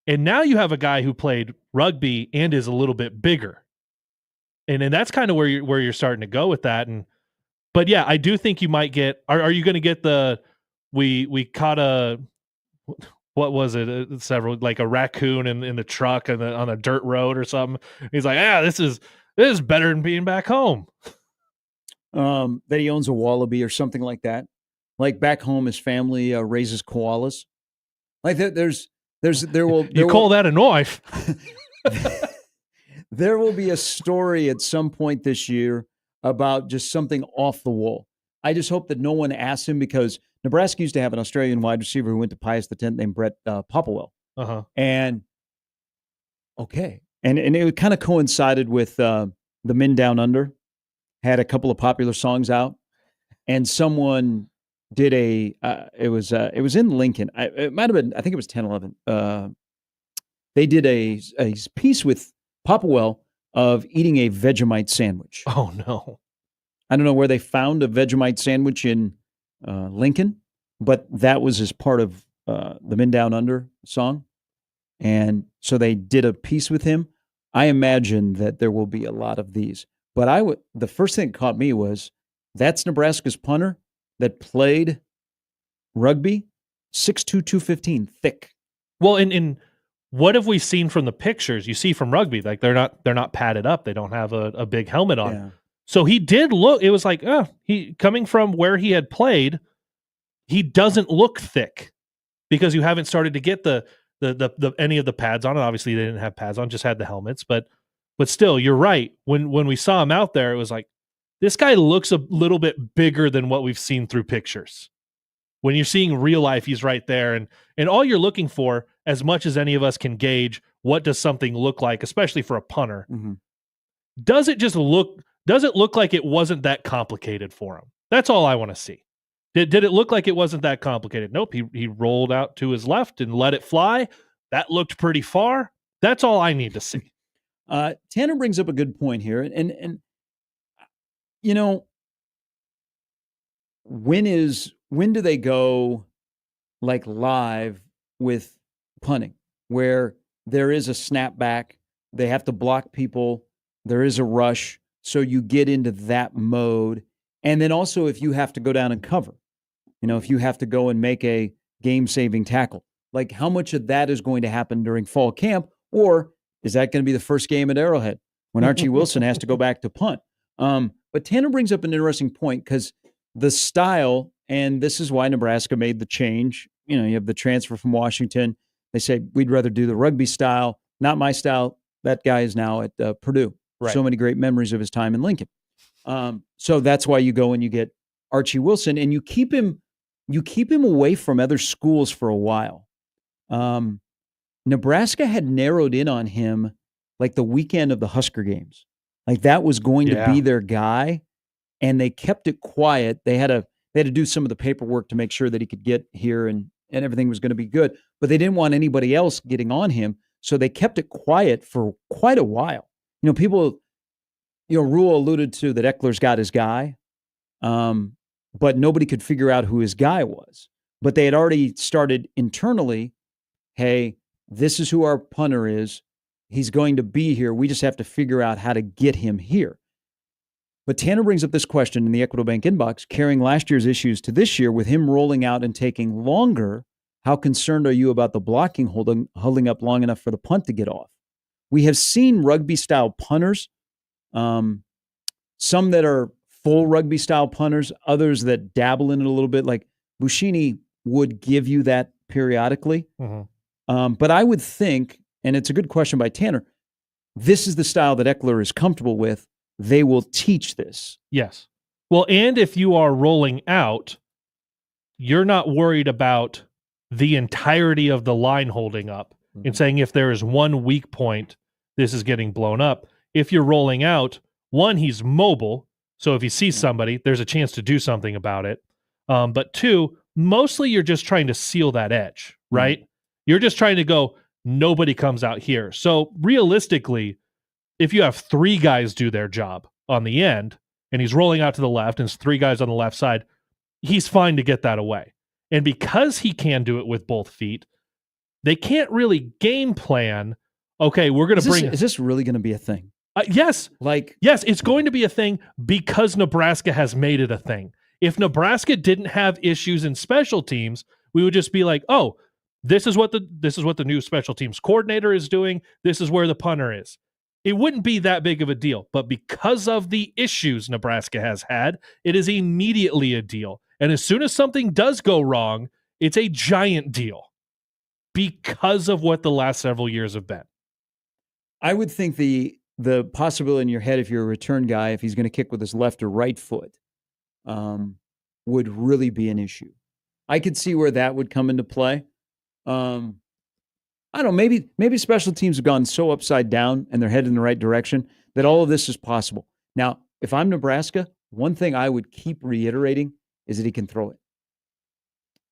And now you have a guy who played rugby and is a little bit bigger. And that's kind of where you're starting to go with that. But yeah, I do think you might get, are you going to get we caught what was it? Several, like a raccoon in the truck on a dirt road or something. He's like, this is better than being back home. That he owns a wallaby or something like that. Like back home, his family raises koalas. Like there will call that a knife? There will be a story at some point this year about just something off the wall. I just hope that no one asks him, because Nebraska used to have an Australian wide receiver who went to Pius X named Brett Popplewell. Uh-huh. And it kind of coincided with the Men Down Under had a couple of popular songs out, and someone did it was in Lincoln. It might have been, I think it was 10-11. They did a piece with Popplewell of eating a Vegemite sandwich. Oh no. I don't know where they found a Vegemite sandwich in Lincoln, but that was as part of the Men Down Under song. And so they did a piece with him. I imagine that there will be a lot of these. But the first thing that caught me was that's Nebraska's punter that played rugby, 6'2", 215, thick. Well, and what have we seen from the pictures you see from rugby? Like they're not padded up. They don't have a big helmet on. Yeah. So he did look, it was like, he coming from where he had played, he doesn't look thick because you haven't started to get the any of the pads on it. Obviously they didn't have pads on, just had the helmets, but still, you're right. When we saw him out there, it was like, this guy looks a little bit bigger than what we've seen through pictures. When you're seeing real life, he's right there. And all you're looking for, as much as any of us can gauge, what does something look like, especially for a punter? Mm-hmm. Does it look like it wasn't that complicated for him? That's all I want to see. Did it look like it wasn't that complicated? Nope. He rolled out to his left and let it fly. That looked pretty far. That's all I need to see. Tanner brings up a good point here. And when do they go like live with punting, where there is a snapback, they have to block people, there is a rush, so you get into that mode. And then also if you have to go down and cover, if you have to go and make a game-saving tackle, like how much of that is going to happen during fall camp, or is that going to be the first game at Arrowhead when Archie Wilson has to go back to punt? But Tanner brings up an interesting point, because the style, and this is why Nebraska made the change. You have the transfer from Washington. They say, we'd rather do the rugby style, not my style. That guy is now at Purdue. Right. So many great memories of his time in Lincoln. So that's why you go and you get Archie Wilson, and you keep him away from other schools for a while. Nebraska had narrowed in on him like the weekend of the Husker games. Like that was going to be their guy, and they kept it quiet. They had to do some of the paperwork to make sure that he could get here and everything was going to be good. But they didn't want anybody else getting on him, so they kept it quiet for quite a while. People, Rule alluded to that Eckler's got his guy, but nobody could figure out who his guy was. But they had already started internally, hey, this is who our punter is. He's going to be here. We just have to figure out how to get him here. But Tanner brings up this question in the Equitable Bank inbox, carrying last year's issues to this year with him rolling out and taking longer how concerned are you about the blocking holding up long enough for the punt to get off? We have seen rugby-style punters, some that are full rugby-style punters, others that dabble in it a little bit. Like Buschini would give you that periodically. But I would think, and it's a good question by Tanner, this is the style that Ekeler is comfortable with. They will teach this. Yes. Well, and if you are rolling out, you're not worried about the entirety of the line holding up and saying if there is one weak point, this is getting blown up. If you're rolling out, one, he's mobile. So if he sees somebody, there's a chance to do something about it. But two, mostly you're just trying to seal that edge, right? You're just trying to go, nobody comes out here. So realistically, if you have three guys do their job on the end and he's rolling out to the left and it's three guys on the left side, he's fine to get that away. And because he can do it with both feet, they can't really game plan. Okay, we're going to bring. Is this really going to be a thing? Yes. Yes, it's going to be a thing because Nebraska has made it a thing. If Nebraska didn't have issues in special teams, we would just be like, oh, this is what the new special teams coordinator is doing. This is where the punter is. It wouldn't be that big of a deal. But because of the issues Nebraska has had, it is immediately a deal. And as soon as something does go wrong, it's a giant deal because of what the last several years have been. I would think the possibility in your head, if you're a return guy, if he's going to kick with his left or right foot, would really be an issue. I could see where that would come into play. I don't know, maybe special teams have gone so upside down and they're headed in the right direction that all of this is possible. Now, if I'm Nebraska, one thing I would keep reiterating is that he can throw it.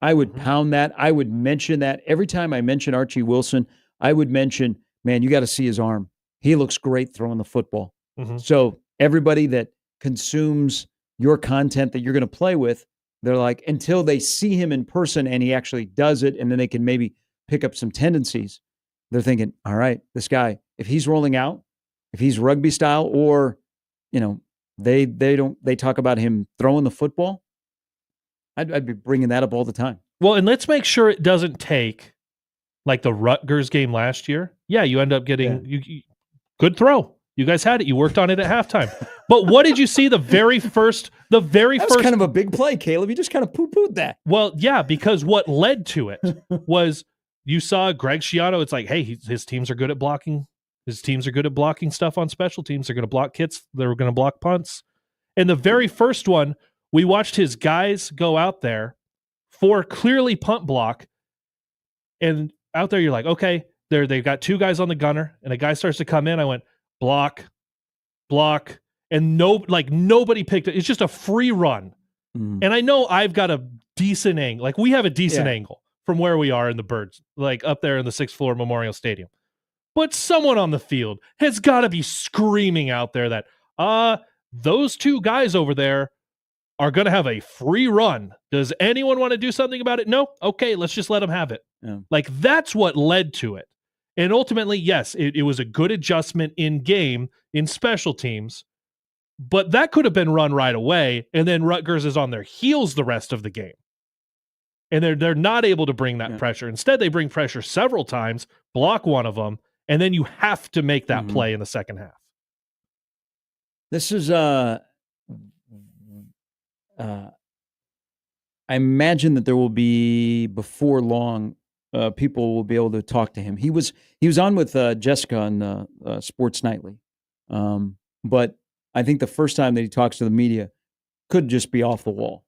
I would pound that. I would mention that. Every time I mention Archie Wilson, I would mention, man, you got to see his arm. He looks great throwing the football. So everybody that consumes your content that you're going to play with, they're like, until they see him in person and he actually does it, and then they can maybe pick up some tendencies, they're thinking, all right, this guy, if he's rolling out, if he's rugby style, or, they talk about him throwing the football, I'd be bringing that up all the time. Well, and let's make sure it doesn't take like the Rutgers game last year. Yeah, you end up getting you good throw. You guys had it. You worked on it at halftime. But what did you see the very first? That was kind of a big play, Caleb. You just kind of poo-pooed that. Well, yeah, because what led to it was you saw Greg Schiano. It's like, hey, his teams are good at blocking. His teams are good at blocking stuff on special teams. They're going to block kits. They're going to block punts. And the very first one, we watched his guys go out there for clearly punt block. And out there, you're like, okay, they've got two guys on the gunner, and a guy starts to come in. I went, block, and nobody picked it. It's just a free run. And I know I've got a decent angle. Like, we have a decent angle from where we are in the birds, like up there in the 6th floor Memorial Stadium. But someone on the field has got to be screaming out there that, those two guys over there are going to have a free run. Does anyone want to do something about it? No? Okay, let's just let them have it. Yeah. Like, that's what led to it. And ultimately, yes, it was a good adjustment in game, in special teams, but that could have been run right away, and then Rutgers is on their heels the rest of the game. And they're not able to bring that pressure. Instead, they bring pressure several times, block one of them, and then you have to make that play in the second half. This is I imagine that there will be, before long, people will be able to talk to him. He was on with Jessica on Sports Nightly, but I think the first time that he talks to the media could just be off the wall.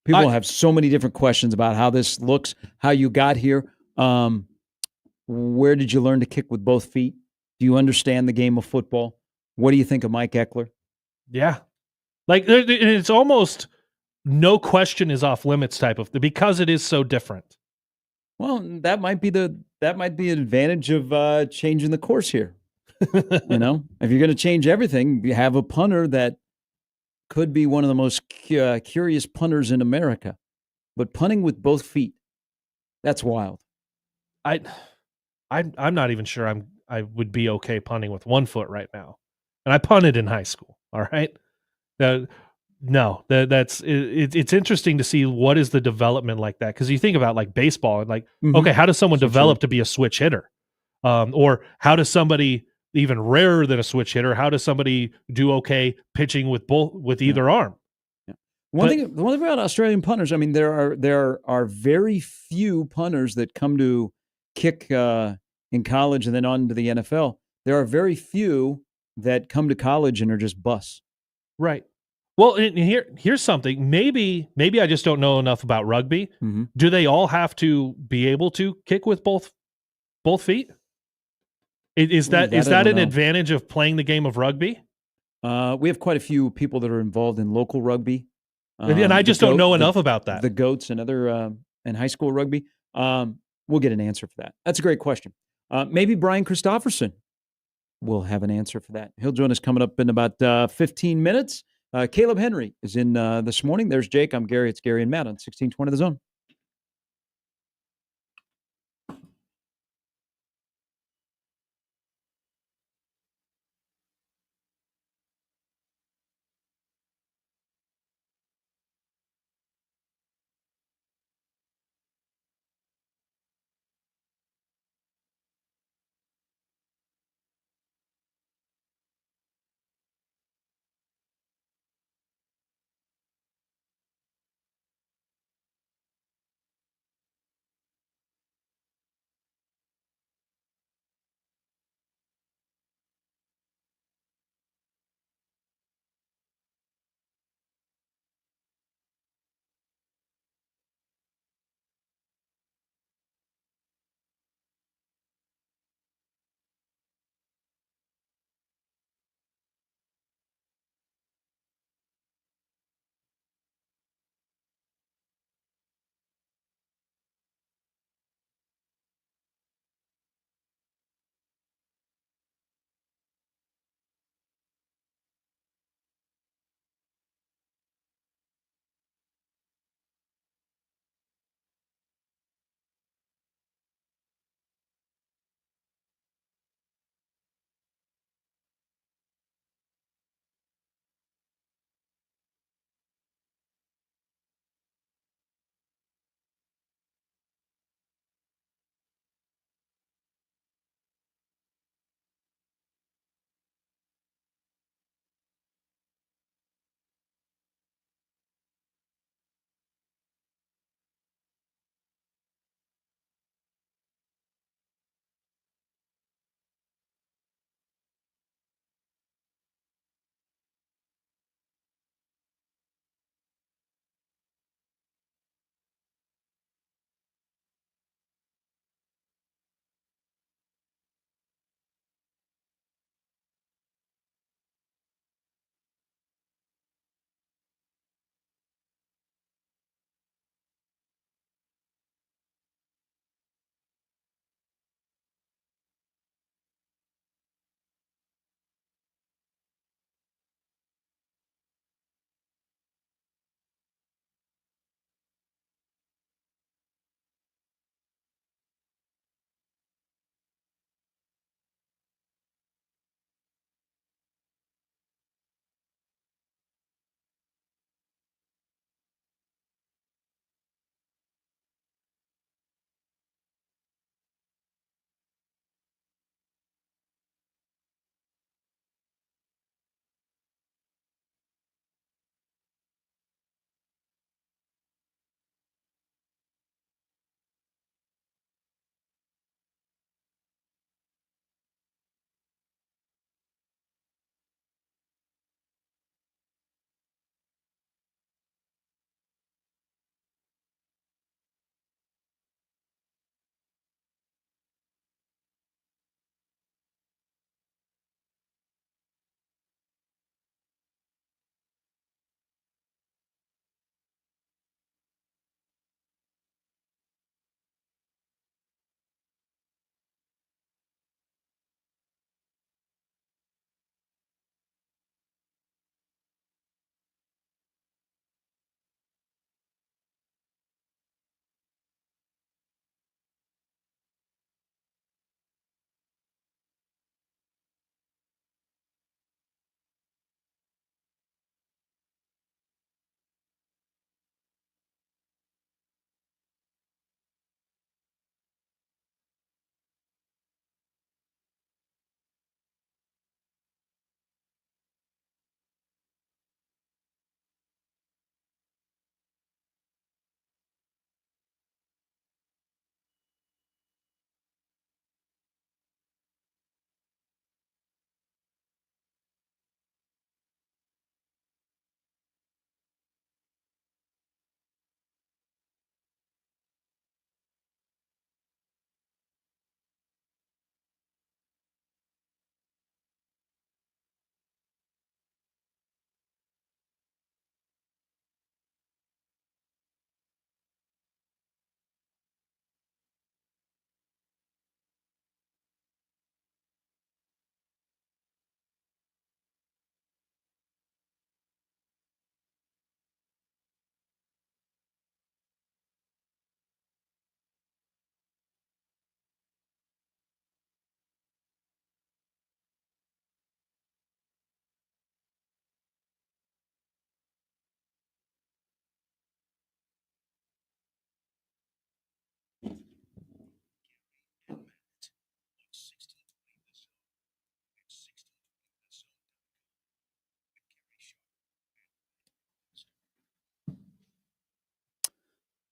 People have so many different questions about how this looks, how you got here. Where did you learn to kick with both feet? Do you understand the game of football? What do you think of Mike Ekeler? Yeah. Like, it's almost no question is off limits type of, because it is so different. Well, that might be the advantage of changing the course here. If you're going to change everything, you have a punter that could be one of the most curious punters in America. But punting with both feet, that's wild. I'm not even sure I would be okay punting with one foot right now. And I punted in high school. All right. No, it's interesting to see what is the development like that, because you think about like baseball and like, Mhm. okay, how does someone Switch develop hitter. to be a switch hitter? Or how does somebody, even rarer than a switch hitter, how does somebody do okay pitching with Yeah. either arm? Yeah. But The one thing about Australian punters, I mean, there are very few punters that come to kick in college and then on to the NFL. There are very few that come to college and are just busts. right. Well, and here's something. Maybe I just don't know enough about rugby. Mm-hmm. Do they all have to be able to kick with both feet? Is Ooh, that I don't an know. advantage of playing the game of rugby? We have quite a few people that are involved in local rugby. And I The just don't know the enough about that. the goats and other and high school rugby. We'll get an answer for that. That's a great question. Maybe Brian Christopherson will have an answer for that. He'll join us coming up in about 15 minutes. Caleb Henry is in this morning. There's Jake. I'm Gary. It's Gary and Matt on 1620 The Zone.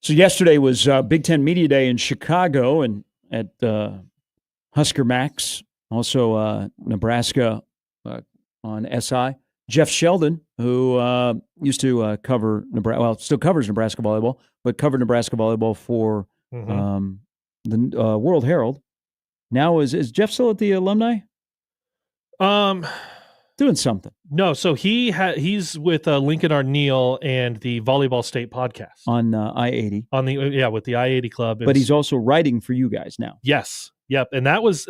So yesterday was Big Ten Media Day in Chicago and at Husker Max, also Nebraska on SI. Jeff Sheldon, who used to cover Nebraska, well, still covers Nebraska volleyball, but covered Nebraska volleyball for the World Herald. Now is Jeff still at the Alumni? Doing something. No, so he's with Lincoln Arneal and the Volleyball State podcast on I-80. On the with the I-80 club. But he's also writing for you guys now. Yes. Yep. And that was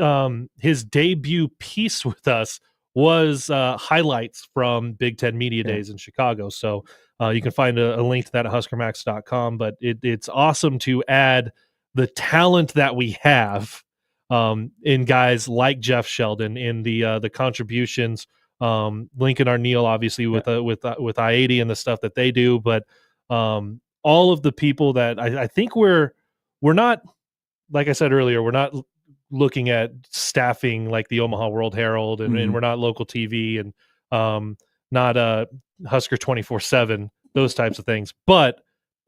his debut piece with us was highlights from Big Ten Media Days in Chicago. So you can find a link to that at huskermax.com. But it's awesome to add the talent that we have in guys like Jeff Sheldon, in the contributions. Lincoln Arneal, obviously, with I-80 and the stuff that they do, but all of the people that I think we're not, like I said earlier, we're not looking at staffing like the Omaha World Herald, and we're not local TV and not Husker 24/7, those types of things. But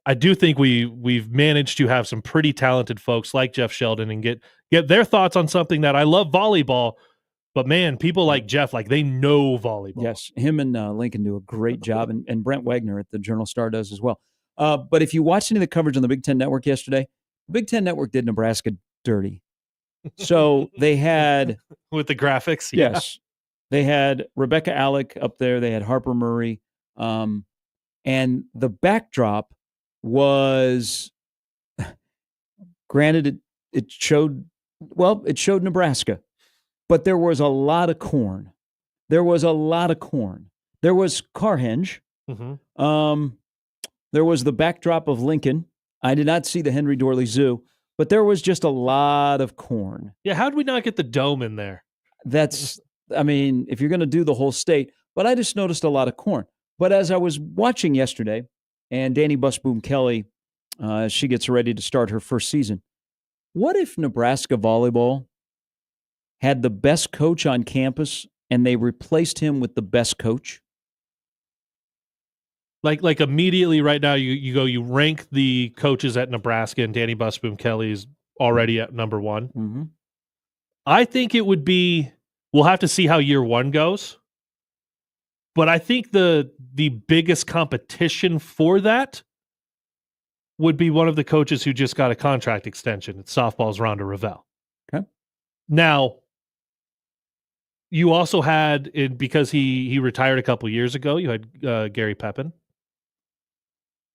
I do think we've managed to have some pretty talented folks like Jeff Sheldon and get their thoughts on something that I love, volleyball. But man, people like Jeff, like they know volleyball. Yes, him and Lincoln do a great job, and Brent Wagner at the Journal-Star does as well. But if you watched any of the coverage on the Big Ten Network yesterday, the Big Ten Network did Nebraska dirty. So they had with the graphics, yes, they had Rebecca Alec up there. They had Harper Murray, and the backdrop was, granted, it showed Nebraska. But there was a lot of corn. There was Carhenge. There was the backdrop of Lincoln. I did not see the Henry Dorley Zoo, but there was just a lot of corn. Yeah, how did we not get the dome in there? If you're going to do the whole state, but I just noticed a lot of corn. But as I was watching yesterday, and Danny Busboom Kelly, she gets ready to start her first season. What if Nebraska volleyball had the best coach on campus and they replaced him with the best coach? Like immediately right now, you rank the coaches at Nebraska, and Danny Busboom Kelly's already at number one. Mm-hmm. I think it would be, we'll have to see how year one goes, but I think the biggest competition for that would be one of the coaches who just got a contract extension. It's softball's Rhonda Revelle. Okay. Now, you also had, because he retired a couple years ago, you had Gary Pepin.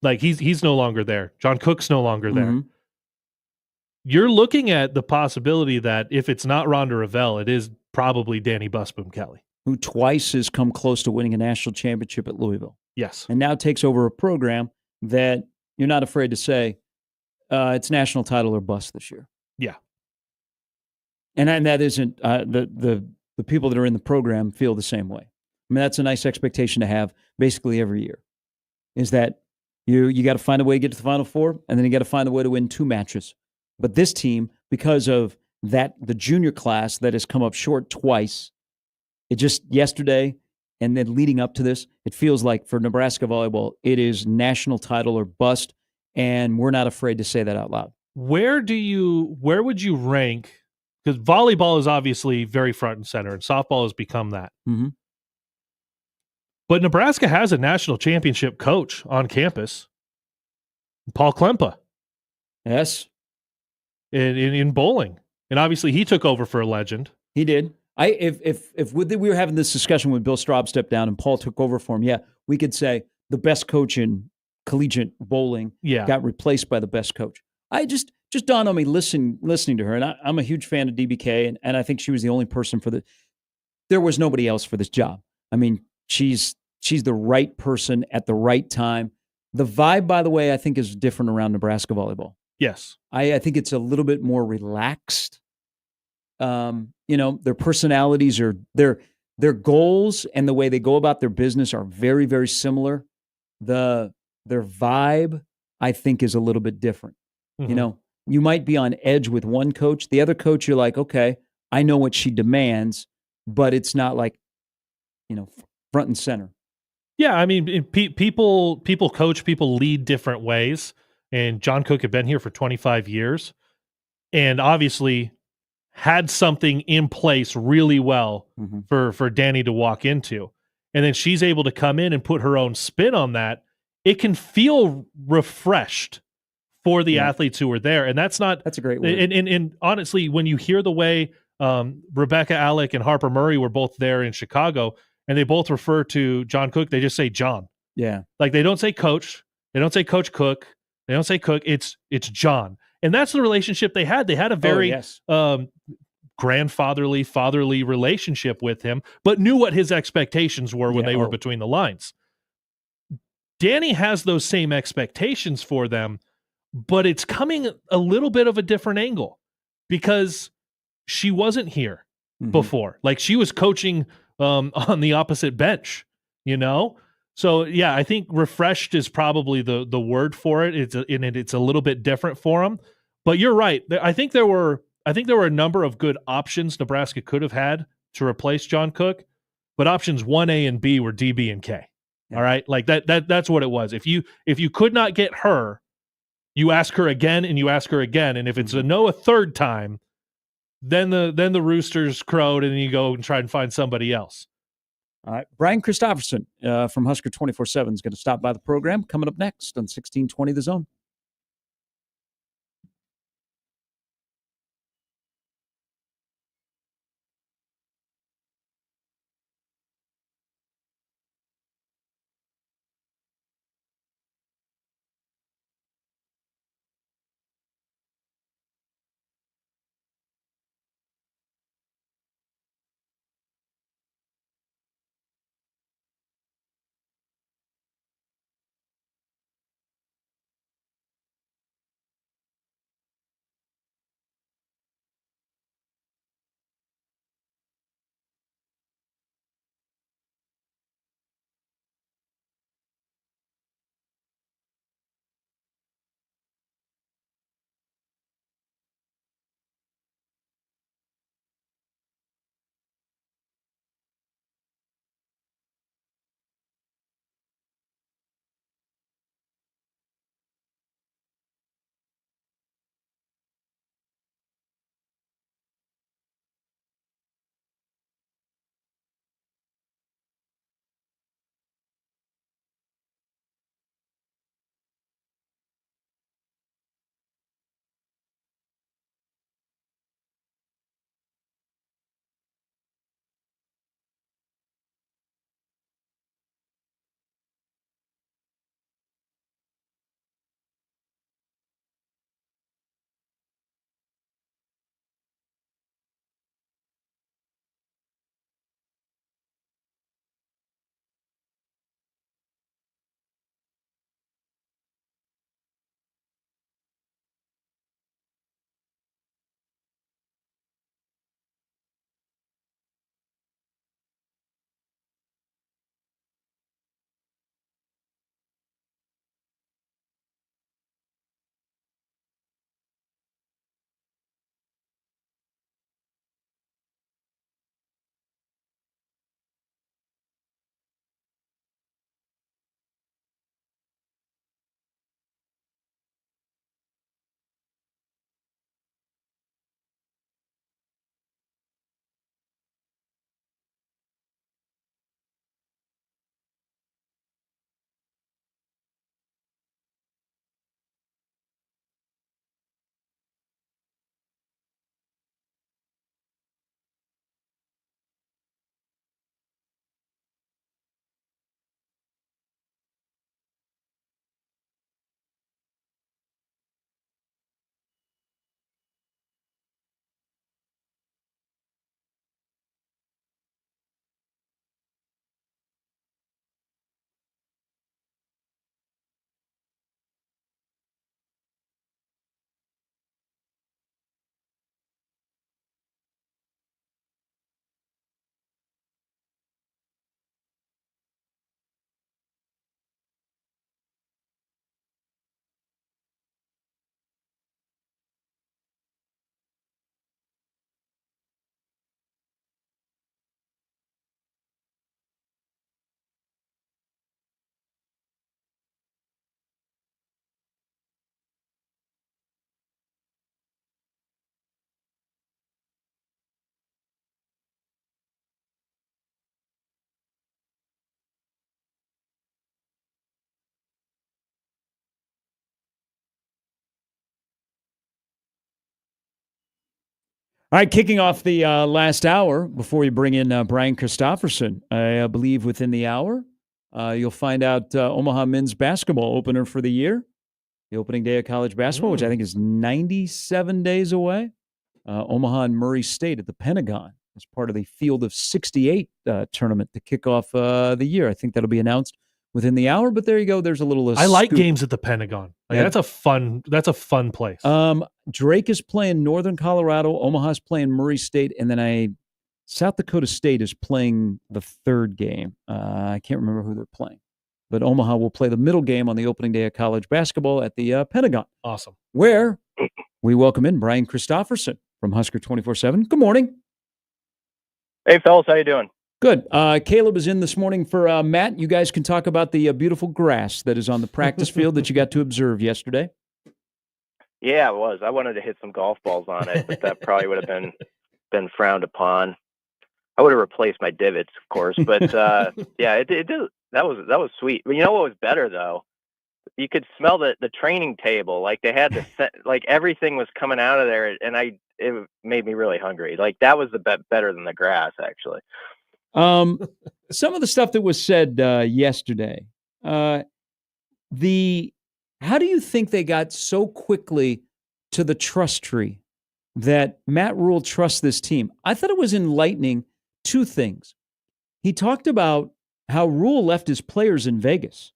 Like he's no longer there. John Cook's no longer there. Mm-hmm. You're looking at the possibility that if it's not Rhonda Revelle, it is probably Danny Busboom Kelly, who twice has come close to winning a national championship at Louisville. Yes. And now takes over a program that you're not afraid to say it's national title or bust this year. Yeah. And that isn't the people that are in the program feel the same way. I mean, that's a nice expectation to have basically every year, is that you got to find a way to get to the Final Four, and then you got to find a way to win 2 matches. But this team, because of that, the junior class that has come up short twice, it just yesterday and then leading up to this, it feels like for Nebraska volleyball, it is national title or bust, and we're not afraid to say that out loud. Where would you rank? Because volleyball is obviously very front and center, and softball has become that. Mm-hmm. But Nebraska has a national championship coach on campus, Paul Klempa. Yes. In bowling. And obviously he took over for a legend. He did. If we were having this discussion when Bill Straub stepped down and Paul took over for him, we could say the best coach in collegiate bowling got replaced by the best coach. I just dawned on me listening to her, and I'm a huge fan of DBK, and I think she was the only person there was nobody else for this job. I mean, she's the right person at the right time. The vibe, by the way, I think is different around Nebraska volleyball. Yes. I think it's a little bit more relaxed. Their personalities are their goals and the way they go about their business are very, very similar. Their vibe, I think, is a little bit different. Mm-hmm. You might be on edge with one coach. The other coach, you're like, okay, I know what she demands, but it's not like, front and center. Yeah, I mean, people coach, people lead different ways. and John Cook had been here for 25 years, and obviously had something in place really well Mhm. for Danny to walk into. And then she's able to come in and put her own spin on that. It can feel refreshed for the Yeah. athletes who are there. And that's not That's a great word. and honestly, when you hear the way Rebecca Alec and Harper Murray were both there in Chicago, and they both refer to John Cook, they just say John. Yeah. Like they don't say coach, they don't say Coach Cook, they don't say Cook. It's John, and that's the relationship they had. They had a very yes. grandfatherly, fatherly relationship with him, but knew what his expectations were when Yeah, they were oh. between the lines. Danny has those same expectations for them, but it's coming a little bit of a different angle because she wasn't here Mhm. before. Like she was coaching on the opposite bench, you know? So yeah, I think refreshed is probably the word for it. It's a little bit different for him. But you're right. I think there were a number of good options Nebraska could have had to replace John Cook, but options 1A and B were DB and K. Yeah. All right? Like that's what it was. If you could not get her, you ask her again and you ask her again, and if it's a no a third time, then the roosters crowed, and then you go and try and find somebody else. All right. Brian Christopherson from Husker 24/7 is going to stop by the program coming up next on 1620 The Zone. All right, kicking off the last hour before we bring in Brian Christopherson. I believe within the hour, you'll find out Omaha men's basketball opener for the year, the opening day of college basketball, which I think is 97 days away. Omaha and Murray State at the Pentagon as part of the Field of 68 tournament to kick off the year. I think that'll be announced within the hour, but there you go. There's a little I like scoop. games at the Pentagon. Like, Yeah. That's a fun place. Drake is playing Northern Colorado, Omaha's playing Murray State, and then South Dakota State is playing the third game. I can't remember who they're playing, but Omaha will play the middle game on the opening day of college basketball at the Pentagon. Awesome. Where we welcome in Brian Christopherson from Husker 24/7. Good morning. Hey, fellas, how you doing? Good. Caleb is in this morning for Matt. You guys can talk about the beautiful grass that is on the practice field that you got to observe yesterday. Yeah, it was. I wanted to hit some golf balls on it, but that probably would have been frowned upon. I would have replaced my divots, of course, but yeah, it did. That was sweet. But you know what was better though? You could smell the training table. Like they had to set, like everything was coming out of there, and it made me really hungry. Like that was better than the grass, actually. Some of the stuff that was said yesterday, how do you think they got so quickly to the trust tree that Matt Rule trusts this team? I thought it was enlightening. Two things. He talked about how Rule left his players in Vegas.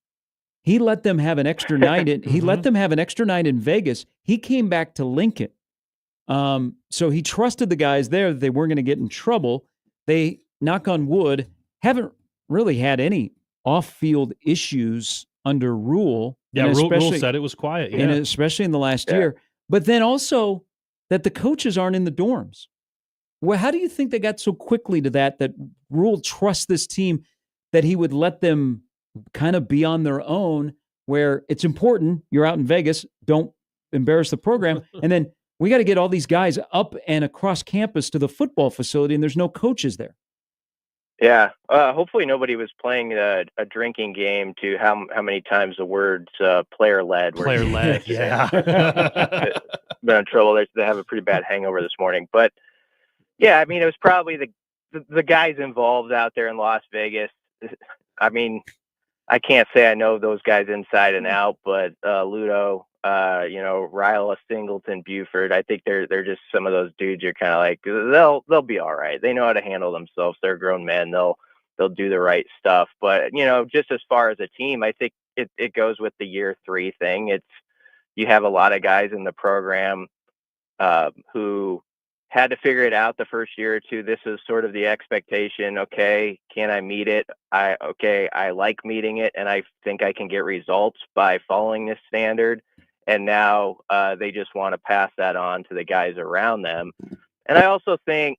He let them have an extra night. He let them have an extra night in Vegas. He came back to Lincoln. So he trusted the guys there that they weren't going to get in trouble. They, knock on wood, haven't really had any off-field issues under Rule. Yeah, and Rule said it was quiet. Yeah. and especially in the last year. But then also that the coaches aren't in the dorms. Well, how do you think they got so quickly to that Rule trusts this team that he would let them kind of be on their own, where it's important, you're out in Vegas, don't embarrass the program, and then we got to get all these guys up and across campus to the football facility, and there's no coaches there. Yeah, hopefully nobody was playing a drinking game to how many times the words player-led. Player-led, yeah. Been in trouble. They have a pretty bad hangover this morning. But, yeah, I mean, it was probably the guys involved out there in Las Vegas. I mean, I can't say I know those guys inside and out, but Ludo, Ryla, Singleton, Buford, I think they're just some of those dudes you're kind of like, they'll be all right. They know how to handle themselves. They're grown men. They'll do the right stuff. But, just as far as a team, I think it goes with the year 3 thing. You have a lot of guys in the program who had to figure it out the first year or two. This is sort of the expectation. Okay, can I meet it? I like meeting it, and I think I can get results by following this standard. And now they just want to pass that on to the guys around them. And I also think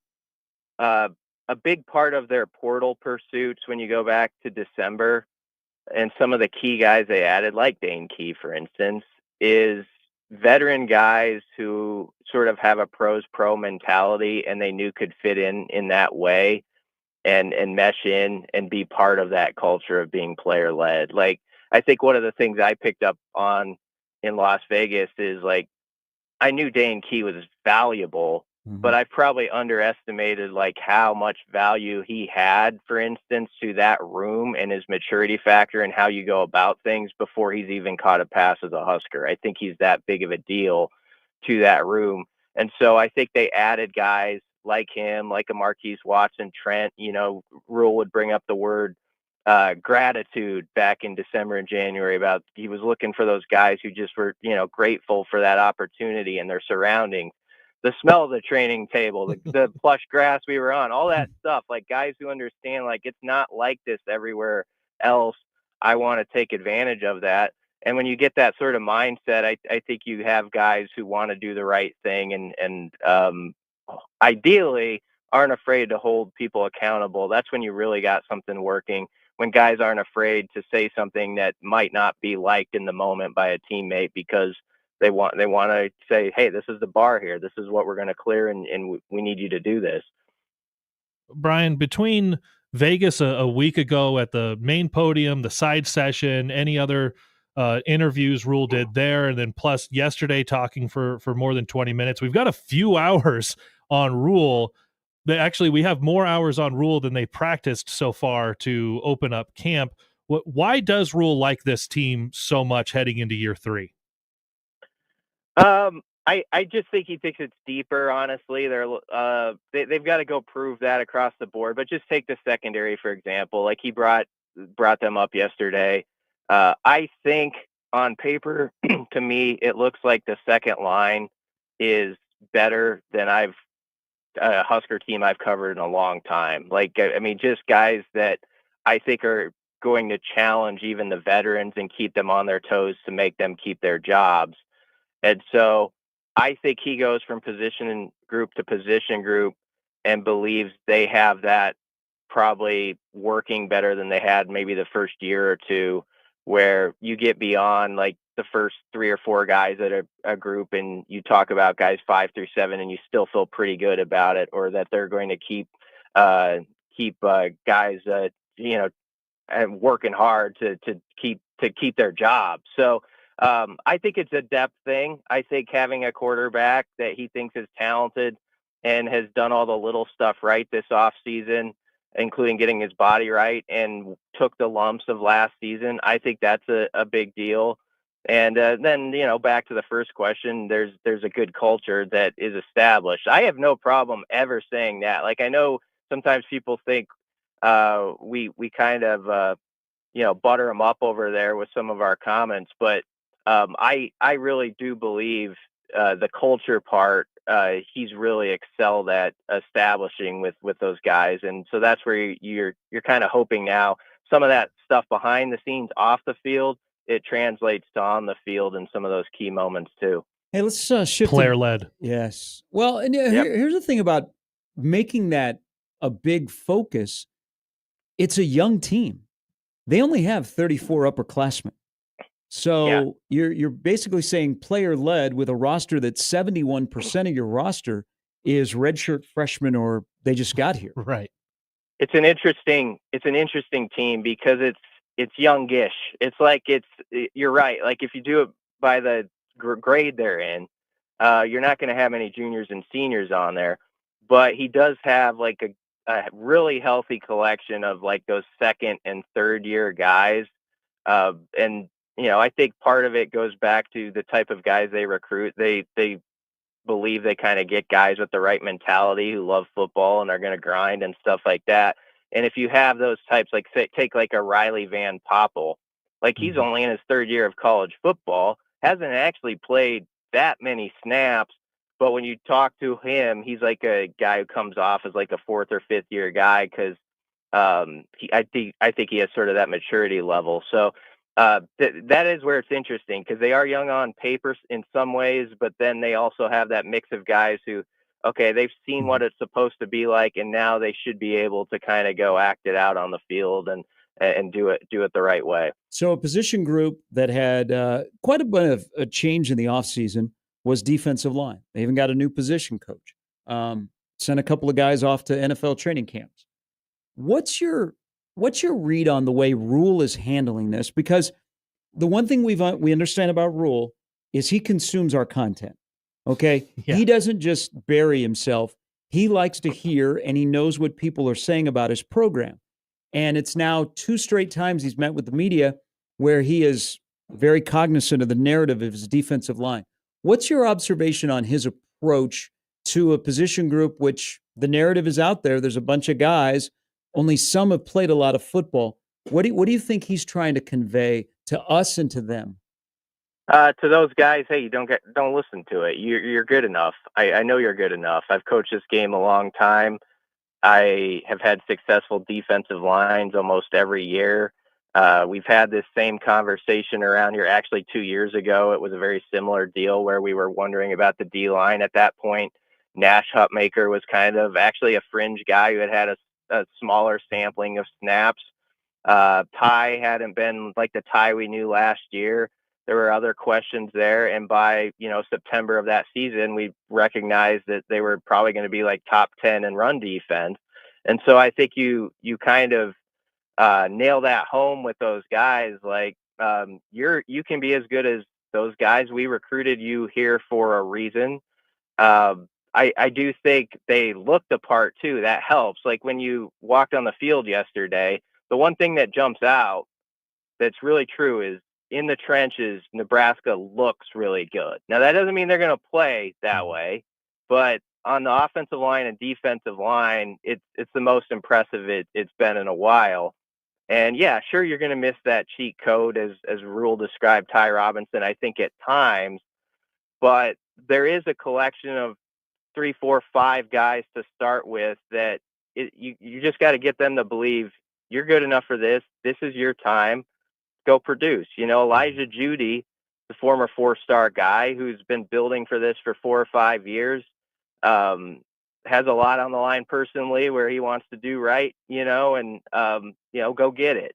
a big part of their portal pursuits, when you go back to December, and some of the key guys they added, like Dane Key, for instance, is veteran guys who sort of have a pros pro mentality, and they knew could fit in that way and mesh in and be part of that culture of being player led. Like, I think one of the things I picked up on in Las Vegas is, like, I knew Dane Key was valuable, but I probably underestimated like how much value he had, for instance, to that room and his maturity factor and how you go about things before he's even caught a pass as a Husker. I think he's that big of a deal to that room. And so I think they added guys like him, like a Marquise Watson, Trent. Rule would bring up the word gratitude back in December and January about he was looking for those guys who just were, grateful for that opportunity and their surroundings. The smell of the training table, the plush grass we were on, all that stuff, like guys who understand, like, it's not like this everywhere else. I want to take advantage of that. And when you get that sort of mindset, I think you have guys who want to do the right thing and ideally aren't afraid to hold people accountable. That's when you really got something working. When guys aren't afraid to say something that might not be liked in the moment by a teammate because they want to say, hey, this is the bar here. This is what we're going to clear, and we need you to do this. Brian, between Vegas a week ago at the main podium, the side session, any other interviews Rule did there, and then plus yesterday talking for more than 20 minutes, we've got a few hours on Rule. We have more hours on Rule than they practiced so far to open up camp. Why does Rule like this team so much heading into year 3? I just think he thinks it's deeper. Honestly, they've got to go prove that across the board. But just take the secondary for example. Like he brought them up yesterday. I think on paper, to me, it looks like the second line is better than a Husker team I've covered in a long time. Like, I mean, just guys that I think are going to challenge even the veterans and keep them on their toes to make them keep their jobs. And so I think he goes from position group to position group and believes they have that probably working better than they had maybe the first year or two, where you get beyond like the first 3 or 4 guys at a group and you talk about guys 5 through 7 and you still feel pretty good about it, or that they're going to keep guys and working hard to keep their job. So I think it's a depth thing. I think having a quarterback that he thinks is talented and has done all the little stuff right this off season, including getting his body right, and took the lumps of last season, I think that's a big deal. And then, back to the first question, there's a good culture that is established. I have no problem ever saying that. Like, I know sometimes people think we kind of butter them up over there with some of our comments, but I really do believe the culture part he's really excelled at establishing with those guys, and so that's where you're kind of hoping now some of that stuff behind the scenes off the field, it translates to on the field in some of those key moments too. Hey, let's shift. Player led. Yes. Well, and here's the thing about making that a big focus. It's a young team. They only have 34 upperclassmen. So you're basically saying player led with a roster that 71% of your roster is redshirt freshmen or they just got here. Right. It's an interesting team because it's youngish. It's like you're right. Like if you do it by the grade they're in, you're not going to have any juniors and seniors on there, but he does have like a really healthy collection of like those second and third year guys. And I think part of it goes back to the type of guys they recruit. They believe they kind of get guys with the right mentality who love football and are going to grind and stuff like that. And if you have those types, like take like a Riley Van Poppel, like he's only in his third year of college football, hasn't actually played that many snaps. But when you talk to him, he's like a guy who comes off as like a 4th or 5th year guy because I think he has sort of that maturity level. So that is where it's interesting because they are young on paper in some ways, but then they also have that mix of guys who, okay, they've seen what it's supposed to be like, and now they should be able to kind of go act it out on the field and do it the right way. So a position group that had quite a bit of a change in the offseason was defensive line. They even got a new position coach. Sent a couple of guys off to NFL training camps. What's your read on the way Rule is handling this? Because the one thing we understand about Rule is he consumes our content. Okay, He doesn't just bury himself. He likes to hear, and he knows what people are saying about his program. And it's now 2 straight times he's met with the media where he is very cognizant of the narrative of his defensive line. What's your observation on his approach to a position group, which the narrative is out there? There's a bunch of guys. Only some have played a lot of football. What do you think he's trying to convey to us and to them? To those guys, hey, you don't listen to it. You're good enough. I know you're good enough. I've coached this game a long time. I have had successful defensive lines almost every year. We've had this same conversation around here. Actually, 2 years ago, it was a very similar deal where we were wondering about the D line. At that point, Nash Hutmaker was kind of actually a fringe guy who had a smaller sampling of snaps. Ty hadn't been like the Ty we knew last year. There were other questions there. And by, September of that season, we recognized that they were probably going to be like top 10 in run defense. And so I think you kind of nail that home with those guys. Like you can be as good as those guys. We recruited you here for a reason. I do think they look the part too. That helps. Like when you walked on the field yesterday, the one thing that jumps out that's really true is in the trenches, Nebraska looks really good. Now that doesn't mean they're going to play that way, but on the offensive line and defensive line, it's the most impressive it's been in a while. And yeah, sure, you're going to miss that cheat code as Rule described Ty Robinson, I think at times, but there is a collection of 3, 4, 5 guys to start with that you just got to get them to believe you're good enough for this. This is your time. Go produce. Elijah Judy, the former 4-star guy who's been building for this for 4 or 5 years, has a lot on the line personally where he wants to do right, and go get it.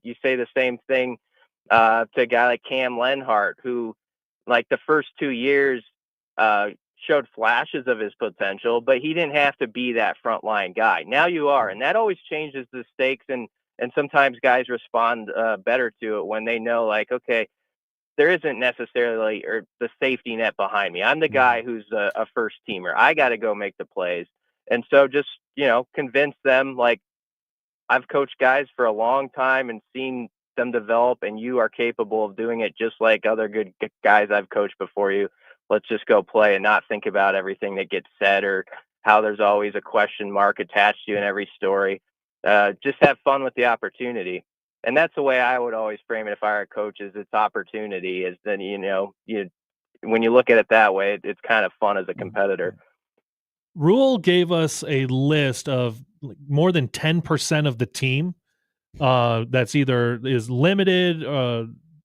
You say the same thing to a guy like Cam Lenhart, who, like the first 2 years, showed flashes of his potential, but he didn't have to be that frontline guy. Now you are, and that always changes the stakes, and sometimes guys respond better to it when they know, like, okay, there isn't necessarily the safety net behind me. I'm the guy who's a first teamer. I got to go make the plays. And so just, convince them, like, I've coached guys for a long time and seen them develop, and you are capable of doing it just like other good guys I've coached before you. Let's just go play and not think about everything that gets said or how there's always a question mark attached to you in every story. Just have fun with the opportunity. And that's the way I would always frame it if I were a coach, is it's opportunity. Is then, when you look at it that way, it's kind of fun as a competitor. Rule gave us a list of more than 10% of the team that's either is limited,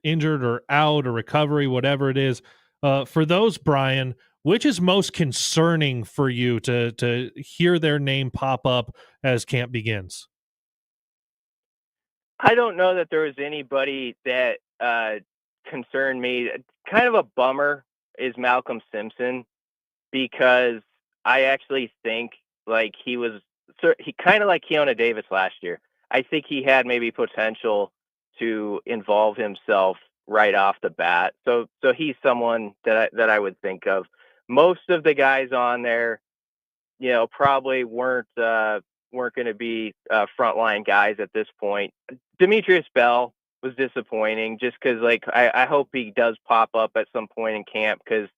injured or out or recovery, whatever it is. For those, Brian, which is most concerning for you to hear their name pop up as camp begins? I don't know that there was anybody that concerned me. Kind of a bummer is Malcolm Simpson, because I actually think like he kind of like Keona Davis last year. I think he had maybe potential to involve himself right off the bat. So he's someone that I would think of. Most of the guys on there, probably weren't going to be frontline guys at this point. Demetrius Bell was disappointing just because, like, I hope he does pop up at some point in camp, because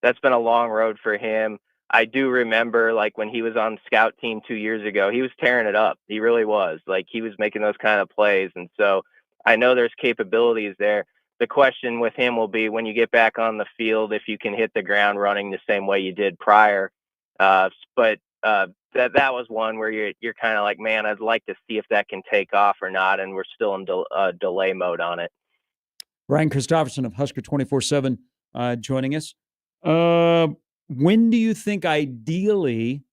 that's been a long road for him. I do remember, like, when he was on scout team 2 years ago, he was tearing it up. He really was. Like, he was making those kind of plays. And so I know there's capabilities there. The question with him will be when you get back on the field, if you can hit the ground running the same way you did prior. But that was one where you're kind of like, man, I'd like to see if that can take off or not. And we're still in delay mode on it. Brian Christopherson of Husker 24/7 joining us. When do you think ideally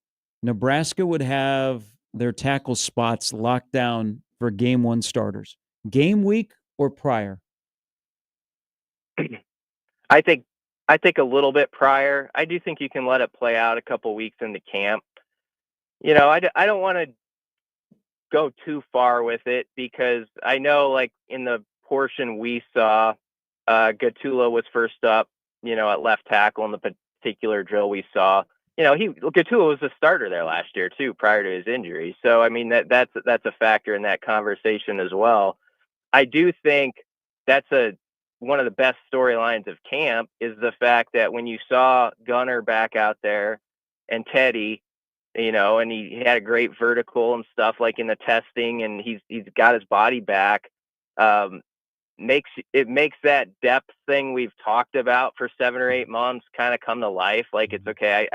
Nebraska would have their tackle spots locked down for game 1 starters? Game week or prior? I think a little bit prior. I do think you can let it play out a couple weeks into camp. I don't want to go too far with it, because I know, like, in the portion we saw, Gatula was first up, at left tackle in the particular drill we saw. Gatula was the starter there last year too, prior to his injury. So, I mean, that's a factor in that conversation as well. I do think that's one of the best storylines of camp, is the fact that when you saw Gunner back out there and Teddy, and he had a great vertical and stuff, like in the testing, and he's got his body back, makes that depth thing we've talked about for 7 or 8 months kind of come to life. Like, it's okay.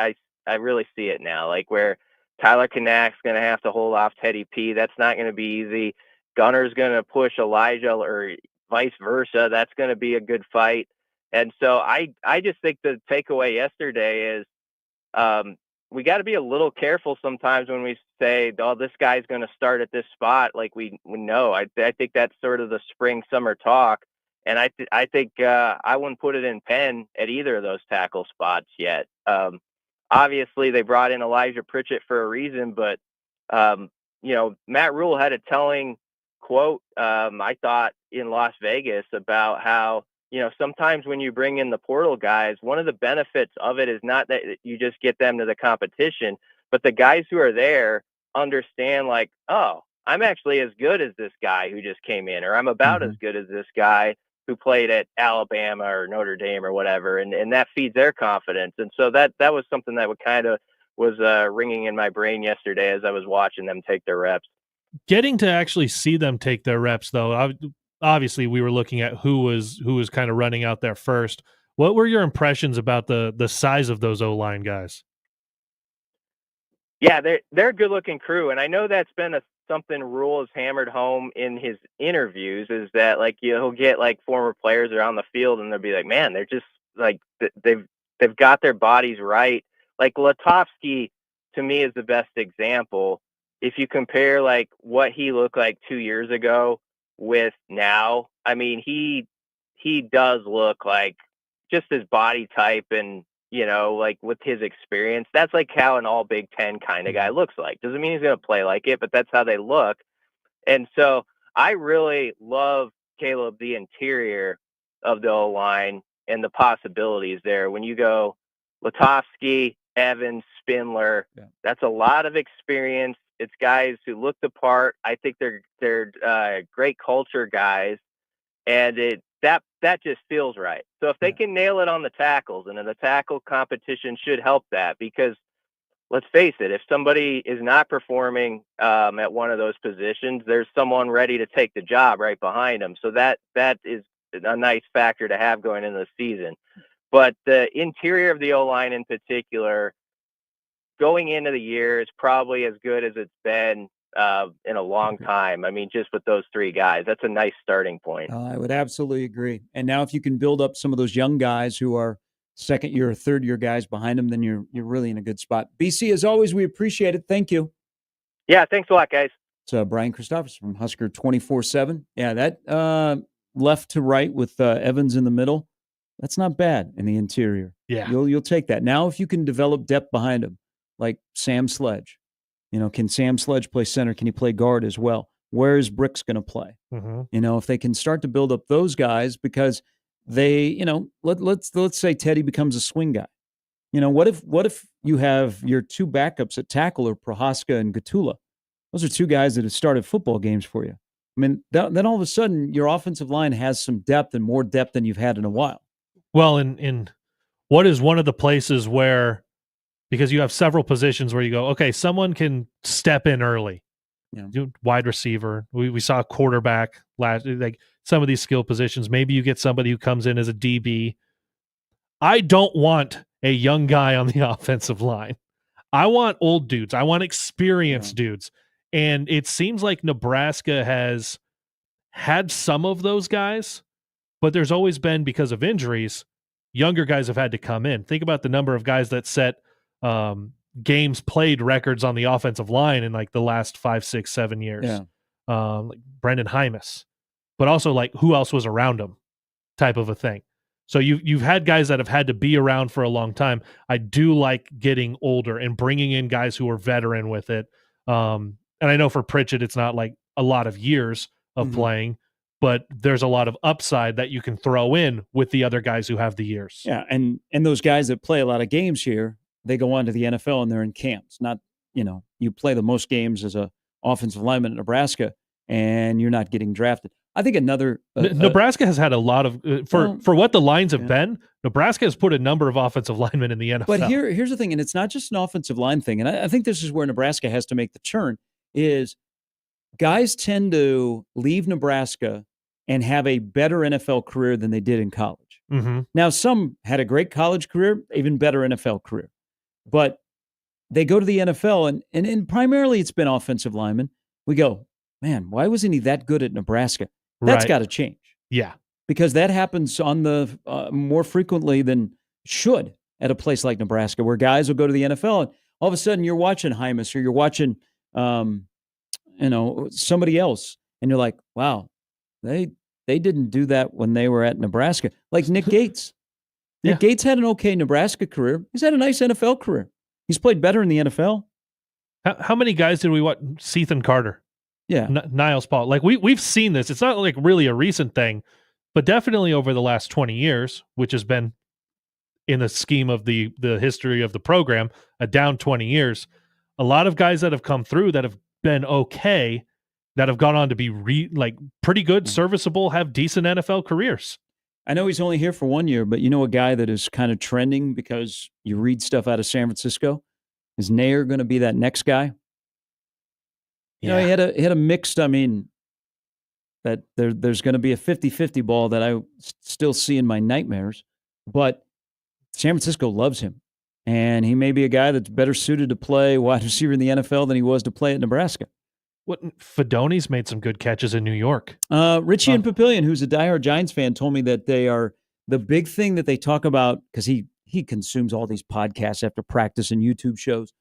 I really see it now, like where Tyler Kanak's going to have to hold off Teddy P. That's not going to be easy. Gunner's going to push Elijah, or vice versa. That's going to be a good fight. And so I just think the takeaway yesterday is we got to be a little careful sometimes when we say, oh, this guy's going to start at this spot. Like we know, I think that's sort of the spring summer talk. And I think I wouldn't put it in pen at either of those tackle spots yet. Obviously they brought in Elijah Pritchett for a reason, but Matt Rule had a telling quote, I thought, in Las Vegas about how sometimes when you bring in the portal guys, one of the benefits of it is not that you just get them to the competition, but the guys who are there understand like, oh, I'm actually as good as this guy who just came in, or I'm about as good as this guy who played at Alabama or Notre Dame or whatever. And that feeds their confidence. And so that was something that was ringing in my brain yesterday as I was watching them take their reps. Getting to actually see them take their reps, though, obviously we were looking at who was kind of running out there first. What were your impressions about the size of those O-line guys? Yeah, they're a good-looking crew, and I know that's been something Rule has hammered home in his interviews, is that like he'll get like former players around the field, and they'll be like, man, they're just like they've got their bodies right. Like Latovsky, to me, is the best example. If you compare like what he looked like 2 years ago with now, I mean, he does look like just his body type and, like with his experience, that's like how an all Big Ten kind of guy looks like. Doesn't mean he's going to play like it, but that's how they look. And so I really love, Caleb, the interior of the O-line and the possibilities there. When you go Latovsky, Evans, Spindler, that's a lot of experience. It's guys who look the part. I think they're great culture guys, and that just feels right. So if they can nail it on the tackles, and then the tackle competition should help that, because let's face it, if somebody is not performing at one of those positions, there's someone ready to take the job right behind them. So that is a nice factor to have going into the season. But the interior of the O-line in particular, going into the year, is probably as good as it's been in a long time. I mean, just with those three guys, that's a nice starting point. I would absolutely agree. And now if you can build up some of those young guys who are second year or third year guys behind them, then you're really in a good spot. BC, as always, we appreciate it. Thank you. Yeah, thanks a lot, guys. It's Brian Christophers from Husker 24/7. Yeah, that left to right with Evans in the middle, that's not bad in the interior. Yeah. You'll take that. Now if you can develop depth behind him, like Sam Sledge. Can Sam Sledge play center? Can he play guard as well? Where is Bricks going to play? Mm-hmm. If they can start to build up those guys, because they, let's say Teddy becomes a swing guy. What if you have your two backups at tackle are Prohaska and Gatula? Those are two guys that have started football games for you. I mean, then all of a sudden your offensive line has some depth, and more depth than you've had in a while. Well, in what is one of the places where, because you have several positions where you go, okay, someone can step in early. Wide receiver. We saw a quarterback last, like some of these skill positions. Maybe you get somebody who comes in as a DB. I don't want a young guy on the offensive line. I want old dudes. I want experienced dudes. And it seems like Nebraska has had some of those guys, but there's always been, because of injuries, younger guys have had to come in. Think about the number of guys that set games played records on the offensive line in like the last 5, 6, 7 years. Like Brendan Hymas, but also like who else was around him, type of a thing. So you've had guys that have had to be around for a long time. I do like getting older and bringing in guys who are veteran with it. And I know for Pritchett, it's not like a lot of years of playing, but there's a lot of upside that you can throw in with the other guys who have the years. Yeah, and those guys that play a lot of games here, they go on to the NFL and they're in camps. Not, you play the most games as a offensive lineman at Nebraska and you're not getting drafted. I think another Nebraska has had a lot of for what the lines have been. Nebraska has put a number of offensive linemen in the NFL. But here's the thing, and it's not just an offensive line thing. And I think this is where Nebraska has to make the turn. Is guys tend to leave Nebraska and have a better NFL career than they did in college. Mm-hmm. Now, some had a great college career, even better NFL career. But they go to the NFL, and primarily it's been offensive linemen. We go, man, why wasn't he that good at Nebraska? That's got to change. Yeah. Because that happens on the more frequently than should at a place like Nebraska, where guys will go to the NFL, and all of a sudden you're watching Hymas or you're watching somebody else, and you're like, wow, they didn't do that when they were at Nebraska. Like Nick Gates. Nick Gates had an okay Nebraska career. He's had a nice NFL career. He's played better in the NFL. How many guys did we watch? Sethan Carter. Yeah. Niles Paul. Like we've seen this. It's not like really a recent thing. but definitely over the last 20 years, which has been in the scheme of the history of the program, a down 20 years, a lot of guys that have come through that have been okay, that have gone on to be pretty good, serviceable, have decent NFL careers. I know he's only here for 1 year, but you know a guy that is kind of trending because you read stuff out of San Francisco? Is Nair going to be that next guy? You know, he had a mixed, I mean, that there's going to be a 50-50 ball that I still see in my nightmares, but San Francisco loves him. And he may be a guy that's better suited to play wide receiver in the NFL than he was to play at Nebraska. Fedoni's made some good catches in New York. Richie and Papillion, who's a diehard Giants fan, told me that they are the big thing that they talk about because he consumes all these podcasts after practice and YouTube shows.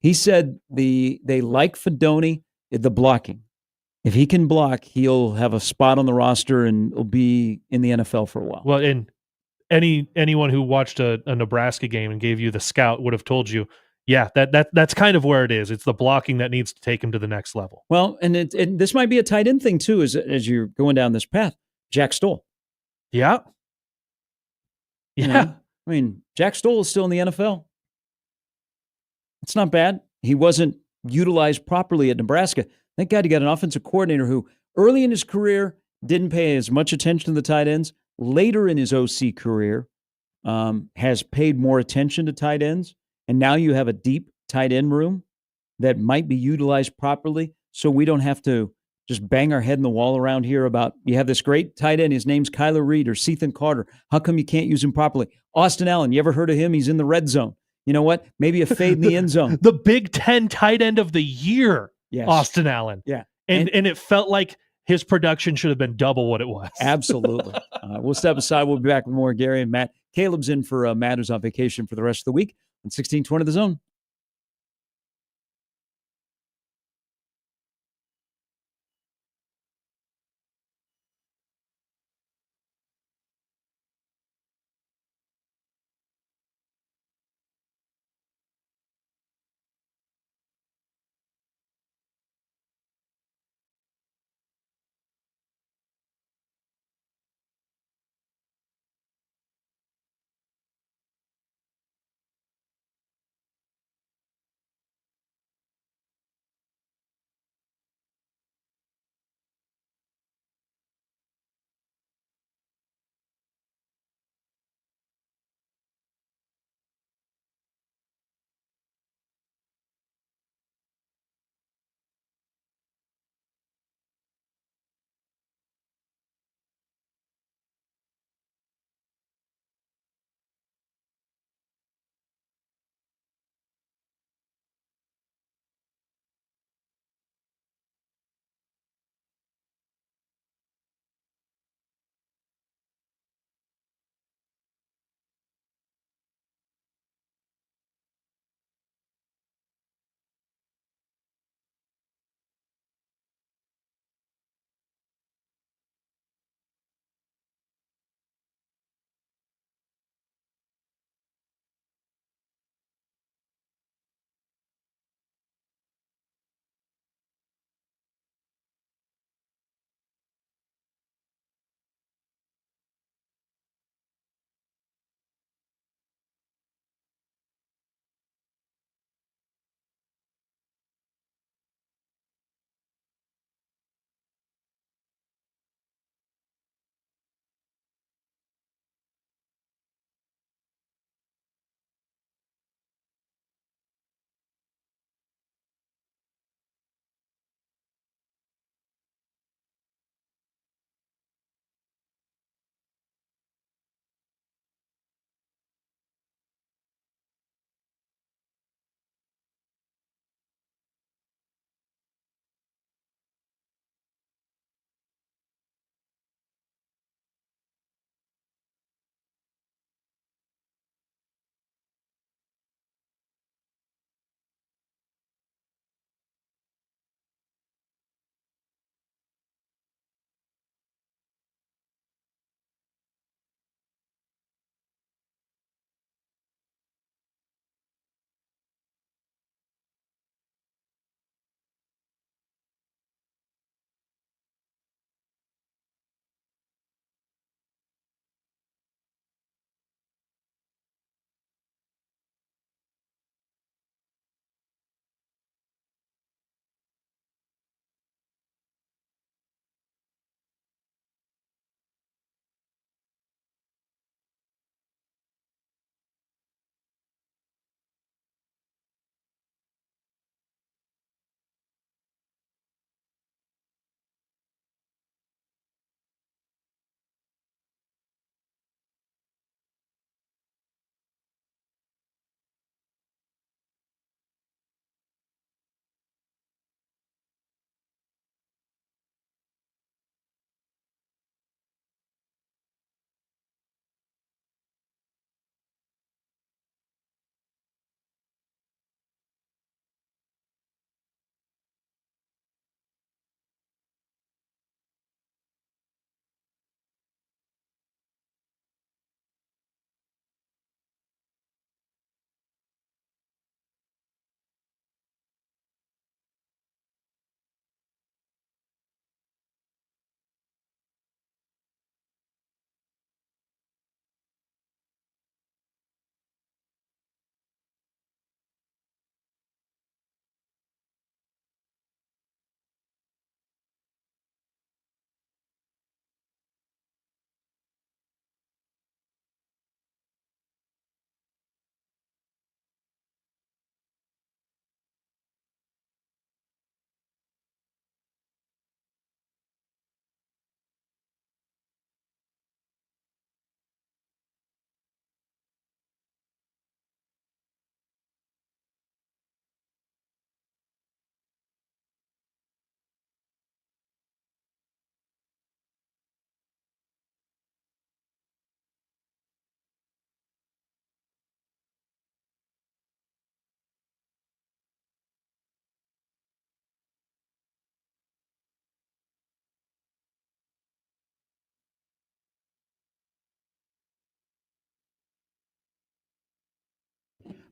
He said they like Fedoni, the blocking. If he can block, he'll have a spot on the roster and will be in the NFL for a while. Well, and anyone who watched a Nebraska game and gave you the scout would have told you, yeah, that's kind of where it is. It's the blocking that needs to take him to the next level. Well, and this might be a tight end thing too, as you're going down this path. Jack Stoll. Yeah. You know? I mean, Jack Stoll is still in the NFL. It's not bad. He wasn't utilized properly at Nebraska. Thank God he got an offensive coordinator who early in his career didn't pay as much attention to the tight ends. Later in his OC career, has paid more attention to tight ends. And now you have a deep tight end room that might be utilized properly. So we don't have to just bang our head in the wall around here about, you have this great tight end. His name's Kyler Reed or Sethan Carter. How come you can't use him properly? Austin Allen, you ever heard of him? He's in the red zone. You know what? Maybe a fade in the end zone. The Big Ten tight end of the year, Yes. Austin Allen. Yeah. And it felt like his production should have been double what it was. Absolutely. We'll step aside. We'll be back with more Gary and Matt. Caleb's in for Matt, who's on vacation for the rest of the week on 1620 The Zone.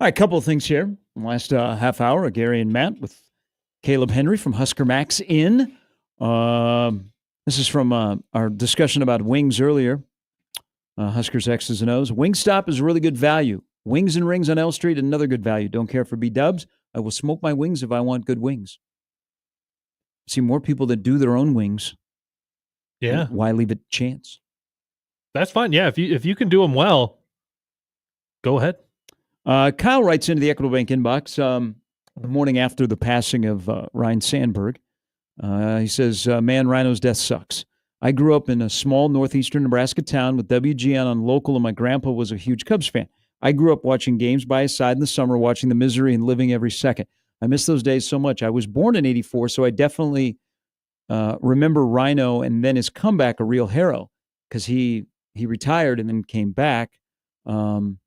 right, a couple of things here. Last half hour, Gary and Matt with Caleb Henry from Husker Max Inn. This is from our discussion about wings earlier. Huskers X's and O's. Wingstop is a really good value. Wings and Rings on L Street, another good value. Don't care for B-dubs. I will smoke my wings if I want good wings. See more people that do their own wings. Yeah, Why leave it chance? that's fine. Yeah, if you can do them well, go ahead. Kyle writes into the Equitable Bank inbox the morning after the passing of Ryan Sandberg. He says, man, Rhino's death sucks. I grew up in a small northeastern Nebraska town with WGN on local, and my grandpa was a huge Cubs fan. I grew up watching games by his side in the summer, watching the misery and living every second. I miss those days so much. I was born in '84, so I definitely remember Rhino and then his comeback a real hero, because he retired and then came back. Won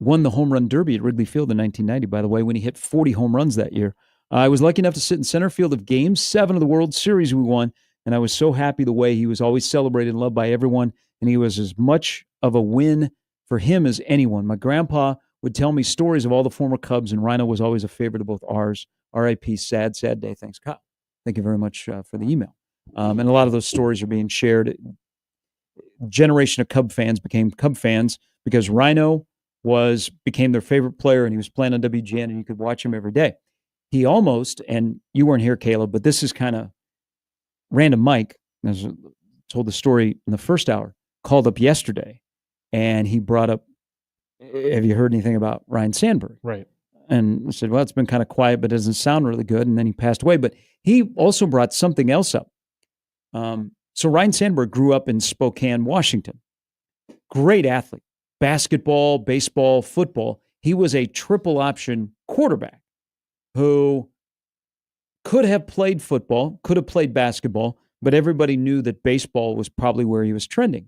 the home run derby at Wrigley Field in 1990, by the way, when he hit 40 home runs that year. I was lucky enough to sit in center field of Game 7 of the World Series we won, and I was so happy the way he was always celebrated and loved by everyone, and he was as much of a win for him as anyone. My grandpa would tell me stories of all the former Cubs, and Rhino was always a favorite of both ours. R.I.P. Sad, sad day. Thanks, Kyle. Thank you very much for the email. And a lot of those stories are being shared. Generation of Cub fans became Cub fans because Rhino became their favorite player, and he was playing on WGN, and you could watch him every day. He almost, and you weren't here, Caleb, but this is kind of random. Mike, as I told the story in the first hour, called up yesterday, and he brought up, have you heard anything about Ryan Sandberg? Right. And I said, well, it's been kind of quiet, but it doesn't sound really good. And then he passed away. But he also brought something else up. So Ryan Sandberg grew up in Spokane, Washington. Great athlete. Basketball, baseball, football. He was a triple option quarterback who could have played football, could have played basketball, but everybody knew that baseball was probably where he was trending.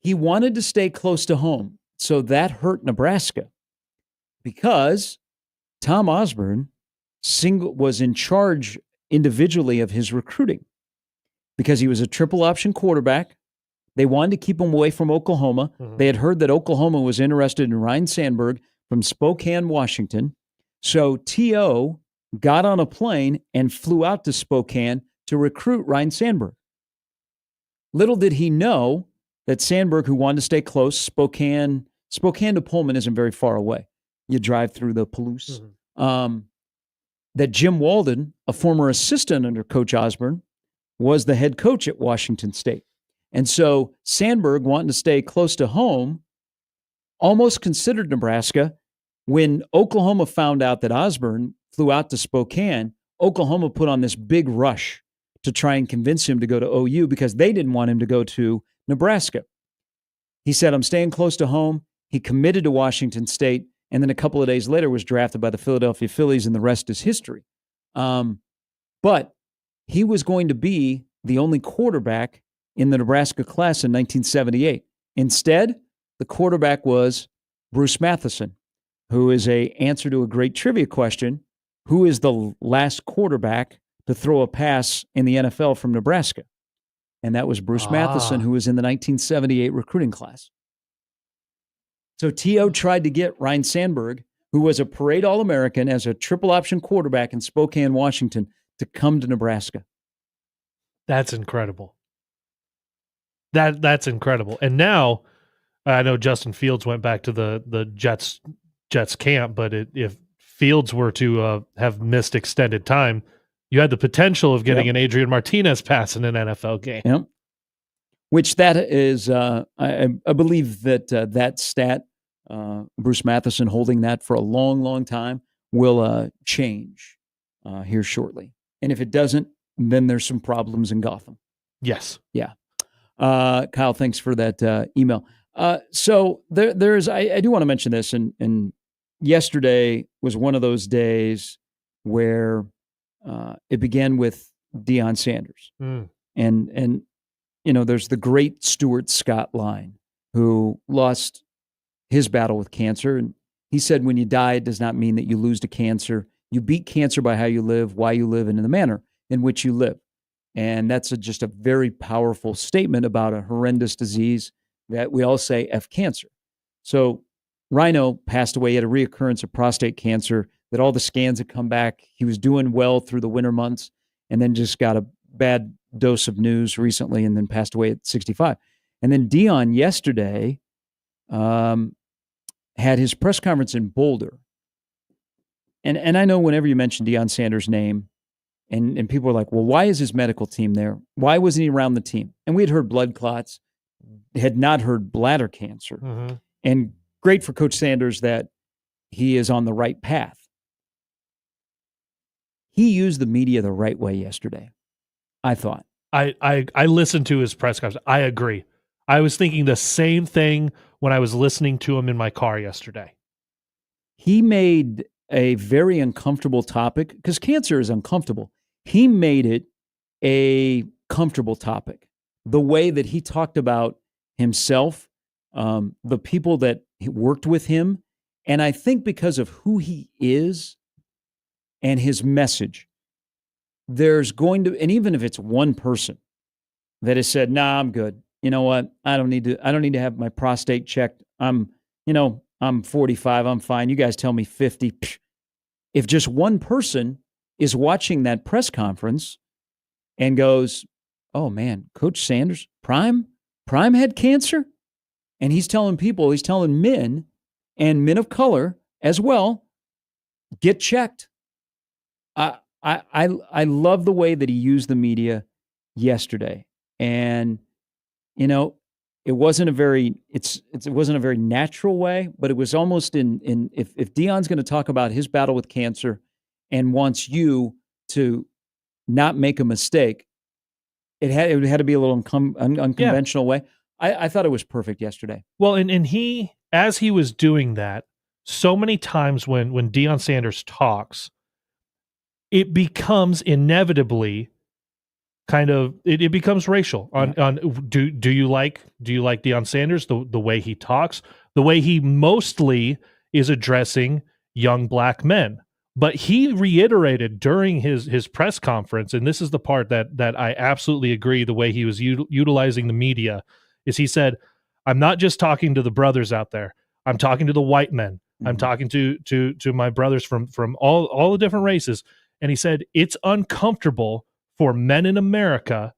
He wanted to stay close to home, so that hurt Nebraska because Tom Osborne was in charge individually of his recruiting because he was a triple option quarterback. They wanted to keep him away from Oklahoma. Mm-hmm. They had heard that Oklahoma was interested in Ryan Sandberg from Spokane, Washington. So T.O. got on a plane and flew out to Spokane to recruit Ryan Sandberg. Little did he know that Sandberg, who wanted to stay close, Spokane to Pullman isn't very far away. You drive through the Palouse. Mm-hmm. That Jim Walden, a former assistant under Coach Osborne, was the head coach at Washington State. And so Sandberg, wanting to stay close to home, almost considered Nebraska. When Oklahoma found out that Osborne flew out to Spokane, Oklahoma put on this big rush to try and convince him to go to OU because they didn't want him to go to Nebraska. He said, I'm staying close to home. He committed to Washington State, and then a couple of days later was drafted by the Philadelphia Phillies, and the rest is history. But he was going to be the only quarterback in the Nebraska class in 1978. Instead, the quarterback was Bruce Matheson, who is an answer to a great trivia question. Who is the last quarterback to throw a pass in the NFL from Nebraska? And that was Bruce Matheson, who was in the 1978 recruiting class. So T.O. tried to get Ryan Sandberg, who was a parade All-American as a triple option quarterback in Spokane, Washington, to come to Nebraska. That's incredible. That's incredible. And now I know Justin Fields went back to the Jets camp, but if Fields were to have missed extended time, you had the potential of getting an Adrian Martinez pass in an NFL game. Yep. Which that is, I believe that stat, Bruce Matheson holding that for a long, long time, will change here shortly. And if it doesn't, then there's some problems in Gotham. Yes. Yeah. Kyle, thanks for that email. So there's, I do want to mention this, and yesterday was one of those days where it began with Deion Sanders. And you know, there's the great Stuart Scott line, who lost his battle with cancer. And he said, when you die, it does not mean that you lose to cancer. You beat cancer by how you live, why you live, and in the manner in which you live. And that's just a very powerful statement about a horrendous disease that we all say F cancer. So Rhino passed away. He had a reoccurrence of prostate cancer, that all the scans had come back. He was doing well through the winter months and then just got a bad dose of news recently and then passed away at 65. And then Deion yesterday had his press conference in Boulder. And I know whenever you mention Deion Sanders' name, and people are like, well, why is his medical team there? Why wasn't he around the team? And we had heard blood clots, had not heard bladder cancer. Mm-hmm. And great for Coach Sanders that he is on the right path. He used the media the right way yesterday, I thought. I listened to his press conference. I agree. I was thinking the same thing when I was listening to him in my car yesterday. He made a very uncomfortable topic, because cancer is uncomfortable. He made it a comfortable topic. The way that he talked about himself, the people that worked with him, and I think because of who he is and his message, there's going to, and even if it's one person that has said, nah, I'm good. You know what? I don't need to have my prostate checked. I'm 45. I'm fine. You guys tell me 50. If just one person is watching that press conference and goes, oh man, Coach Sanders, Prime had cancer. And he's telling men and men of color as well, get checked. I love the way that he used the media yesterday. And, it wasn't a very natural way, but it was almost if Deion's going to talk about his battle with cancer and wants you to not make a mistake, it had to be a little unconventional way. I thought it was perfect yesterday. Well, and he, as he was doing that, so many times when Deion Sanders talks, it becomes inevitably kind of it becomes racial on do you like Deion Sanders, the way he talks, the way he mostly is addressing young black men. But he reiterated during his press conference, and this is the part that I absolutely agree, the way he was utilizing the media, is he said, I'm not just talking to the brothers out there. I'm talking to the white men. Mm-hmm. I'm talking to my brothers from all the different races. And he said, it's uncomfortable for men in America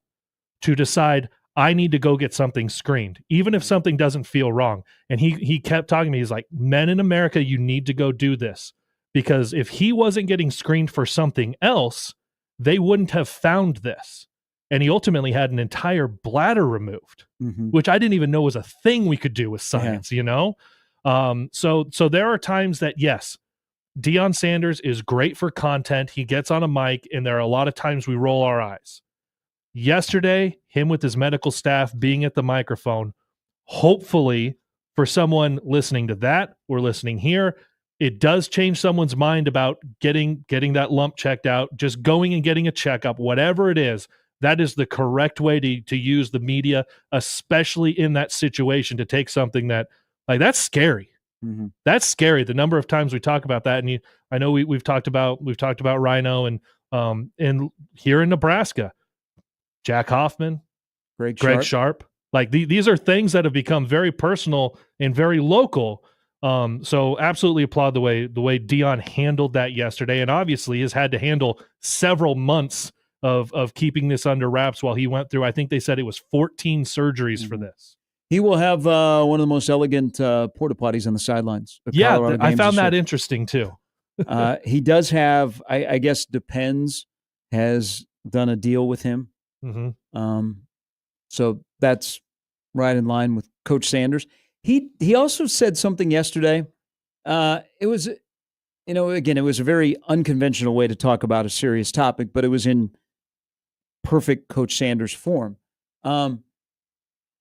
to decide, I need to go get something screened, even if something doesn't feel wrong. And he kept talking to me. He's like, men in America, you need to go do this. Because if he wasn't getting screened for something else, they wouldn't have found this. And he ultimately had an entire bladder removed, mm-hmm. which I didn't even know was a thing we could do with science, So there are times that, yes, Deion Sanders is great for content. He gets on a mic, and there are a lot of times we roll our eyes. Yesterday, him with his medical staff being at the microphone, hopefully for someone listening to that or listening here, it does change someone's mind about getting that lump checked out, just going and getting a checkup, whatever it is. That is the correct way to use the media, especially in that situation, to take something that, like, that's scary. Mm-hmm. That's scary. The number of times we talk about that, and I know we've talked about Rhino and here in Nebraska, Jack Hoffman, Greg Sharp. Like these are things that have become very personal and very local. So absolutely applaud the way Deion handled that yesterday, and obviously has had to handle several months of keeping this under wraps while he went through. I think they said it was 14 surgeries mm-hmm. for this. He will have one of the most elegant porta potties on the sidelines. Yeah, I found that interesting too. He does have, I guess, Depends has done a deal with him. Mm-hmm. So that's right in line with Coach Sanders. He also said something yesterday. It was, again, it was a very unconventional way to talk about a serious topic, but it was in perfect Coach Sanders form.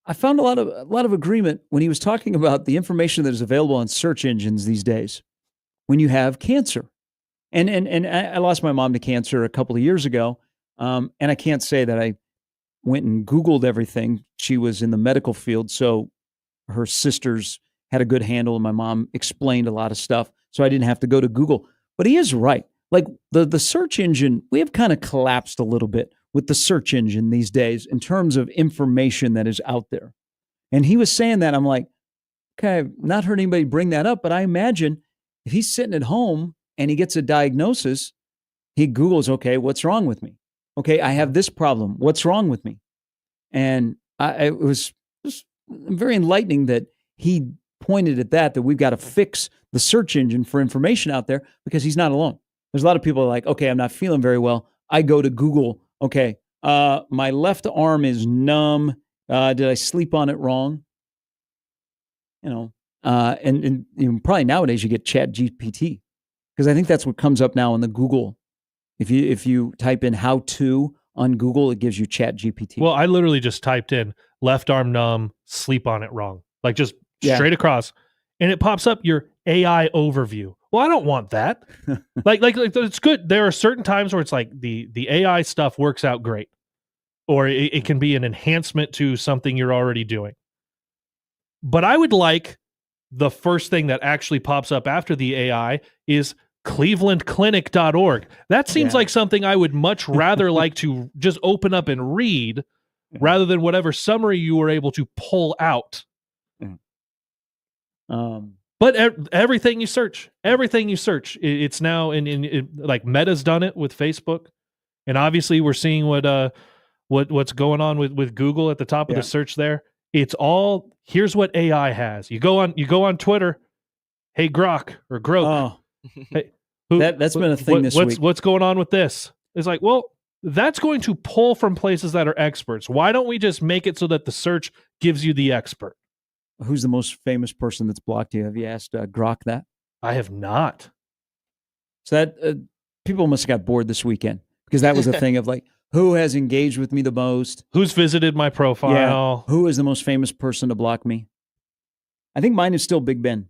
I found a lot of agreement when he was talking about the information that is available on search engines these days when you have cancer. And I lost my mom to cancer a couple of years ago, and I can't say that I went and Googled everything. She was in the medical field, so her sisters had a good handle, and my mom explained a lot of stuff, so I didn't have to go to Google. But he is right. Like the search engine, we have kind of collapsed a little bit with the search engine these days in terms of information that is out there. And he was saying that, I'm like, Okay, I've not heard anybody bring that up, but I imagine if he's sitting at home and he gets a diagnosis, he Googles, okay, what's wrong with me? Okay, I have this problem. What's wrong with me? And it was just very enlightening that he pointed at that we've got to fix the search engine for information out there because he's not alone. There's a lot of people are like, okay, I'm not feeling very well. I go to Google. Okay, my left arm is numb. Did I sleep on it wrong? You know, and probably nowadays you get Chat GPT because I think that's what comes up now in the Google. If you type in how to on Google, it gives you Chat GPT. Well, I literally just typed in left arm numb, sleep on it wrong, like just straight across, and it pops up your AI overview. Well, I don't want that. like it's good. There are certain times where it's like the AI stuff works out great, or it can be an enhancement to something you're already doing. But I would like the first thing that actually pops up after the AI is clevelandclinic.org. That seems like something I would much rather like to just open up and read rather than whatever summary you were able to pull out. But everything you search, it's now in like Meta's done it with Facebook. And obviously we're seeing what's going on with Google at the top of the search there. It's all, here's what AI has. You go on Twitter, hey Grok or Grok. Hey, that's been a thing this week. What's going on with this? It's like, well, that's going to pull from places that are experts. Why don't we just make it so that the search gives you the expert? Who's the most famous person that's blocked you? Have you asked Grok that? I have not. So that people must have got bored this weekend because that was a thing of like, who has engaged with me the most? Who's visited my profile? Yeah. Who is the most famous person to block me? I think mine is still Big Ben.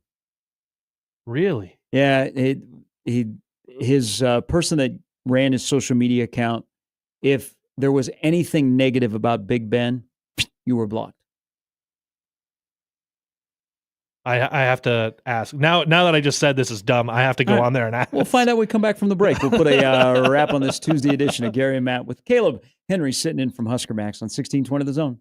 Really? Yeah. His person that ran his social media account, if there was anything negative about Big Ben, you were blocked. I have to ask. Now that I just said this is dumb, I have to go on there and ask. We'll find out when we come back from the break. We'll put a wrap on this Tuesday edition of Gary and Matt with Caleb Henry sitting in from Husker Max on 1620 The Zone.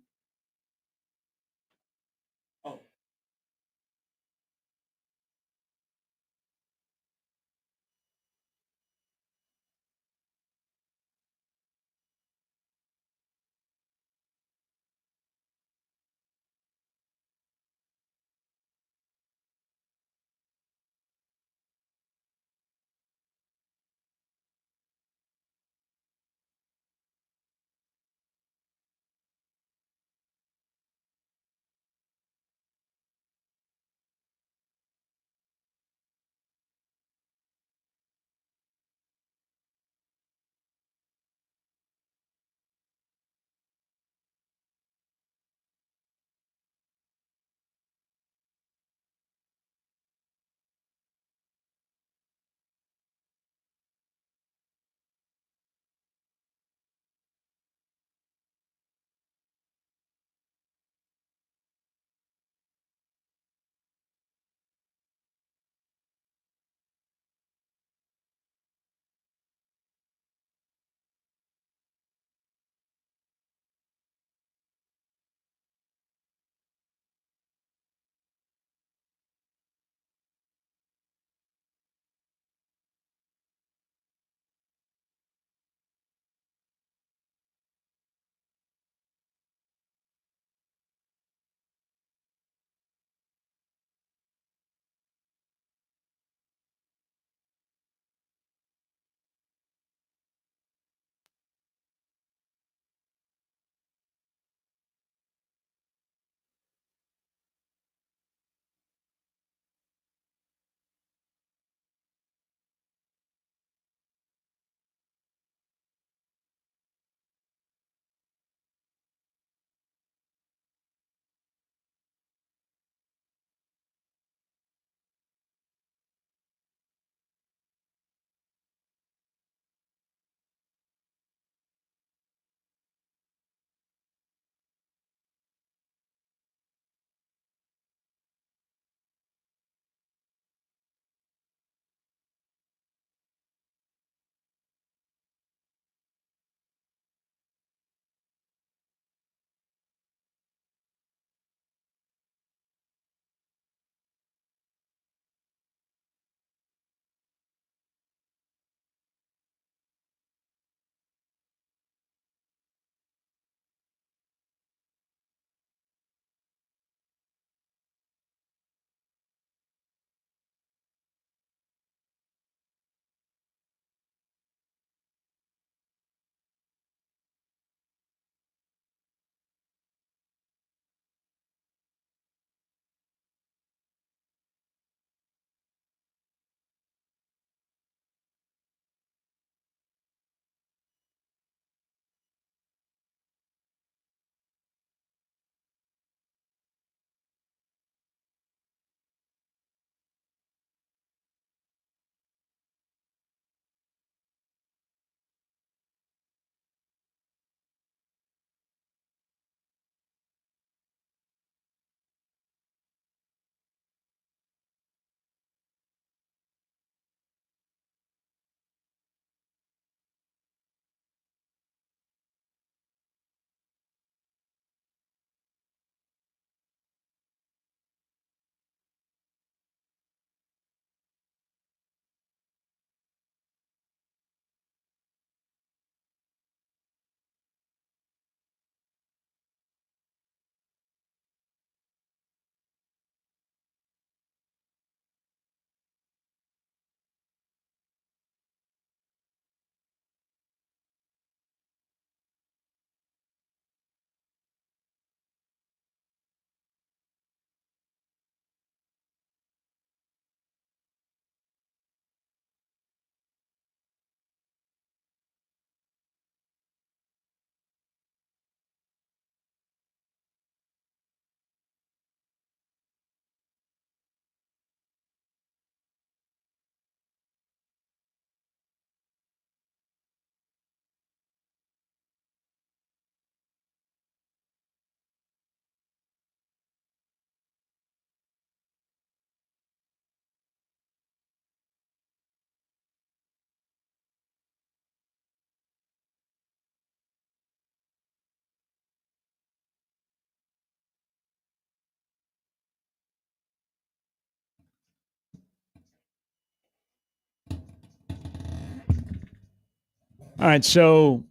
right, so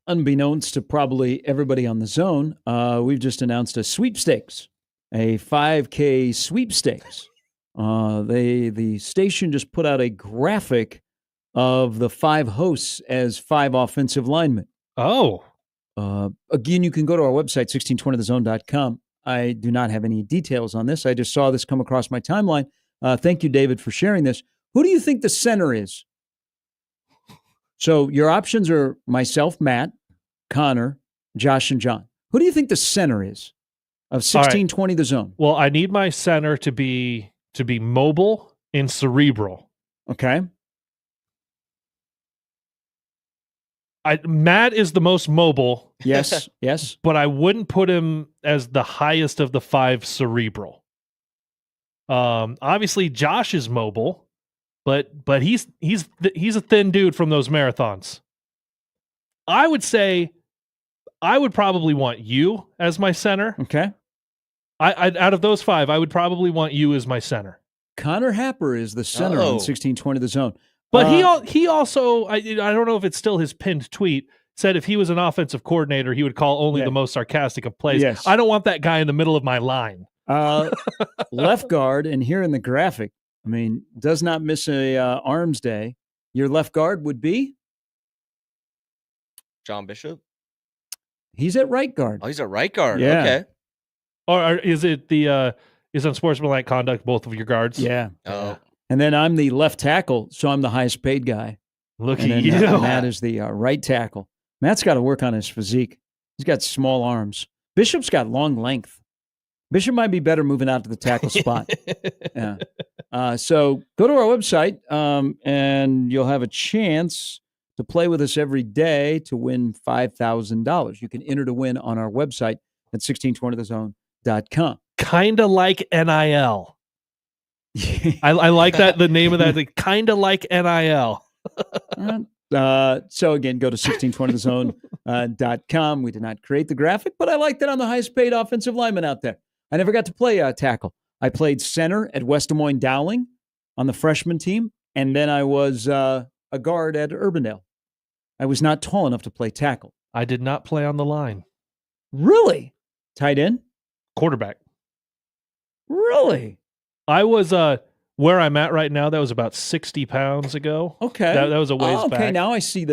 unbeknownst to probably everybody on the zone, we've just announced a sweepstakes, a 5K sweepstakes. The station just put out a graphic of the 5 hosts as 5 offensive linemen. Oh, Again, you can go to our website, 1620thezone.com. I do not have any details on this. I just saw this come across my timeline. Thank you, David, for sharing this. Who do you think the center is? So your options are myself, Matt, Connor, Josh, and John. Who do you think the center is of 1620 The Zone? well, I need my center to be mobile and cerebral. Okay. Matt is the most mobile, Yes. Yes. but I wouldn't put him as the highest of the 5 cerebral. Obviously Josh is mobile, but he's a thin dude from those marathons. I would say I would probably want you as my center. Okay. I out of those 5, I would probably want you as my center. Connor Happer is the center on 1620 The Zone. But he also I don't know if it's still his pinned tweet, said if he was an offensive coordinator, he would call only the most sarcastic of plays. Yes. I don't want that guy in the middle of my line. Left guard, and here in the graphic, I mean, does not miss a arms day. Your left guard would be? John Bishop. He's at right guard. Oh, he's a right guard. Yeah. Okay. Or is it the is unsportsmanlike conduct both of your guards? Yeah. Oh, And then I'm the left tackle, so I'm the highest paid guy. Look And at then you. Matt is the right tackle. Matt's got to work on his physique. He's got small arms. Bishop's got long length. Bishop might be better moving out to the tackle spot. Yeah. So go to our website, and you'll have a chance to play with us every day to win $5,000. You can enter to win on our website at 1620thezone.com. Kind of like NIL. I like that, the name of that. Kind of like NIL. So again, go to 1620thezone.com. We did not create the graphic, but I liked it on the highest paid offensive lineman out there. I never got to play tackle. I played center at West Des Moines Dowling on the freshman team, and then I was a guard at Urbandale. I was not tall enough to play tackle. I did not play on the line. Really? Tight end? Quarterback. Really? I was where I'm at right now. That was about 60 pounds ago. Okay. That was a ways okay, back. now I see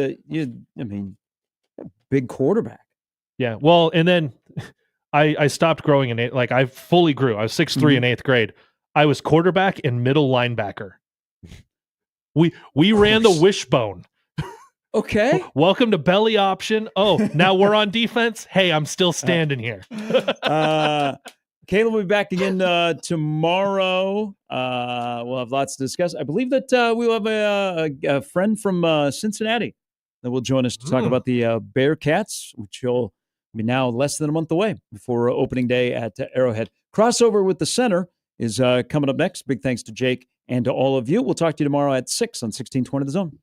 big quarterback. Yeah. Well, and then I stopped growing in like I fully grew. I was 6'3" in 8th grade. I was quarterback and middle linebacker. We ran the wishbone. Okay. Welcome to belly option. Oh, now we're on defense. Hey, I'm still standing here. Caleb will be back again tomorrow. We'll have lots to discuss. I believe that we'll have a friend from Cincinnati that will join us to talk about the Bearcats, which will be now less than a month away before opening day at Arrowhead. Crossover with the center is coming up next. Big thanks to Jake and to all of you. We'll talk to you tomorrow at 6 on 1620 The Zone.